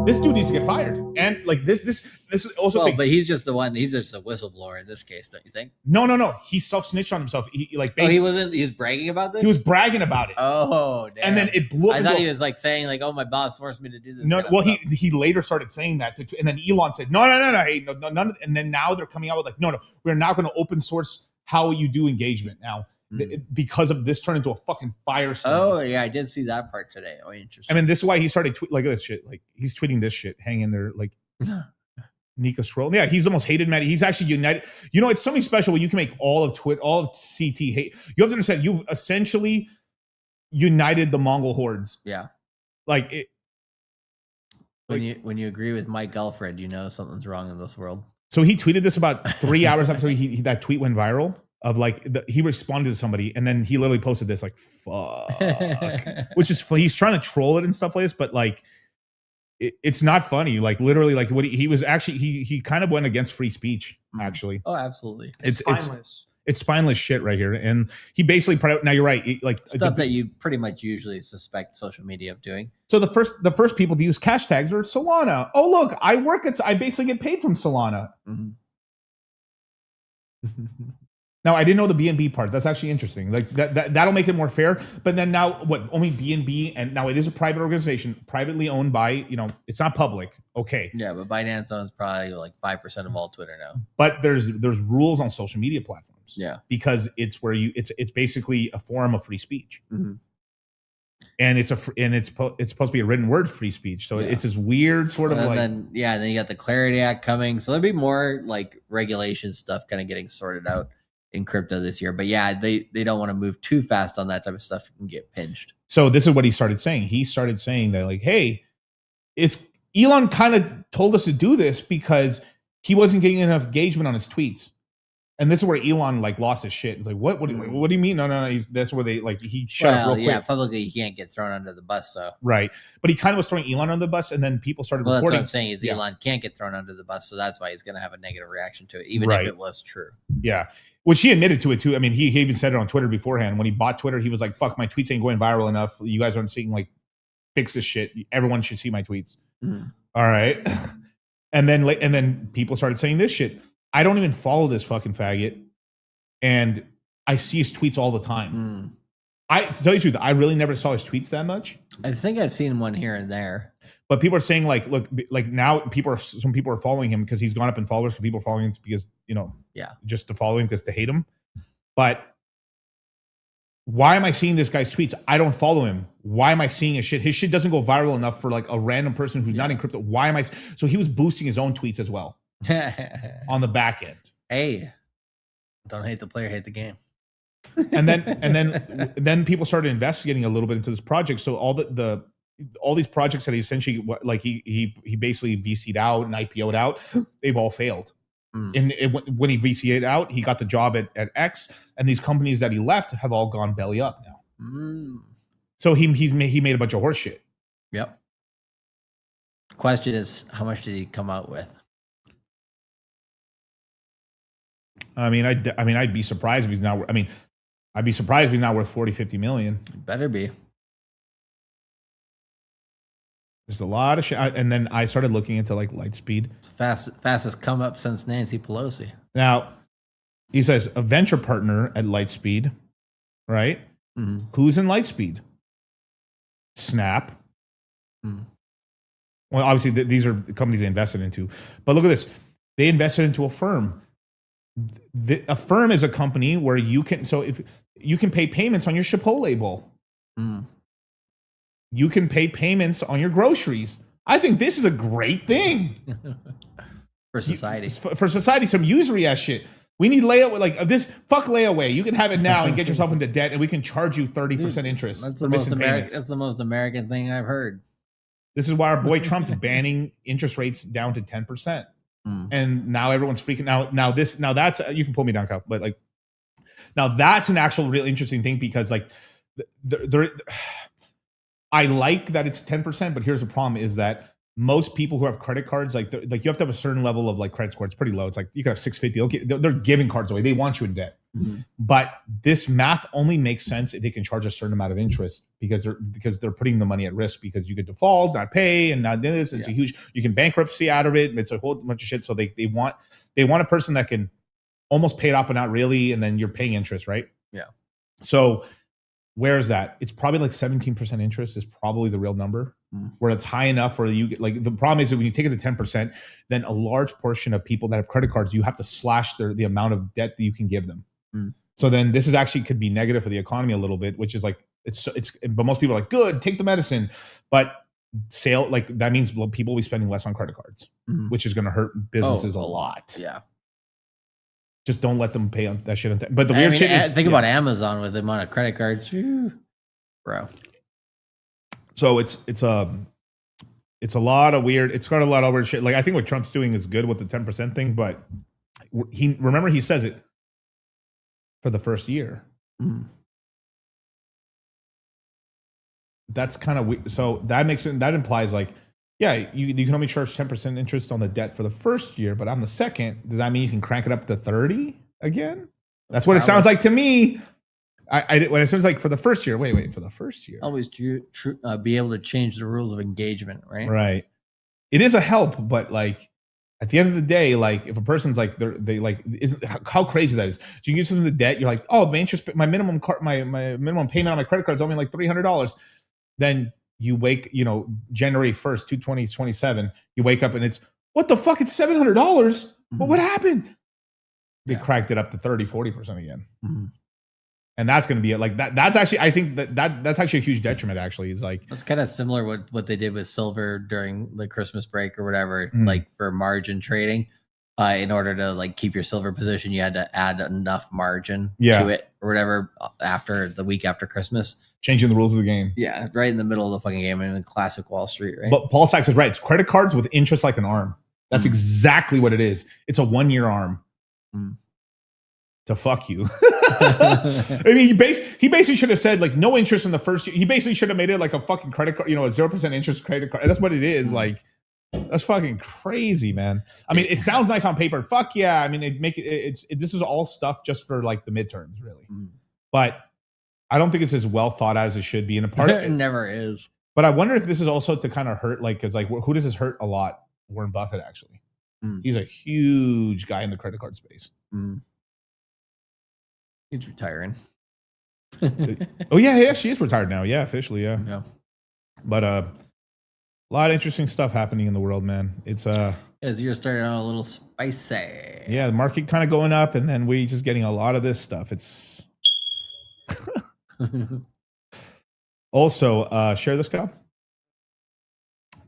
This dude needs to get fired. And like this is also. Well, but he's just the one. He's just a whistleblower in this case, don't you think? No. He self-snitched on himself. He like. He wasn't. He was bragging about this. He was bragging about it. Oh, damn. And then it blew up. I thought he was like saying like, "Oh, my boss forced me to do this." No, well, he later started saying that, and then Elon said, "No, hey, no, none." And then now they're coming out with like, "No, we're not going to open source how you do engagement now." Because of this turned into a fucking firestorm. Oh yeah, I did see that part today. Oh, interesting. I mean, this is why he started like this shit. Like he's tweeting this shit, hang in there, like Nika Stroll. Yeah, he's the most hated man. He's actually united. You know, it's something special when you can make all of CT hate. You have to understand, you've essentially united the Mongol hordes. Yeah, like it. When you agree with Mike Alfred, you know something's wrong in this world. So he tweeted this about 3 hours after that tweet went viral. of like he responded to somebody and then he literally posted this like fuck, which is funny. He's trying to troll it and stuff like this, but like it's not funny. Like literally, like what he was actually he kind of went against free speech. Actually, oh, absolutely. It's spineless shit right here, and he basically now you're right, like stuff that you pretty much usually suspect social media of doing. So the first people to use cash tags are Solana. Oh look, I basically get paid from Solana. Now I didn't know the BNB part. That's actually interesting. Like that'll make it more fair. But then now what? Only BNB, and now it is a private organization, privately owned by it's not public. Okay. Yeah, but Binance owns probably like 5% of all Twitter now. But there's rules on social media platforms. Yeah, because it's where it's basically a form of free speech. And it's supposed to be a written word free speech. So it's this weird sort of then you got the Clarity Act coming. So there'll be more like regulation stuff kind of getting sorted out in crypto this year. But yeah, they don't want to move too fast on that type of stuff and get pinched. So this is what he started saying. He started saying that like, hey, it's Elon kind of told us to do this because he wasn't getting enough engagement on his tweets. And this is where Elon like lost his shit. It's like, what do you mean? No. That's where he shut up real quick. Yeah, publicly he can't get thrown under the bus. So right, but he kind of was throwing Elon under the bus, and then people started reporting. That's what I'm saying is Elon can't get thrown under the bus, so that's why he's going to have a negative reaction to it, even if it was true. Yeah, which he admitted to it too. I mean, he even said it on Twitter beforehand. When he bought Twitter, he was like, "Fuck, my tweets ain't going viral enough. You guys aren't seeing like fix this shit. Everyone should see my tweets." All right, and then people started saying this shit. I don't even follow this fucking faggot. And I see his tweets all the time. To tell you the truth, I really never saw his tweets that much. I think I've seen one here and there. But people are saying like, look, like now some people are following him because he's gone up in followers. People are following him because, just to follow him because to hate him. But why am I seeing this guy's tweets? I don't follow him. Why am I seeing his shit? His shit doesn't go viral enough for like a random person who's not in crypto. Why am I? So he was boosting his own tweets as well on the back end. Hey. Don't hate the player, hate the game. And then people started investigating a little bit into this project. So all these projects that he essentially like he basically VC'd out and IPO'd out, they've all failed. And when he VC'd out, he got the job at X, and these companies that he left have all gone belly up now. So he made a bunch of horse shit. Yep. Question is, how much did he come out with? I mean, I'd be surprised if he's not. I mean, I'd be surprised if he's not worth 40, 50 million. Better be. There's a lot of shit. And then I started looking into like Lightspeed. Fastest come up since Nancy Pelosi. Now, he says a venture partner at Lightspeed, right? Who's in Lightspeed? Snap. Well, obviously these are the companies they invested into. But look at this. They invested into a firm. A firm is a company where you can, so if you can pay payments on your Chipotle bowl, you can pay payments on your groceries. I think this is a great thing for society. For society, some usury ass shit. We need layaway, like this. Fuck layaway. You can have it now and get yourself into debt, and we can charge you 30% interest for missing payments. That's the most American thing I've heard. This is why our boy Trump's banning interest rates down to 10%. And now everyone's freaking out. Now that's you can pull me down, Kyle, but like now that's an actual real interesting thing because like I like that it's 10%, but here's the problem is that most people who have credit cards, like you have to have a certain level of like credit score. It's pretty low. It's like you can have 650. They're giving cards away. They want you in debt. But this math only makes sense if they can charge a certain amount of interest because they're putting the money at risk because you could default, not pay, and not this. It's a huge. You can bankruptcy out of it. It's a whole bunch of shit. So they want a person that can almost pay it off but not really, and then you're paying interest, right? Yeah. So where is that? It's probably like 17% interest is probably the real number. Where it's high enough where you get like the problem is that when you take it to 10%, then a large portion of people that have credit cards, you have to slash the amount of debt that you can give them. So then this is actually could be negative for the economy a little bit, which is like it's but most people are like, good, take the medicine. But that means people will be spending less on credit cards, which is going to hurt businesses a lot. Yeah. Just don't let them pay on that shit. But the weird shit is think about Amazon with the amount of credit cards, bro. So it's a lot of weird. It's got a lot of weird shit. Like I think what Trump's doing is good with the 10% thing, but he says it. for the first year. That's kind of weird. So that implies like, yeah, you can only charge 10% interest on the debt for the first year, but on the second, does that mean you can crank it up to 30 again? That's what it sounds like to me. When it sounds like for the first year, wait, for the first year. Always be able to change the rules of engagement, right? Right. It is a help, but like at the end of the day, like if a person's like they like isn't how crazy that is. So you give them the debt, you're like, oh, my minimum payment on my credit card is only like $300. Then you wake, January 1st, 2027, you wake up and it's what the fuck? It's $700. But what happened? They cracked it up to 30-40% again. And that's going to be it. Like that's actually, I think that's actually a huge detriment. Actually, is like it's kind of similar with what they did with silver during the Christmas break or whatever. Like for margin trading, in order to like keep your silver position, you had to add enough margin to it or whatever after the week after Christmas. Changing the rules of the game. Yeah, right in the middle of the fucking game in the classic Wall Street, right? But Paul Sachs is right. It's credit cards with interest like an arm. That's exactly what it is. It's a 1-year arm. To fuck you. I mean, he basically should have said like no interest in the first year. He basically should have made it like a fucking credit card, a 0% interest credit card. That's what it is. Like that's fucking crazy, man. I mean, it sounds nice on paper. Fuck yeah. I mean, this is all stuff just for like the midterms, really. But I don't think it's as well thought out as it should be. And a part of it never is. But I wonder if this is also to kind of hurt, like, because like who does this hurt a lot? Warren Buffett, actually. He's a huge guy in the credit card space. He's retiring. Oh yeah, she is retired now. Yeah, officially, yeah. But a lot of interesting stuff happening in the world, man. It's as you're starting out a little spicy. Yeah, the market kind of going up, and then we just getting a lot of this stuff. It's also share this, Kyle.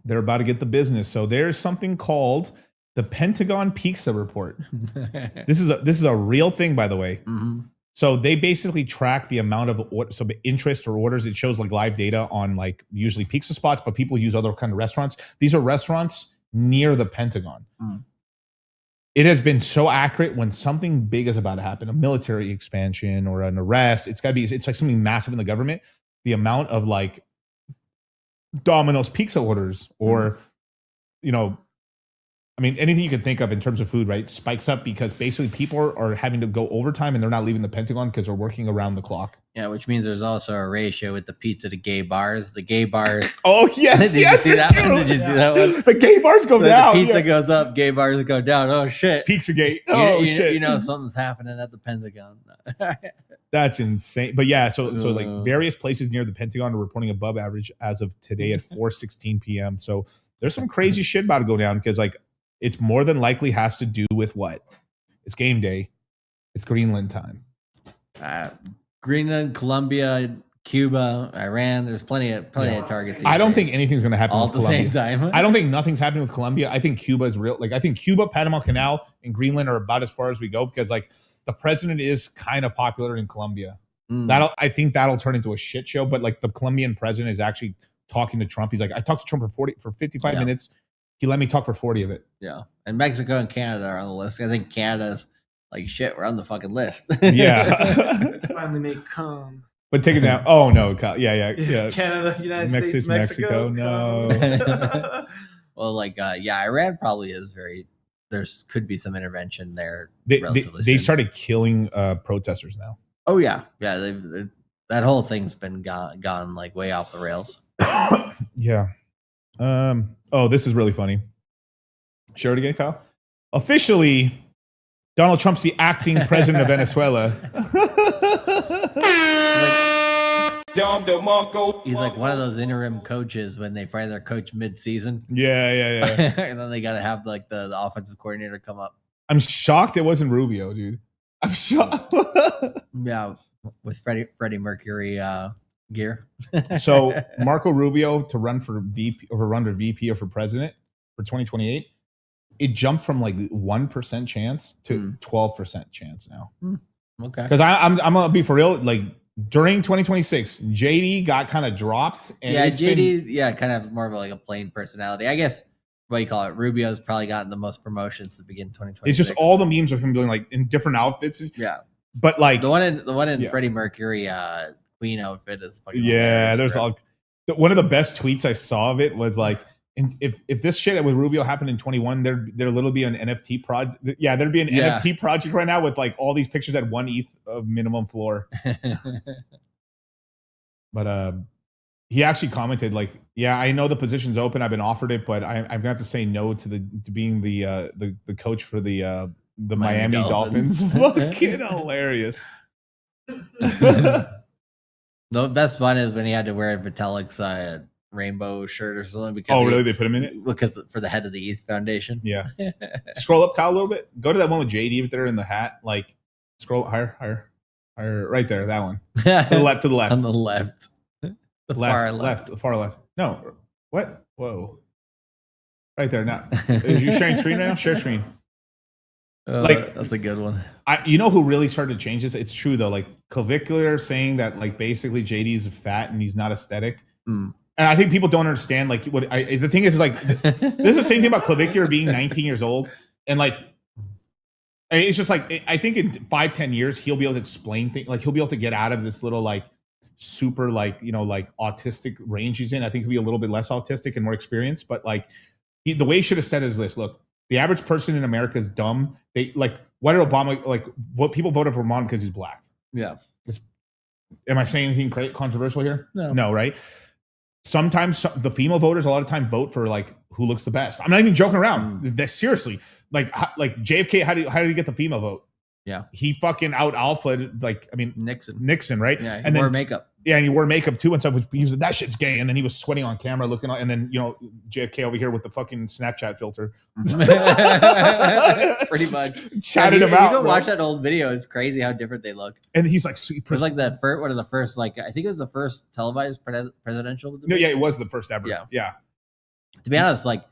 They're about to get the business. So there's something called the Pentagon Pizza Report. This is a real thing, by the way. So they basically track the amount of interest or orders. It shows like live data on like usually pizza spots, but people use other kind of restaurants. These are restaurants near the Pentagon. It has been so accurate when something big is about to happen, a military expansion or an arrest. It's like something massive in the government. The amount of like Domino's pizza orders or, I mean, anything you can think of in terms of food, right, spikes up because basically people are having to go overtime and they're not leaving the Pentagon because they're working around the clock. Yeah, which means there's also a ratio with the pizza to gay bars. The gay bars. Oh, yes. Did you see that one? Did you see that one? The gay bars go down. The pizza goes up, gay bars go down. Oh, shit. Pizzagate. Oh, shit. Something's happening at the Pentagon. That's insane. But yeah, so like various places near the Pentagon are reporting above average as of today at 4:16 p.m. So there's some crazy shit about to go down because like it's more than likely has to do with what? It's game day. It's Greenland time. Greenland, Colombia, Cuba, Iran. There's plenty of targets. I don't think anything's going to happen all with at the Colombia. same time. I don't think nothing's happening with Colombia. I think Cuba is real. Like I think Cuba, Panama Canal, and Greenland are about as far as we go because like the president is kind of popular in Colombia. I think that'll turn into a shit show. But like the Colombian president is actually talking to Trump. He's like, I talked to Trump for 55 minutes. He let me talk for 40 of it. Yeah. And Mexico and Canada are on the list. I think Canada's like, shit, we're on the fucking list. Yeah. Finally make cum. But take it down. Oh, no. Yeah. Canada, United States, Mexico. No. Well, like, Iran probably is there could be some intervention there. They started killing protesters now. Oh, yeah. Yeah. That whole thing's been gone like way off the rails. Yeah. Oh, this is really funny. Share it again, Kyle. Officially, Donald Trump's the acting president of Venezuela. He's like one of those interim coaches when they fire their coach mid-season. Yeah. And then they got to have like the offensive coordinator come up. I'm shocked it wasn't Rubio, dude. I'm shocked. Yeah, with Freddie Mercury gear. So Marco Rubio to run for VP or for president for 2028, it jumped from like 1% chance to 12% chance now. Okay. Because I'm gonna be for real. Like during 2026, JD got kind of dropped. And JD kind of more of like a plain personality, I guess. What do you call it? Rubio's probably gotten the most promotions to begin 2026. It's just all the memes of him doing like in different outfits. Yeah. But like the one in Freddie Mercury Queen outfit is fucking there's all one of the best tweets I saw of it was like, if this shit with Rubio happened in 21, there'd literally be an NFT project. Yeah, there'd be an NFT project right now with like all these pictures at 1 ETH of minimum floor. But he actually commented like, yeah, I know the position's open. I've been offered it, but I'm gonna have to say no to being the coach for the Miami Dolphins. Fucking hilarious. The best fun is when he had to wear Vitalik's rainbow shirt or something. Because really? They put him in it? Because for the head of the ETH Foundation. Yeah. Scroll up, Kyle, a little bit. Go to that one with JD there in the hat. Like, scroll higher. Right there, that one. To the left. On the left. Far left. No. What? Whoa. Right there. Now, is you sharing screen right now? Share screen. Like that's a good one. You know who really started to change this? It's true though. Like Clavicular saying that like basically JD is fat and he's not aesthetic. And I think people don't understand like the thing is like this is the same thing about Clavicular being 19 years old and like it's just like I think in 5-10 years he'll be able to explain things, like he'll be able to get out of this little like super like like autistic range he's in. I think he'll be a little bit less autistic and more experienced, but like the way he should have said is this: look, the average person in America is dumb. They like, why did Obama like what people voted for Obama because he's black? Yeah. Am I saying anything controversial here? No, right? Sometimes the female voters a lot of time vote for like who looks the best. I'm not even joking around. Seriously, like JFK, how did he get the female vote? Yeah, he fucking out alpha like Nixon, right? Yeah, and then wore makeup. Yeah, and he wore makeup too and stuff. He was that shit's gay, and then he was sweating on camera, looking, and then JFK over here with the fucking Snapchat filter, pretty much chatted him out. You go watch that old video; it's crazy how different they look. And he's like, it was like one of the first, like I think it was the first televised presidential debate. No, yeah, it was the first ever. Yeah. To be honest, like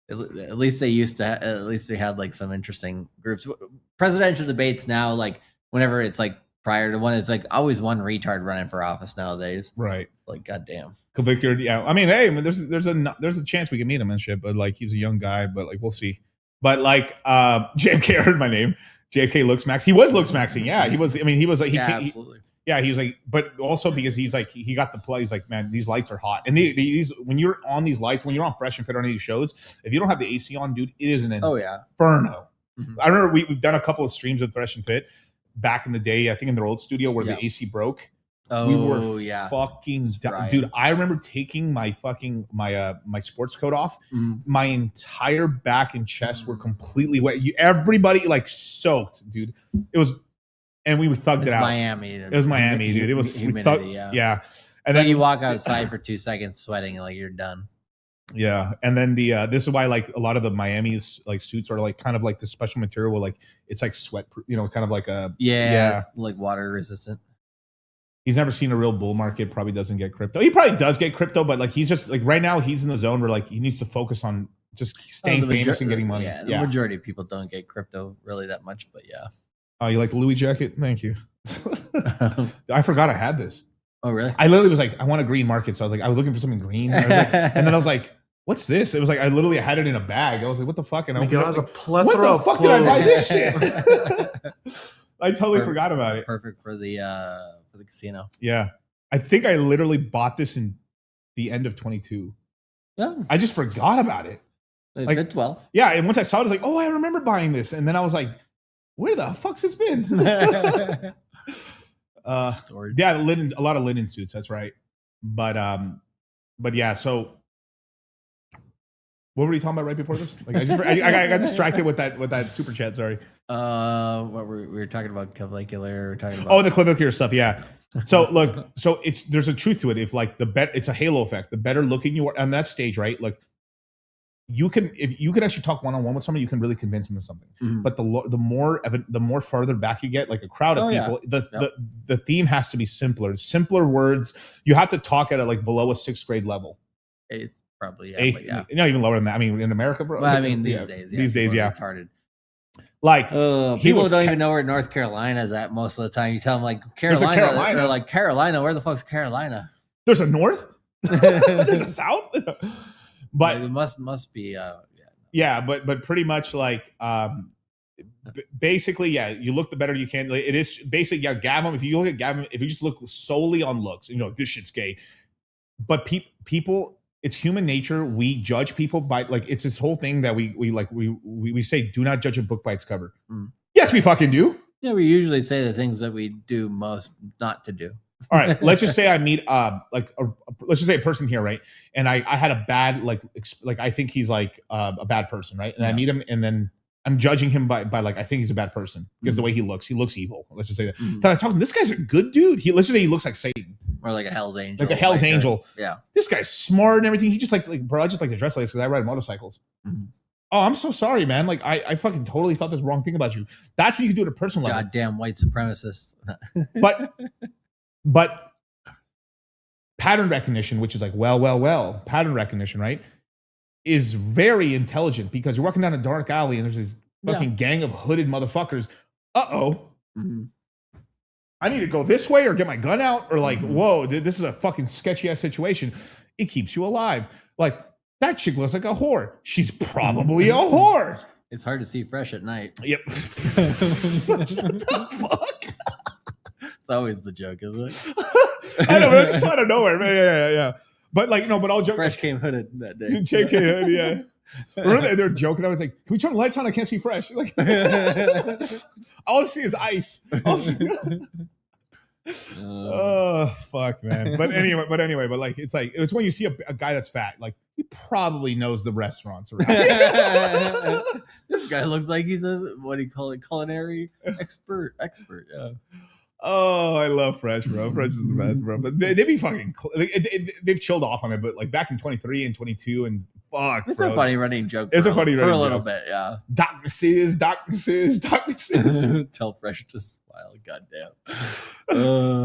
at least they used to. At least they had like some interesting groups. Presidential debates now, like whenever it's like prior to one, it's like always one retard running for office nowadays. Right. Like, goddamn. Convicted. Yeah. I mean, hey, there's a chance we can meet him and shit, but like he's a young guy, but like we'll see. But like JFK heard my name. JFK looks max. He was looks maxing. Yeah, he was. I mean, he was like absolutely. He was like, but also because he's like he got the play. He's like, man, these lights are hot. And these when you're on these lights, when you're on Fresh and Fit on any of these shows, if you don't have the AC on, dude, it is an inferno. Mm-hmm. I remember we've done a couple of streams with Fresh and Fit back in the day. I think in their old studio where the AC broke. Oh, we were fucking dude. I remember taking my fucking my sports coat off. My entire back and chest were completely wet. Everybody like soaked, dude. It was, and we thugged it out. Miami. It was Miami, dude. It was humidity. Yeah. And then you walk outside for 2 seconds sweating and like you're done. Yeah, and then this is why like a lot of the Miami's like suits are like kind of like the special material where like it's like sweat, kind of like a like water resistant. He's never seen a real bull market. Probably doesn't get crypto. He probably does get crypto, but like he's just like right now he's in the zone where like he needs to focus on just staying famous and getting money. Yeah, the majority of people don't get crypto really that much, but yeah. Oh, you like the Louis jacket? Thank you. I forgot I had this. Oh, really? I literally was like, I want a green market. So I was looking for something green. And then I was like, what's this? It was like, I literally had it in a bag. I was like, what the fuck? And I was a plethora of fuck clothes. Did I buy this shit? I totally forgot about it. Perfect for the casino. Yeah. I think I literally bought this in the end of 22. Yeah. I just forgot about it. It like, fits well. Yeah. And once I saw it, I was like, oh, I remember buying this. And then I was like, where the fuck's this been? Yeah, a lot of linen suits. That's right. But yeah. So, what were you talking about right before this? Like, I got distracted with that super chat. Sorry. What we were talking about Clavicular. We're talking about the Clavicular stuff. Yeah. So look, there's a truth to it. If like it's a halo effect. The better looking you are on that stage, right? Like, if you can actually talk one-on-one with somebody, you can really convince them of something. Mm-hmm. But the more farther back you get, like a crowd of people, the theme has to be simpler words. You have to talk at like below a 6th grade level. 8th, probably. Yeah, Eighth, not even lower than that. I mean, in America, bro. Well, I mean, these days, retarded. Like people don't even know where North Carolina is at most of the time. You tell them like Carolina. They're like, Carolina. Where the fuck's Carolina? There's a north. There's a south. But it must be but pretty much like basically, yeah, you look the better you can. Like, it is basically, yeah, Gavin. If you look at Gavin, if you just look solely on looks, you know, this shit's gay. But people, it's human nature. We judge people by like it's this whole thing that we say do not judge a book by its cover. Yes, we fucking do. Yeah, we usually say the things that we do most not to do. All right, let's just say I meet let's just say a person here, right? And I had a bad like I think he's like a bad person, right? And I meet him, and then I'm judging him by like I think he's a bad person because the way he looks evil. Let's just say that. Then I talk to him. This guy's a good dude. Let's just say he looks like Satan or like a Hell's Angel, like a Hell's Angel. Yeah, this guy's smart and everything. He just like bro, I just like to dress like this because I ride motorcycles. Oh, I'm so sorry, man. Like I fucking totally thought this wrong thing about you. That's what you can do at a personal level. Goddamn white supremacists. but pattern recognition, which is like well, pattern recognition, right, is very intelligent because you're walking down a dark alley and there's this fucking gang of hooded motherfuckers. I need to go this way or get my gun out or like, whoa, this is a fucking sketchy ass situation. It keeps you alive. Like that chick looks like a whore. She's probably a whore. It's hard to see fresh at night. Yep. What the fuck? It's always the joke, isn't it? I know, but it's just out of nowhere. Yeah. But like, but I'll joke. Fresh came hooded that day. JK hood, yeah. Remember they're joking. I was like, can we turn the lights on? I can't see fresh. Like, all I see is ice. Oh fuck, man. But anyway, like it's when you see a guy that's fat, like he probably knows the restaurants around. This guy looks like he's a what do you call it, culinary expert. Yeah. Oh, I love Fresh, bro. Fresh is the best, bro. But they be fucking. They've chilled off on it, but like back in 23 and 22 and fuck, it's bro. a funny running joke. It's a funny for running a little joke. bit, yeah. Darknesses. Tell Fresh to smile. Goddamn.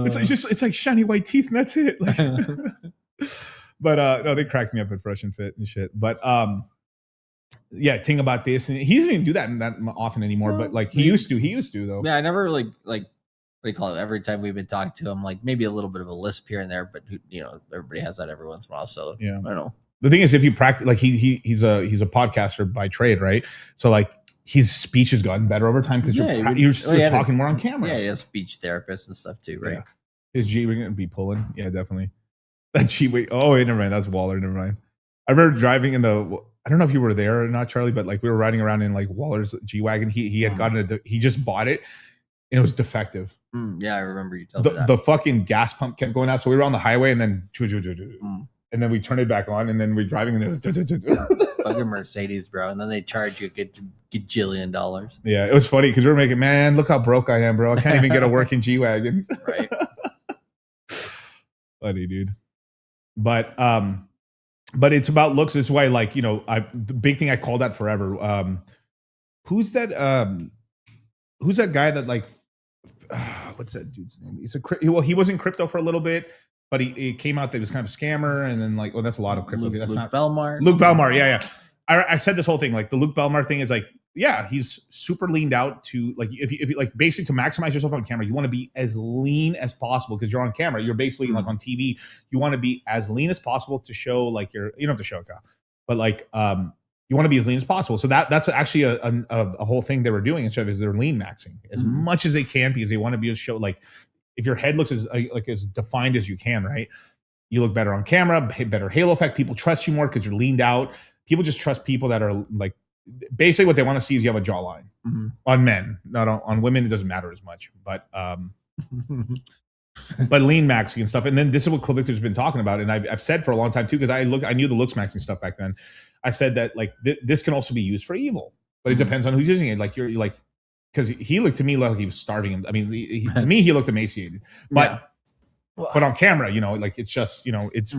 It's like shiny white teeth, and that's it. Like, but no, they cracked me up at Fresh and Fit and shit. But yeah, ting about this, and he doesn't even do that often anymore. But like he used to though. Yeah, I never like what do you call it? Every time we've been talking to him, like maybe a little bit of a lisp here and there, but everybody has that every once in a while. So yeah, I don't know. The thing is, if you practice, like he's a podcaster by trade, right? So like his speech has gotten better over time because you're talking more on camera. Yeah, he has speach therapists and stuff too, right? Yeah. His G wing gonna be pulling. Yeah, definitely. That G wing. Oh, wait, never mind. That's Waller. Never mind. I remember driving in the. I don't know if you were there or not, Charlie, but like we were riding around in like Waller's G wagon. He had gotten he just bought it. And it was defective. Yeah, I remember you telling me that. The fucking gas pump kept going out. So we were on the highway and then and then we turned it back on and then we're driving and it was fucking Mercedes, bro. And then they charge you a gajillion dollars. Yeah, it was funny because we were making, man, look how broke I am, bro. I can't even get a working G-Wagon. Right. Funny, dude. But it's about looks this way. Like, the big thing I called that forever. Who's that guy that like what's that dude's name? He was in crypto for a little bit, but he came out that he was kind of a scammer, and then like, that's a lot of crypto. That's Luke Belmar. Luke Belmar, yeah. I said this whole thing, like the Luke Belmar thing is like, yeah, he's super leaned out to like if you like basically to maximize yourself on camera, you want to be as lean as possible because you're on camera. You're basically like on TV. You want to be as lean as possible to show like you don't have to show it, but like you want to be as lean as possible. So that's actually a whole thing they were doing instead of is they're lean maxing as much as they can because they want to be able to show like if your head looks as defined as you can, right? You look better on camera, better halo effect. People trust you more because you're leaned out. People just trust people that are like basically what they want to see is you have a jawline on men, not on women. It doesn't matter as much, but lean maxing and stuff. And then this is what Clip Victor's been talking about. And I've said for a long time too, because I knew the looks maxing stuff back then. I said that like this can also be used for evil, but it depends on who's using it. Like you're like, because he looked to me like he was starving him. I mean, to me he looked emaciated, but on camera, like it's just it's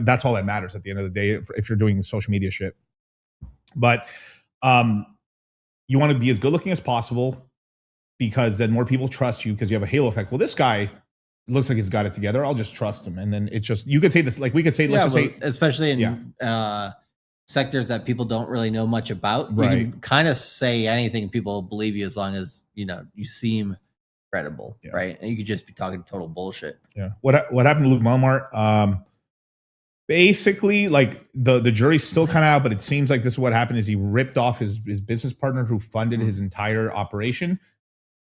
that's all that matters at the end of the day if you're doing social media shit. But you want to be as good looking as possible because then more people trust you because you have a halo effect. Well, this guy looks like he's got it together. I'll just trust him, and then it's just you could say this like we could say let's just say especially in sectors that people don't really know much about. Right. You can kind of say anything, people believe you as long as you seem credible, right? And you could just be talking total bullshit. Yeah. What happened to Luke Belmar? basically, like the jury's still kind of out, but it seems like this is what happened. Is he ripped off his business partner who funded his entire operation?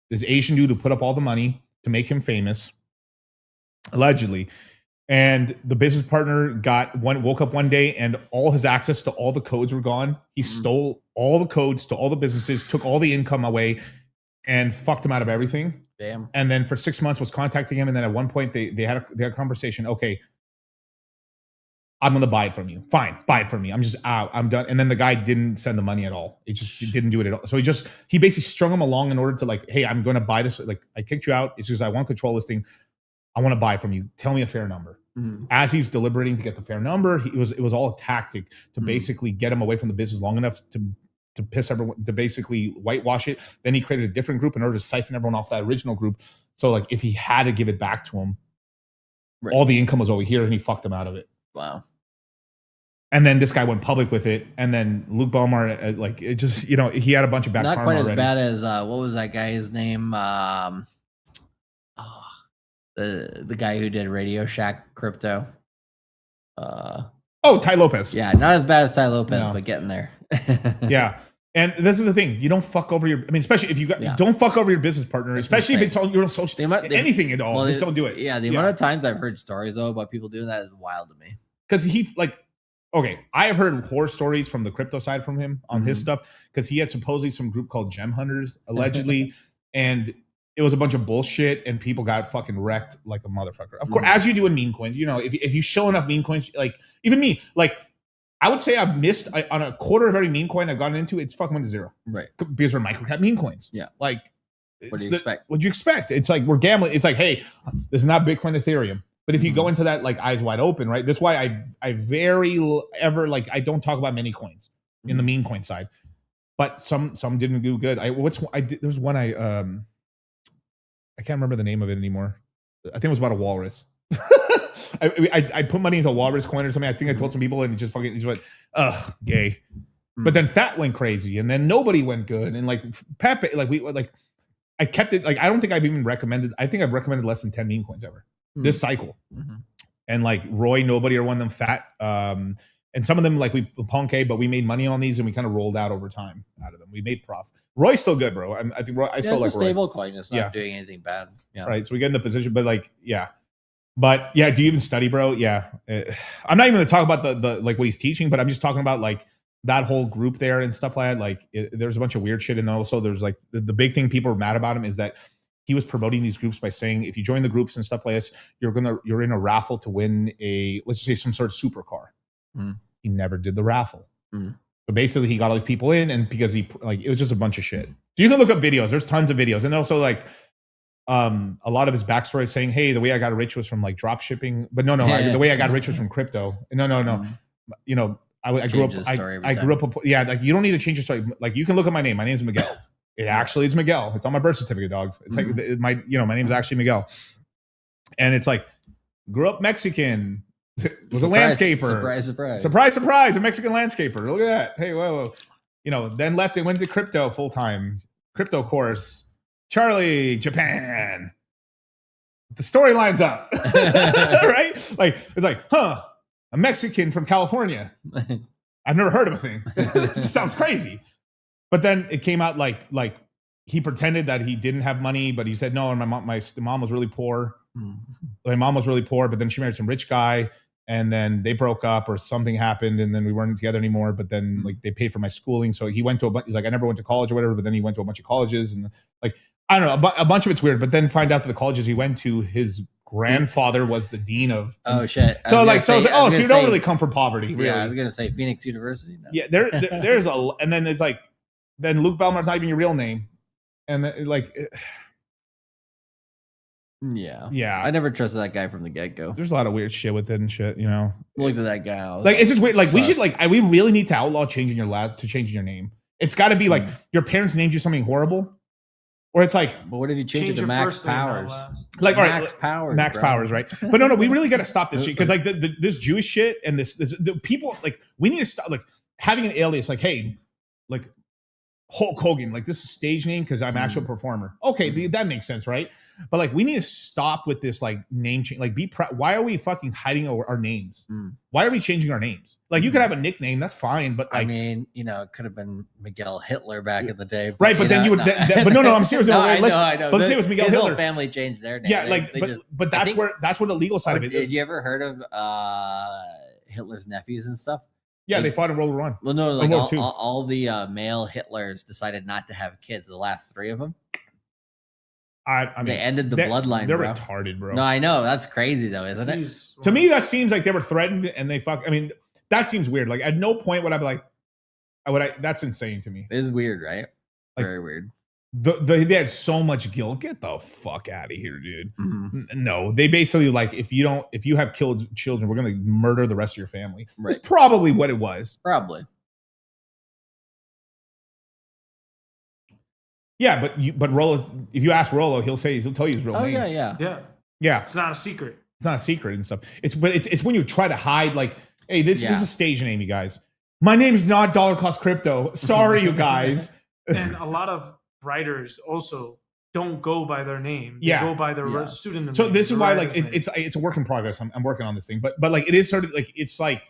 This Asian dude who put up all the money to make him famous, allegedly. And the business partner woke up one day and all his access to all the codes were gone. He stole all the codes to all the businesses, took all the income away, and fucked him out of everything. Damn. And then for 6 months was contacting him. And then at one point they had a conversation. Okay, I'm going to buy it from you. Fine, buy it from me. I'm just out. I'm done. And then the guy didn't send the money at all. It didn't do it at all. So he basically strung him along in order to like, hey, I'm going to buy this. Like, I kicked you out. It's just I want control listing. I want to buy from you. Tell me a fair number. As he's deliberating to get the fair number, it was all a tactic to basically get him away from the business long enough to piss everyone, to basically whitewash it. Then he created a different group in order to siphon everyone off that original group. So like if he had to give it back to him, all the income was over here and he fucked him out of it. Wow. And then this guy went public with it. And then Luke Belmar, like it just, he had a bunch of bad Not karma quite as already. bad as what was that guy's name? The guy who did Radio Shack crypto. Ty Lopez. Yeah, not as bad as Ty Lopez, No. but getting there. Yeah. And this is the thing. You don't fuck over especially if you don't fuck over your business partner, especially if it's on your social, anything at all. Just don't do it. Yeah, the amount of times I've heard stories though about people doing that is wild to me. Because I have heard horror stories from the crypto side from him on his stuff, because he had supposedly some group called Gem Hunters, allegedly, and it was a bunch of bullshit, and people got fucking wrecked like a motherfucker. Of course, as you do in meme coins, if you show enough meme coins, like even me, like I would say I've missed on a quarter of every meme coin I've gotten into, it's fucking went to zero, right? Because we're microcap meme coins. Yeah, like what do you expect? What do you expect? It's like we're gambling. It's like, hey, this is not Bitcoin, Ethereum. But if you go into that like eyes wide open, right? That's why I I don't talk about many coins in the meme coin side, but some didn't do good. There's one I can't remember the name of it anymore. I think it was about a walrus. I put money into a walrus coin or something. I think I told some people and it just went, ugh, gay. But then Fat went crazy, and then nobody went good, and like Pepe, I kept it. Like I don't think I've even recommended. I think I've recommended less than 10 meme coins ever this cycle. And like Roy, nobody, or one of them Fat. And some of them like we Ponke, but we made money on these and we kind of rolled out over time out of them. We made profit. Roy's still good, bro. I think Roy, I still like Roy. Stable coin. It's not doing anything bad. Yeah. Right. So we get in the position, but like, yeah. But yeah, do you even study, bro? Yeah. I'm not even going to talk about the like what he's teaching, but I'm just talking about like that whole group there and stuff like that. Like there's a bunch of weird shit. And also there's like the big thing people are mad about him is that he was promoting these groups by saying, if you join the groups and stuff like this, you're in a raffle to win let's just say some sort of supercar. He never did the raffle. But basically he got all these people in, and because it was just a bunch of shit. You can look up videos. There's tons of videos. And also like a lot of his backstory is saying, hey, the way I got rich was from like drop shipping. But no, the way I got rich was from crypto. No. I grew up. Yeah, like you don't need to change your story. Like you can look at my name. My name's Miguel. It actually is Miguel. It's on my birth certificate, dogs. It's like my name's actually Miguel. And it's like, grew up Mexican. Was a landscaper. Surprise. A Mexican landscaper. Look at that. Hey, whoa. Then left and went to crypto full time. Crypto course. Charlie, Japan. The story lines up. Right? Like, it's like, a Mexican from California. I've never heard of a thing. This sounds crazy. But then it came out like he pretended that he didn't have money, but he said, no, and my mom was really poor. My mom was really poor, but then she married some rich guy, and then they broke up or something happened, and then we weren't together anymore. But then like they paid for my schooling. So he went to he's like, I never went to college or whatever, but then he went to a bunch of colleges, and like, I don't know, a bunch of it's weird. But then find out that the colleges he went to, his grandfather was the dean of. Oh shit! So I was like, so you don't really come from poverty, really. Yeah, I was gonna say Phoenix University. No. Yeah, there's and then it's like, then Luke Belmar's not even your real name, and then, like. Yeah. I never trusted that guy from the get go. There's a lot of weird shit with it and shit, Look at that guy. Like it's just weird. Like we should we really need to outlaw changing your name. It's got to be like your parents named you something horrible, or it's like. But what if you change it to Max Powers? Like Max Powers. Max Powers, right? But no, we really got to stop this shit because like this Jewish shit and the people like we need to stop like having an alias like hey like Hulk Hogan, like this is stage name because I'm an actual performer. Okay, that makes sense, right? But like, we need to stop with this like name change. Like, why are we fucking hiding our names? Why are we changing our names? Like, you could have a nickname, that's fine. But like, I mean, you know, it could have been Miguel Hitler back in the day, right? But then you would. But no, I'm serious. No, I know. Let's say it was Miguel His Hitler. whole family changed their name. Yeah, but that's where the legal side of it is. Did you ever heard of Hitler's nephews and stuff? Yeah, they fought in World War I. Well, no, like all the male Hitlers decided not to have kids. The last 3 of them. I mean, they ended the bloodline. They're bro. retarded, bro. No, I know that's crazy though, isn't it? To me, that seems like they were threatened and they fuck. I mean, that seems weird. Like, at no point would I be like, that's insane to me. It is weird, right? Like, very weird. They had so much guilt. Get the fuck out of here, dude. No, they basically like, if you have killed children, we're gonna murder the rest of your family. Right. That's probably what it was. Probably. Yeah, but Rollo, if you ask Rollo, he'll tell you his real name. Yeah. It's not a secret. It's not a secret and stuff. It's when you try to hide, like, hey, this is a stage name, you guys. My name is not Dollar Cost Crypto. Sorry, you guys. And a lot of writers also don't go by their name. They go by their pseudonym. So this is why, like, it's a work in progress. I'm working on this thing, but like, it is sort of like, it's like,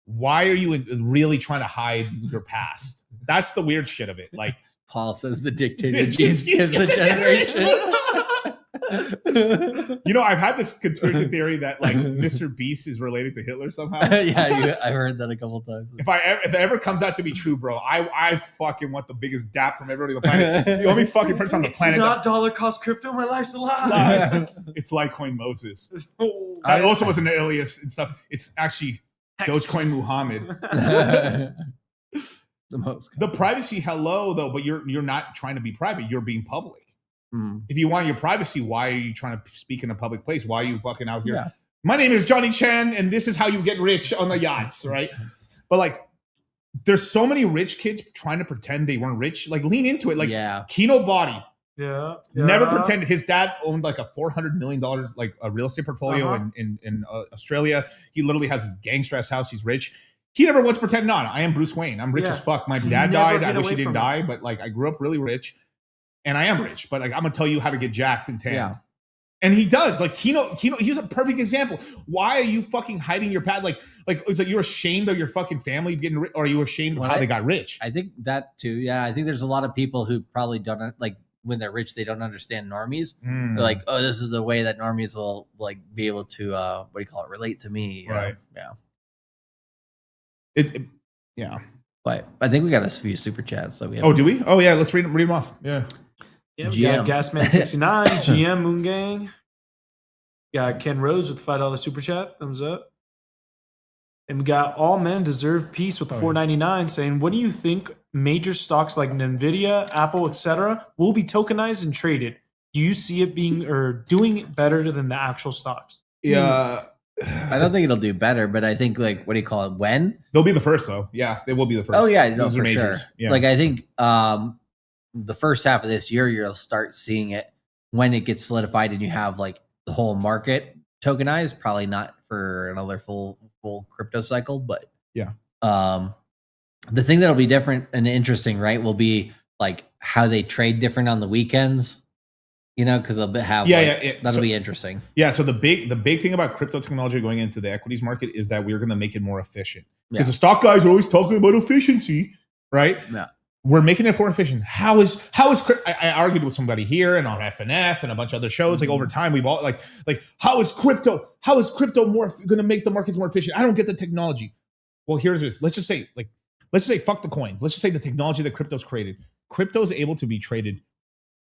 why are you really trying to hide your past? That's the weird shit of it. Like, Paul says the dictator gives the generation. You know, I've had this conspiracy theory that like Mr. Beast is related to Hitler somehow. I've heard that a couple times. If it ever comes out to be true, bro, I fucking want the biggest dap from everybody on the planet. The only fucking person on the planet. It's not Dollar Cost Crypto. My life's a lie. It's Litecoin Moses. That also was an alias and stuff. It's actually Dogecoin Muhammad. The privacy, hello, though, but you're not trying to be private. You're being public. If you want your privacy, why are you trying to speak in a public place? Why are you fucking out here? Yeah. My name is Johnny Chan, and this is how you get rich on the yachts, right? But like, there's so many rich kids trying to pretend they weren't rich. Like, lean into it. Like, Kino Body. Yeah. Never pretended. His dad owned like a $400 million like a real estate portfolio in Australia. He literally has his gangster ass house. He's rich. He never once pretended, I am Bruce Wayne. I'm rich as fuck. My dad died. I wish he didn't die, but like, I grew up really rich. And I am rich, but like, I'm gonna tell you how to get jacked and tanned. Yeah. And he does. Like, Kino, he's a perfect example. Why are you fucking hiding your past? Like it's like you're ashamed of your fucking family getting rich, or are you ashamed of how they got rich? I think that too. Yeah, I think there's a lot of people who probably don't like when they're rich, they don't understand normies. They're like, oh, this is the way that normies will like be able to relate to me. You know? Yeah. Yeah. But I think we got a few super chats. So we have. Oh, do we? Oh yeah, let's read them off. Yeah. Yeah, we got Gasman69, GM Moongang. Got Ken Rose with $5 super chat. Thumbs up. And we got All Men Deserve Peace with the $4.99 saying, what do you think major stocks like Nvidia, Apple, etc. will be tokenized and traded? Do you see it being or doing better than the actual stocks? Yeah. I don't think it'll do better, but I think like, what do you call it? When? They'll be the first though. Yeah, they will be the first. Oh yeah, no, Those are for sure. Yeah. Like I think the first half of this year, you'll start seeing it when it gets solidified and you have like the whole market tokenized. Probably not for another full crypto cycle, but yeah. The thing that'll be different and interesting, right, will be like how they trade different on the weekends. You know, because they'll have that'll be interesting. Yeah. So the big thing about crypto technology going into the equities market is that we're going to make it more efficient. Because the stock guys are always talking about efficiency, right? Yeah. We're making it more efficient. How is I argued with somebody here and on FNF and a bunch of other shows. Like over time, we've all like how is crypto more going to make the markets more efficient? I don't get the technology. Well, here's this. Let's just say fuck the coins. Let's just say the technology that crypto's created. Crypto is able to be traded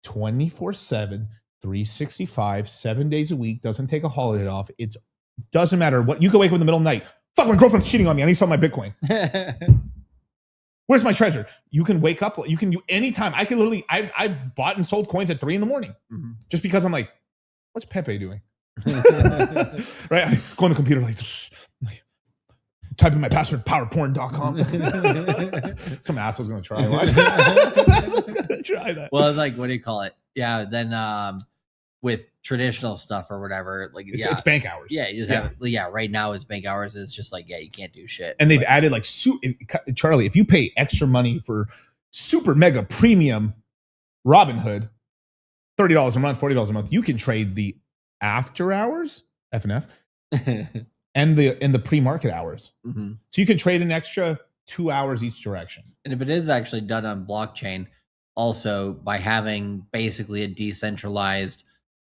24/7, 365, 7 days a week, doesn't take a holiday off. It doesn't matter what. You can wake up in the middle of the night. Fuck, my girlfriend's cheating on me. I need to sell my Bitcoin. Where's my treasure? You can wake up. You can do anytime. I can literally. I've bought and sold coins at 3 a.m. just because I'm like, what's Pepe doing? Right? I go on the computer like type in my password, powerporn.com. Some asshole's going to try. Try that. Well, it's like, what do you call it? Yeah. Then with traditional stuff or whatever, like it's bank hours. Yeah. You just have it. Yeah. Right now it's bank hours. It's just like, you can't do shit. And they've added like, Charlie, if you pay extra money for super mega premium Robinhood, $30 a month, $40 a month. You can trade the after hours, F&F, and the pre-market hours. Mm-hmm. So you can trade an extra 2 hours each direction. And if it is actually done on blockchain, also by having basically a decentralized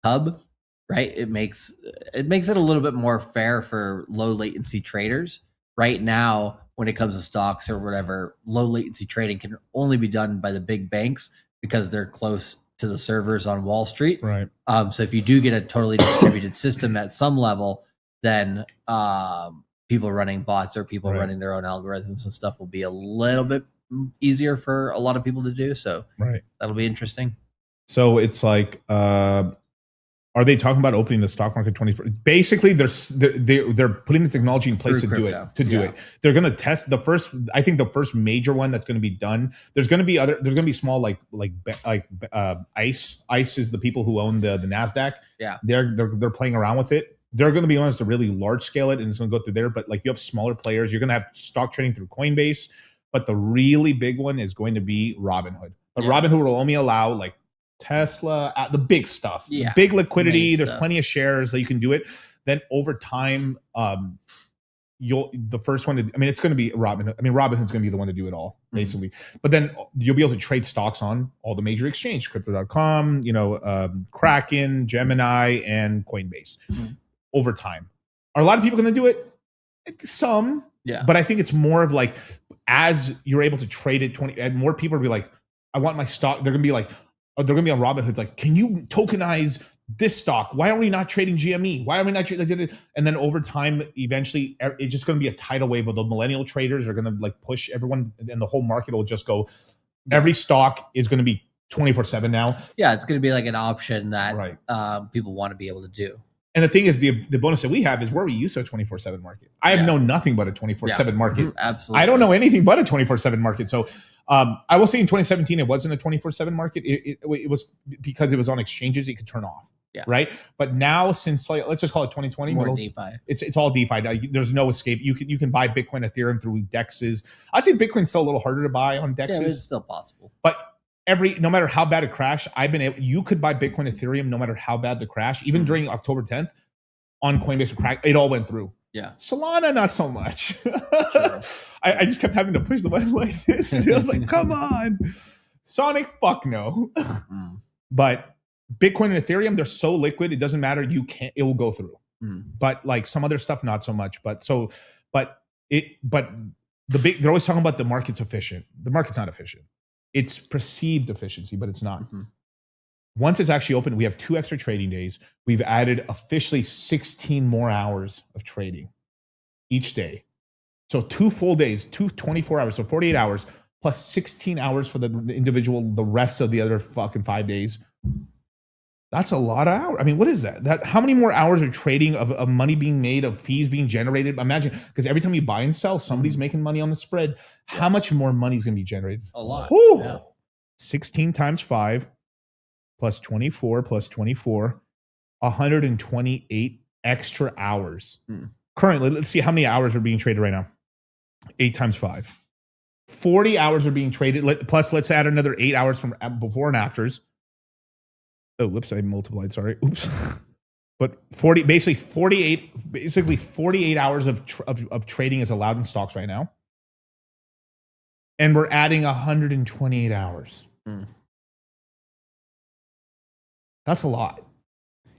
hub, right? It makes it a little bit more fair for low latency traders. Right now, when it comes to stocks or whatever, low latency trading can only be done by the big banks because they're close to the servers on Wall Street. Right. So if you do get a totally distributed system at some level, then people running bots or people running their own algorithms and stuff will be a little bit easier for a lot of people to do. So that'll be interesting. So it's like, are they talking about opening the stock market 24? Basically, they're putting the technology in place to do it. They're going to test the first. I think the first major one that's going to be done. There's going to be other. There's going to be small like ICE. ICE is the people who own the Nasdaq. Yeah, they're playing around with it. They're going to be ones to really large scale it, and it's going to go through there. But like you have smaller players, you're going to have stock trading through Coinbase. But the really big one is going to be Robinhood. But Robinhood will only allow like Tesla, the big stuff, big liquidity. There's plenty of shares that you can do it. Then over time, the first one. It's going to be Robinhood. Robinhood's going to be the one to do it all, basically. But then you'll be able to trade stocks on all the major exchanges: Crypto.com, Kraken, Gemini, and Coinbase. Over time, are a lot of people going to do it? Some, But I think it's more of like as you're able to trade it, and more people will be like, I want my stock. They're going to be like. They're going to be on Robinhood. Like, can you tokenize this stock? Why are we not trading GME? Why are we not trading? And then over time, eventually, it's just going to be a tidal wave of the millennial traders are going to like push everyone, and the whole market will just go. Every stock is going to be 24/7 now. Yeah, it's going to be like an option that people want to be able to do. And the thing is, the bonus that we have is where we use a 24/7 market. I have known nothing but a 24/7 market. Absolutely, I don't know anything but a 24/7 market. So. I will say in 2017, it wasn't a 24/7 market. It was because it was on exchanges, it could turn off. Right. But now since let's just call it 2020, more DeFi. It's all DeFi. Now, there's no escape. You can buy Bitcoin, Ethereum through DEXs. I'd say Bitcoin's still a little harder to buy on DEXs. Yeah, but it's still possible. But no matter how bad a crash, you could buy Bitcoin, Ethereum, no matter how bad the crash, even during October 10th on Coinbase or Crack, it all went through. Yeah. Solana, not so much. I just kept having to push the button like this. And I was like, come on. Sonic, fuck no. But Bitcoin and Ethereum, they're so liquid, it doesn't matter. It will go through. But like some other stuff, not so much. But they're always talking about the market's efficient. The market's not efficient. It's perceived efficiency, but it's not. Once it's actually open, we have 2 extra trading days. We've added officially 16 more hours of trading each day. So 2 full days, 24 hours, so 48 hours, plus 16 hours for the individual, the rest of the other fucking 5 days. That's a lot of hours. What is that? How many more hours of trading, of money being made, of fees being generated? Imagine, because every time you buy and sell, somebody's making money on the spread. How much more money is going to be generated? A lot. 16 times 5. Plus 24, plus 24, 128 extra hours. Currently, let's see how many hours are being traded right now. 8 times 5. 40 hours are being traded. Plus, let's add another 8 hours from before and afters. Oh, whoops, I multiplied, sorry. Oops. But 48 hours of trading is allowed in stocks right now. And we're adding 128 hours. That's a lot.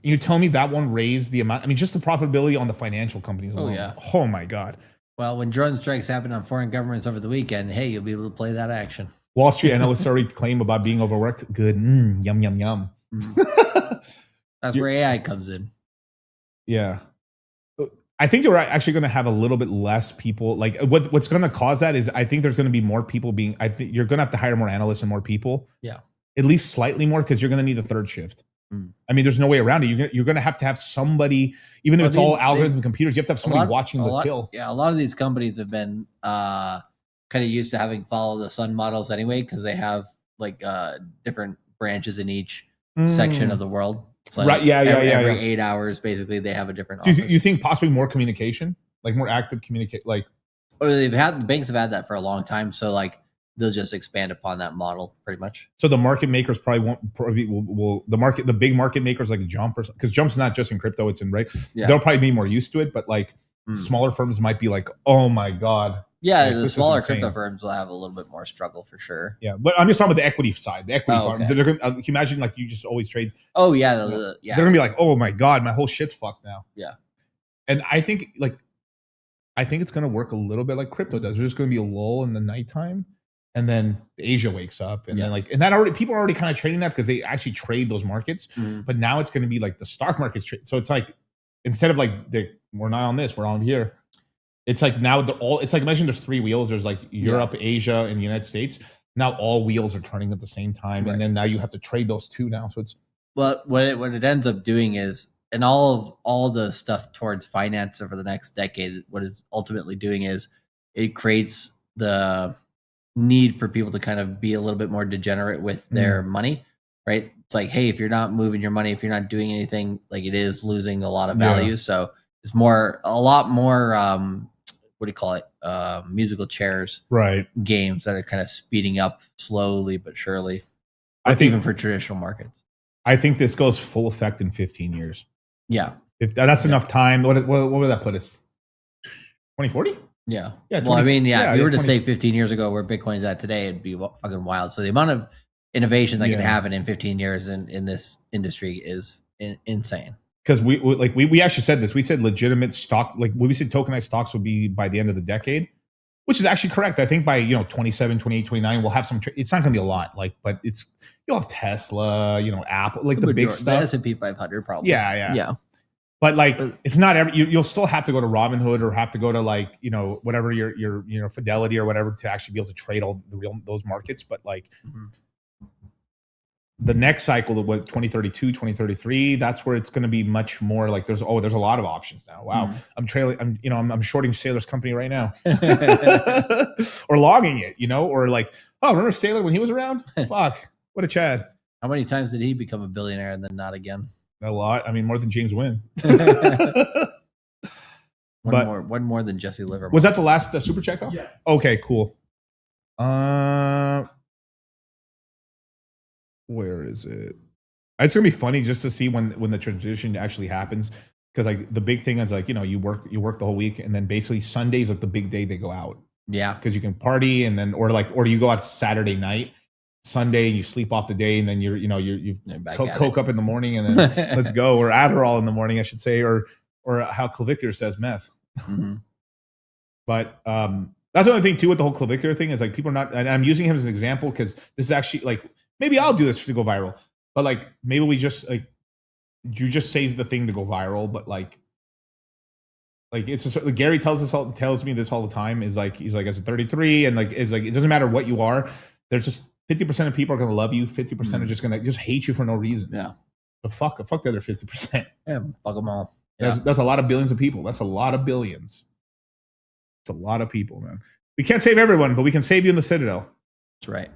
You tell me that one raised the amount. Just the profitability on the financial companies alone. Oh, yeah. Oh, my God. Well, when drone strikes happen on foreign governments over the weekend, hey, you'll be able to play that action. Wall Street analysts already claim about being overworked. Good. Yum, yum, yum. That's where AI comes in. Yeah. I think they're actually going to have a little bit less people. Like what's going to cause that is I think there's going to be more people I think you're going to have to hire more analysts and more people. Yeah. At least slightly more, because you're going to need a third shift. There's no way around it. You're going to have somebody, even though it's all algorithms and computers, you have to have somebody watching the till. Yeah, a lot of these companies have been kind of used to having follow the sun models anyway, because they have like different branches in each section of the world. So every 8 hours, basically, they have a different office. Do you think possibly more communication, like more active communicate, like? Or the banks have had that for a long time. So like they'll just expand upon that model pretty much. So the market makers will the big market makers like Jump, or because Jump's not just in crypto, it's in they'll probably be more used to it, but like smaller firms might be like, oh my God. Yeah, like, the smaller crypto firms will have a little bit more struggle for sure. Yeah, but I'm just talking about the equity side. The equity farm. Okay. They're gonna, can you imagine like you just always trade? Oh yeah, they're gonna be like, oh my God, my whole shit's fucked now. Yeah, and I think it's gonna work a little bit like crypto does. There's just gonna be a lull in the nighttime, and then Asia wakes up, and then people are already kind of trading that because they actually trade those markets. But now it's gonna be like the stock market's trade. So it's like instead of like we're not on this, we're on here. It's like now it's like imagine there's three wheels. There's like Europe, Asia, and the United States. Now all wheels are turning at the same time, and then now you have to trade those two now. So it's what it ends up doing is, and all the stuff towards finance over the next decade, what it's ultimately doing is it creates the need for people to kind of be a little bit more degenerate with their money, right? It's like, hey, if you're not moving your money, if you're not doing anything, like it is losing a lot of value. So it's a lot more. What do you call it? Musical chairs, games that are kind of speeding up slowly but surely. I think even for traditional markets. I think this goes full effect in 15 years. Yeah, if that's enough time. What would that put us? 2040? Yeah. Well, I mean, if you were to say 15 years ago where Bitcoin's at today, it'd be fucking wild. So the amount of innovation that can happen in 15 years in this industry is insane. Because we actually said this. We said legitimate stock, like we said tokenized stocks will be by the end of the decade, which is actually correct. I think by 27, 28, 29, we'll have some. It's not going to be a lot, but you'll have Tesla, Apple, like the big stuff. The S&P 500 probably. Yeah. But it's not you'll still have to go to Robinhood or have to go to whatever your Fidelity or whatever to actually be able to trade all those markets. But the next cycle, 2032, 2033, that's where it's going to be much more like there's a lot of options now. Wow. I'm shorting Saylor's company right now or logging it, or remember Saylor when he was around? Fuck. What a Chad. How many times did he become a billionaire and then not again? A lot. I mean, more than James Wynn. One more than Jesse Livermore. Was that the last super chat call? Yeah. Okay, cool. Where is it? It's gonna be funny just to see when the transition actually happens, because the big thing is you work the whole week, and then basically Sunday's like the big day they go out. Yeah, because you can party, and then or you go out Saturday night, Sunday, and you sleep off the day, and then you coke up in the morning, and then let's go, or Adderall in the morning, I should say, or how Clavicular says meth. But that's the only thing too with the whole Clavicular thing is people are not. And I'm using him as an example because this is actually maybe I'll do this to go viral, but maybe we just you just say the thing to go viral, but it's just, Gary tells me this all the time is he's as a 33 and it doesn't matter what you are, there's just 50% of people are going to love you, 50% are just going to just hate you for no reason. Yeah, but fuck the other 50%. Yeah, fuck them all. That's a lot of billions of people. That's a lot of billions. It's a lot of people, man. We can't save everyone, but we can save you in the Citadel. That's right.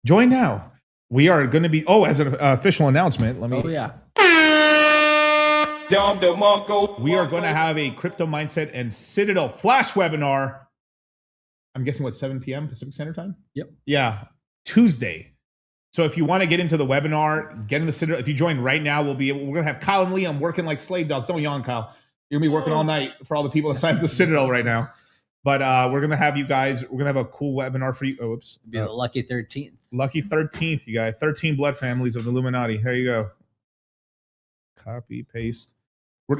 Join now. We are going to be, as an official announcement, we are going to have a Crypto Mindset and Citadel Flash webinar. I'm guessing 7 p.m. Pacific Standard Time? Yep. Yeah, Tuesday. So if you want to get into the webinar, get in the Citadel. If you join right now, we're going to have Kyle and Liam working like slave dogs. Don't yawn, Kyle. You're going to be working all night for all the people that signed up the Citadel right now. But we're going to have you guys, we're going to have a cool webinar for you. Oh, whoops. It'll be the lucky 13th. Lucky 13th, you guys. 13 blood families of the Illuminati. There you go. Copy, paste.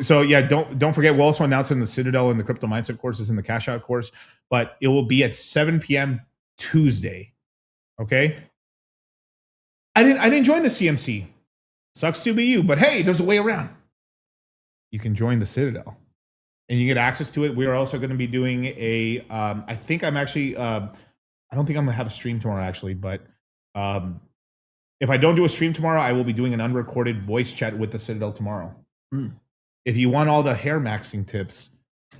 So yeah, don't forget, we'll also announce it in the Citadel and the Crypto Mindset courses in the Cash Out course, but it will be at 7 p.m. Tuesday. Okay? I didn't join the CMC. Sucks to be you, but hey, there's a way around. You can join the Citadel. And you get access to it. We are also going to be doing I think I'm actually, I don't think I'm going to have a stream tomorrow actually, but if I don't do a stream tomorrow, I will be doing an unrecorded voice chat with the Citadel tomorrow. If you want all the hair maxing tips,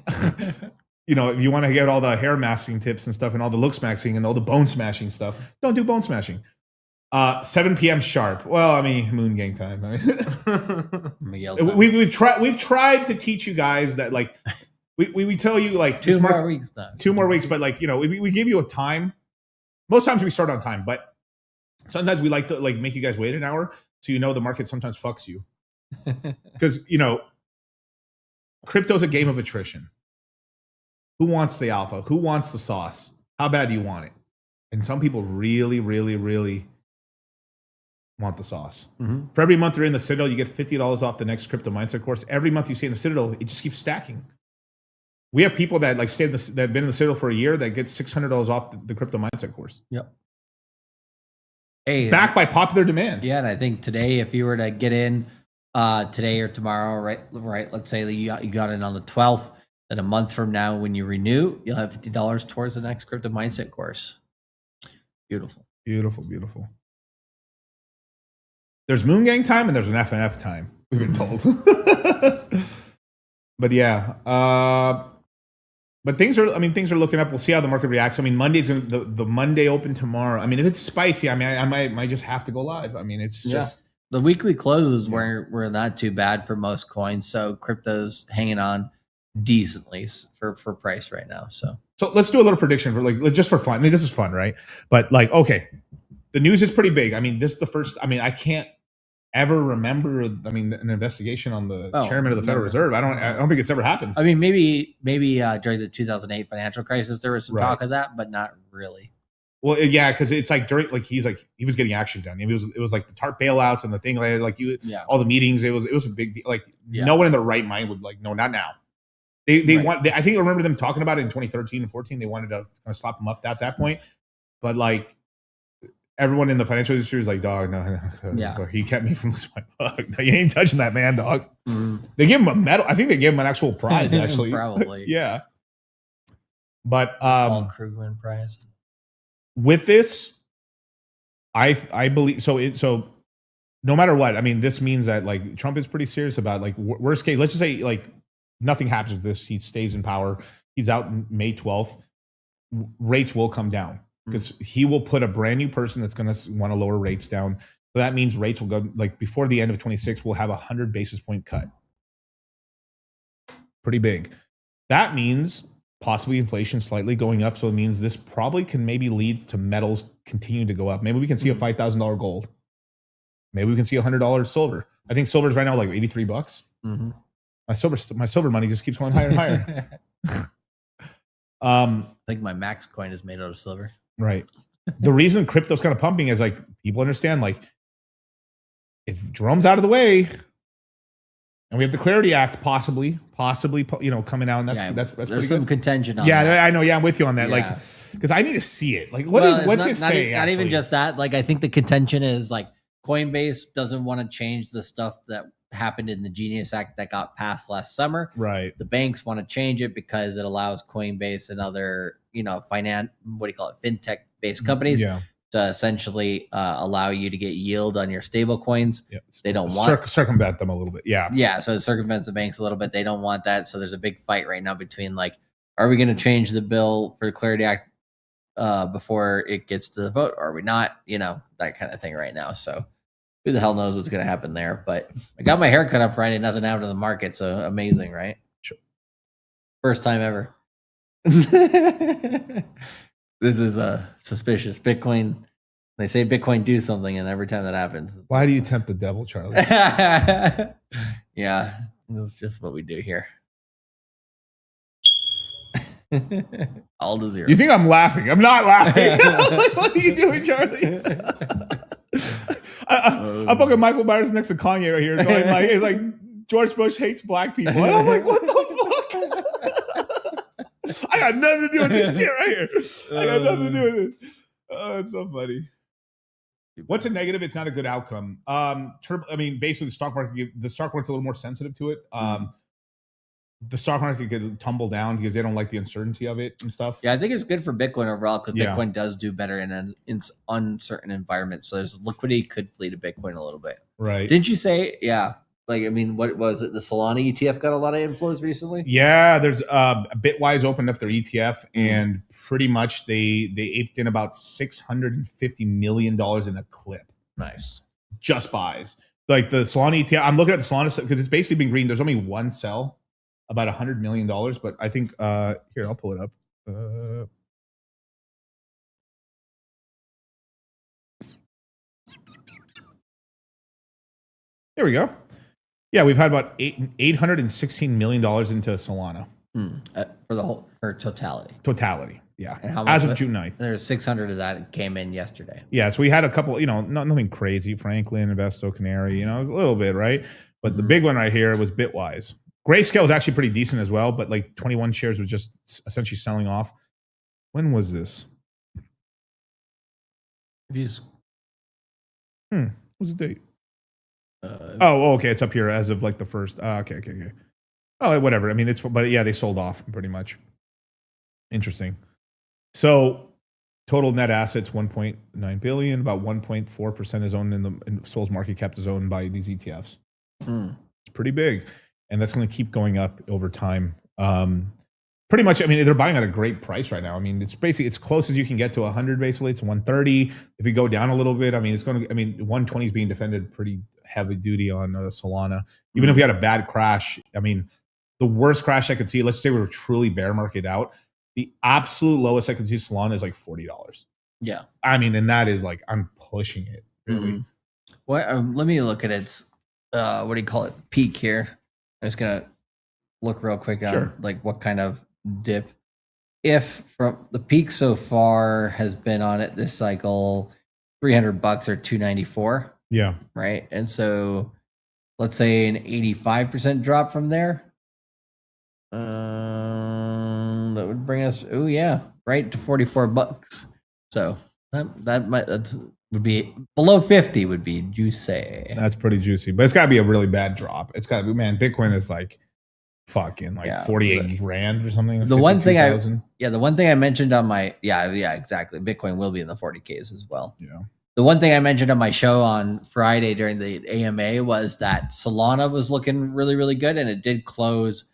if you want to get all the hair masking tips and stuff and all the looks maxing and all the bone smashing stuff, don't do bone smashing. 7 p.m. sharp. Well, I mean, Moongang time. We've tried to teach you guys that we tell you 2 more weeks now. 2 more weeks, but we give you a time Most times we start on time, but sometimes we like to like make you guys wait an hour so you know the market sometimes fucks you. Because, you know, crypto's a game of attrition. Who wants the alpha? Who wants the sauce? How bad do you want it? And some people really, really, really want the sauce. For every month you're in the Citadel, you get $50 off the next crypto mindset course. Every month you stay in the Citadel, it just keeps stacking. We have people that like stayed that have been in the Citadel for a year that get $600 off the crypto mindset course. Yep. Hey, backed by popular demand. Yeah, and I think today, if you were to get in today or tomorrow, right, let's say that you got in on the 12th, then a month from now, when you renew, you'll have $50 towards the next crypto mindset course. Beautiful, beautiful, beautiful. There's Moongang time and there's an FNF time. We've been told. But yeah, but things are looking up. We'll see how the market reacts. I mean, Monday's the Monday open tomorrow. I mean, if it's spicy, I mean, I might just have to go live. I mean, it's just the weekly closes were not too bad for most coins. So crypto's hanging on decently for price right now. So let's do a little prediction for like just for fun. I mean, this is fun, right? But like, okay, the news is pretty big. I mean, this is the first. I mean, I can't ever remember. I mean, an investigation on the chairman of the Federal Reserve. I don't think it's ever happened. I mean, maybe during the 2008 financial crisis there was some talk of that, but not really. Well, yeah, because it's like during he was getting action done. It was like the TARP bailouts and the thing all the meetings. It was a big deal. Like no one in their right mind would like no, not now. They want. I think I remember them talking about it in 2013 and 14. They wanted to kind of slap them up at that point, but like. Everyone in the financial industry was like, dog, no. He kept me from losing my bug. No, you ain't touching that man, dog. They gave him a medal. I think they gave him an actual prize, actually. Probably. Yeah. But Paul Krugman prize. With this, I believe so no matter what, I mean, this means that like Trump is pretty serious about like worst case, let's just say like nothing happens with this. He stays in power. He's out May 12th. Rates will come down. Because he will put a brand new person that's going to want to lower rates down. So that means rates will go like before the end of 26, we'll have 100 basis point cut. Pretty big. That means possibly inflation slightly going up. So it means this probably can maybe lead to metals continuing to go up. Maybe we can see a $5,000 gold. Maybe we can see $100 silver. I think silver is right now like $83. My silver money just keeps going higher and higher. I think my Max coin is made out of silver. Right. The reason crypto's kind of pumping is like people understand like if Jerome's out of the way and we have the Clarity Act possibly coming out and that's there's some contention on that. that. I know. Yeah, I'm with you on that. Like because I need to see it. Like what's it say? Not even just that. Like I think the contention is like Coinbase doesn't want to change the stuff that happened in the Genius Act that got passed last summer. Right. The banks want to change it because it allows Coinbase and other, fintech based companies to essentially allow you to get yield on your stable coins. They don't want circumvent them a little bit. Yeah. So it circumvents the banks a little bit. They don't want that. So there's a big fight right now between like, are we going to change the bill for Clarity Act before it gets to the vote? Or are we not? That kind of thing right now. So who the hell knows what's going to happen there? But I got my hair cut on Friday. Nothing happened in the market. So amazing, right? Sure. First time ever. This is suspicious. Bitcoin. They say Bitcoin do something, and every time that happens. Why do you tempt the devil, Charlie? Yeah, it's just what we do here. All to zero. You think I'm laughing? I'm not laughing. What are you doing, Charlie? I'm fucking Michael Myers next to Kanye right here, going like, it's like George Bush hates black people, and I'm like, what the fuck? I got nothing to do with this shit right here. I got nothing to do with it. Oh, it's so funny. What's a negative? It's not a good outcome. Basically, the stock market's a little more sensitive to it. The stock market could tumble down because they don't like the uncertainty of it and stuff. Yeah, I think it's good for Bitcoin overall because Bitcoin does do better in uncertain environments. So there's liquidity could flee to Bitcoin a little bit. Right. Didn't you say, what was it? The Solana ETF got a lot of inflows recently? Yeah, there's Bitwise opened up their ETF and pretty much they aped in about $650 million in a clip. Nice. Just buys. Like the Solana ETF, I'm looking at the Solana because it's basically been green. There's only one sell. About $100 million, but I think here I'll pull it up. Here we go. Yeah, we've had about $816 million into Solana. For totality. Totality, yeah. And how much As of June 9th. There's 600 of that came in yesterday. Yeah, so we had a couple, nothing crazy. Franklin, Investo, Canary, a little bit, right? But the big one right here was Bitwise. Grayscale was actually pretty decent as well, but like 21 shares was just essentially selling off. When was this? What's the date? Okay, it's up here as of like the first. Okay. Oh, whatever. I mean, but yeah, they sold off pretty much. Interesting. So, total net assets 1.9 billion. About 1.4% is owned in Sol's market cap is owned by these ETFs. It's pretty big, and that's going to keep going up over time. Pretty much, I mean, they're buying at a great price right now. I mean, it's basically it's close as you can get to 100. Basically, it's 130. If you go down a little bit, I mean, 120 is being defended pretty heavy duty on Solana. Even if we had a bad crash, I mean, the worst crash I could see, let's say we were truly bear market out, the absolute lowest I could see Solana is like $40. Yeah. I mean, and that is like, I'm pushing it, really. Well, let me look at its, what do you call it, peak here. I'm just going to look real quick on like what kind of dip. If from the peak so far has been on it this cycle, $300 or $294. Yeah. Right. And so let's say an 85% drop from there. That would bring us, right to $44. So that would be below 50 would be juicy. That's pretty juicy, but it's got to be a really bad drop. It's got to be, man. Bitcoin is like fucking like 48 grand or something. The one thing the one thing I mentioned on my exactly. Bitcoin will be in the 40Ks as well. Yeah. The one thing I mentioned on my show on Friday during the AMA was that Solana was looking really, really good, and it did close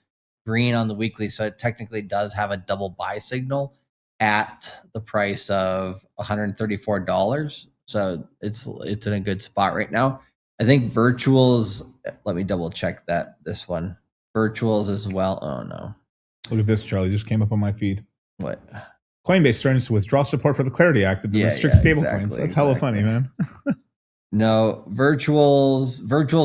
green on the weekly, so it technically does have a double buy signal at the price of $134. So it's in a good spot right now. I think Virtuals, let me double check this one. Virtuals as well. Oh no. Look at this, Charlie. Just came up on my feed. What? Coinbase threatens to withdraw support for the Clarity Act to restrict stablecoins. That's hella funny, man. No, Virtuals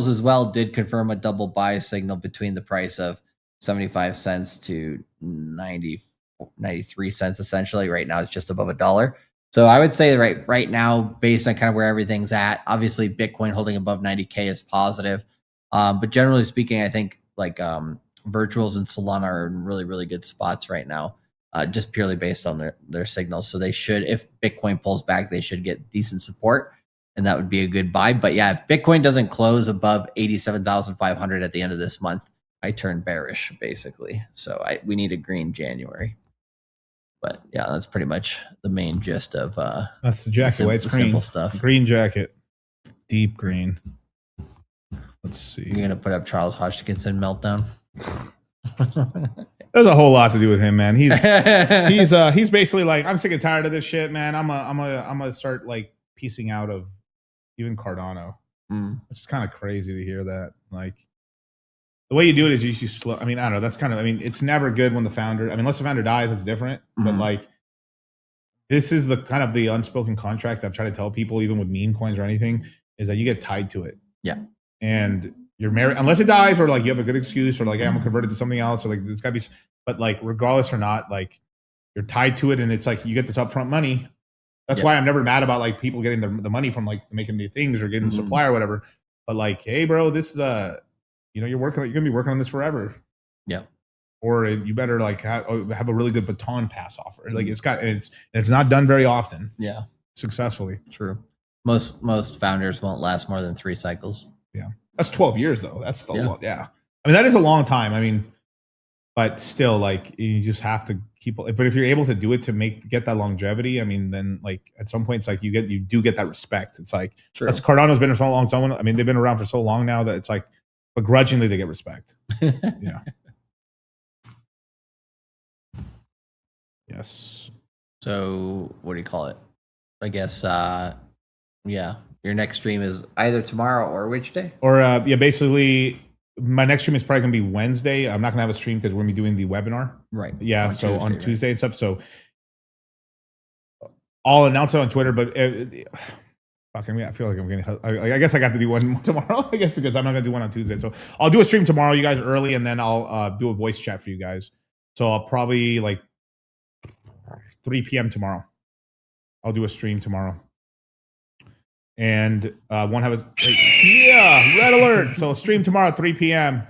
as well did confirm a double buy signal between the price of 75 cents to 93 cents essentially. Right now it's just above $1. So I would say right now, based on kind of where everything's at, obviously Bitcoin holding above 90K is positive. But generally speaking, I think like Virtuals and Solana are in really, really good spots right now, just purely based on their signals. So they should, if Bitcoin pulls back, they should get decent support, and that would be a good buy. But yeah, if Bitcoin doesn't close above 87,500 at the end of this month, I turn bearish basically. So we need a green January. But yeah, that's pretty much the main gist of that's the jacket. It's green. Simple stuff. Green jacket, deep green. Let's see. You're gonna put up Charles Hodgkinson meltdown. There's a whole lot to do with him, man. He's basically like, I'm sick and tired of this shit, man. I'm gonna start like piecing out of even Cardano. It's just kind of crazy to hear that. Like the way you do it is you slow. I mean, I don't know. That's kind of. I mean, it's never good when the founder. I mean, unless the founder dies, it's different. But like, this is the kind of the unspoken contract I've tried to tell people, even with meme coins or anything, is that you get tied to it. Yeah. And you're married unless it dies, or like you have a good excuse, or like, hey, I'm converted to something else, or like it's gotta be. But like, regardless or not, like you're tied to it, and it's like you get this upfront money. That's why I'm never mad about like people getting the money from like making the things or getting the supply or whatever. But like, hey, bro, this is you're gonna be working on this forever. Yeah. Or you better like have a really good baton pass offer. Like it's not done very often. Yeah. Successfully. True. Most founders won't last more than 3 cycles. Yeah. That's 12 years though. That's still long. Yeah. I mean, that is a long time. I mean, but still, like you just have to keep. But if you're able to do it to get that longevity, I mean, then like at some point, it's like you do get that respect. It's like that's Cardano's been for so long. I mean, they've been around for so long now that it's like begrudgingly they get respect. Yeah. Yes. So what do you call it? I guess. Yeah. Your next stream is either tomorrow or which day? Or basically my next stream is probably going to be Wednesday. I'm not going to have a stream because we're going to be doing the webinar. Right. Yeah. On Tuesday and stuff. So I'll announce it on Twitter, but Fuck, I feel like I'm gonna. I guess I got to do one tomorrow. I guess because I'm not gonna do one on Tuesday. So I'll do a stream tomorrow, you guys, early, and then I'll do a voice chat for you guys. So I'll probably like 3 p.m. tomorrow. I'll do a stream tomorrow, and won't have a red alert. So stream tomorrow at 3 p.m.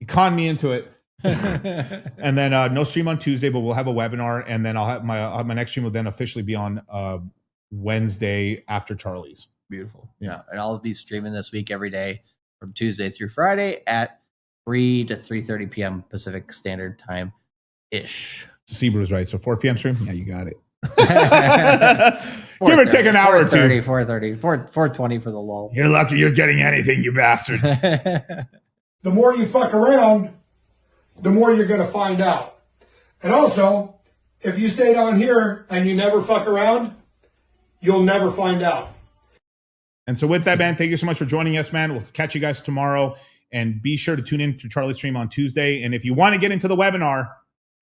You conned me into it. And then no stream on Tuesday, but we'll have a webinar, and then I'll have my next stream will then officially be on Wednesday after Charlie's. Beautiful. Yeah. And I'll be streaming this week every day from Tuesday through Friday at 3 to 3:30 p.m. Pacific Standard Time ish. Seabrew's right. So 4 p.m. stream? Yeah, you got it. Give or take an hour or two. 4:30, 4:20 for the lull. You're lucky you're getting anything, you bastards. The more you fuck around, the more you're going to find out. And also, if you stay down here and you never fuck around, you'll never find out. And so with that, man, thank you so much for joining us, man. We'll catch you guys tomorrow. And be sure to tune in to Charlie's stream on Tuesday. And if you want to get into the webinar,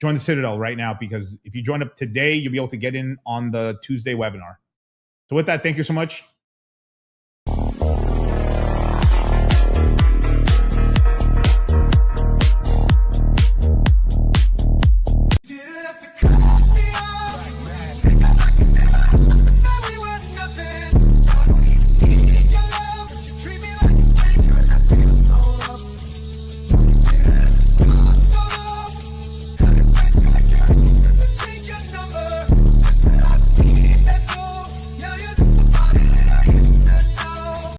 join the Citadel right now, because if you join up today, you'll be able to get in on the Tuesday webinar. So with that, thank you so much.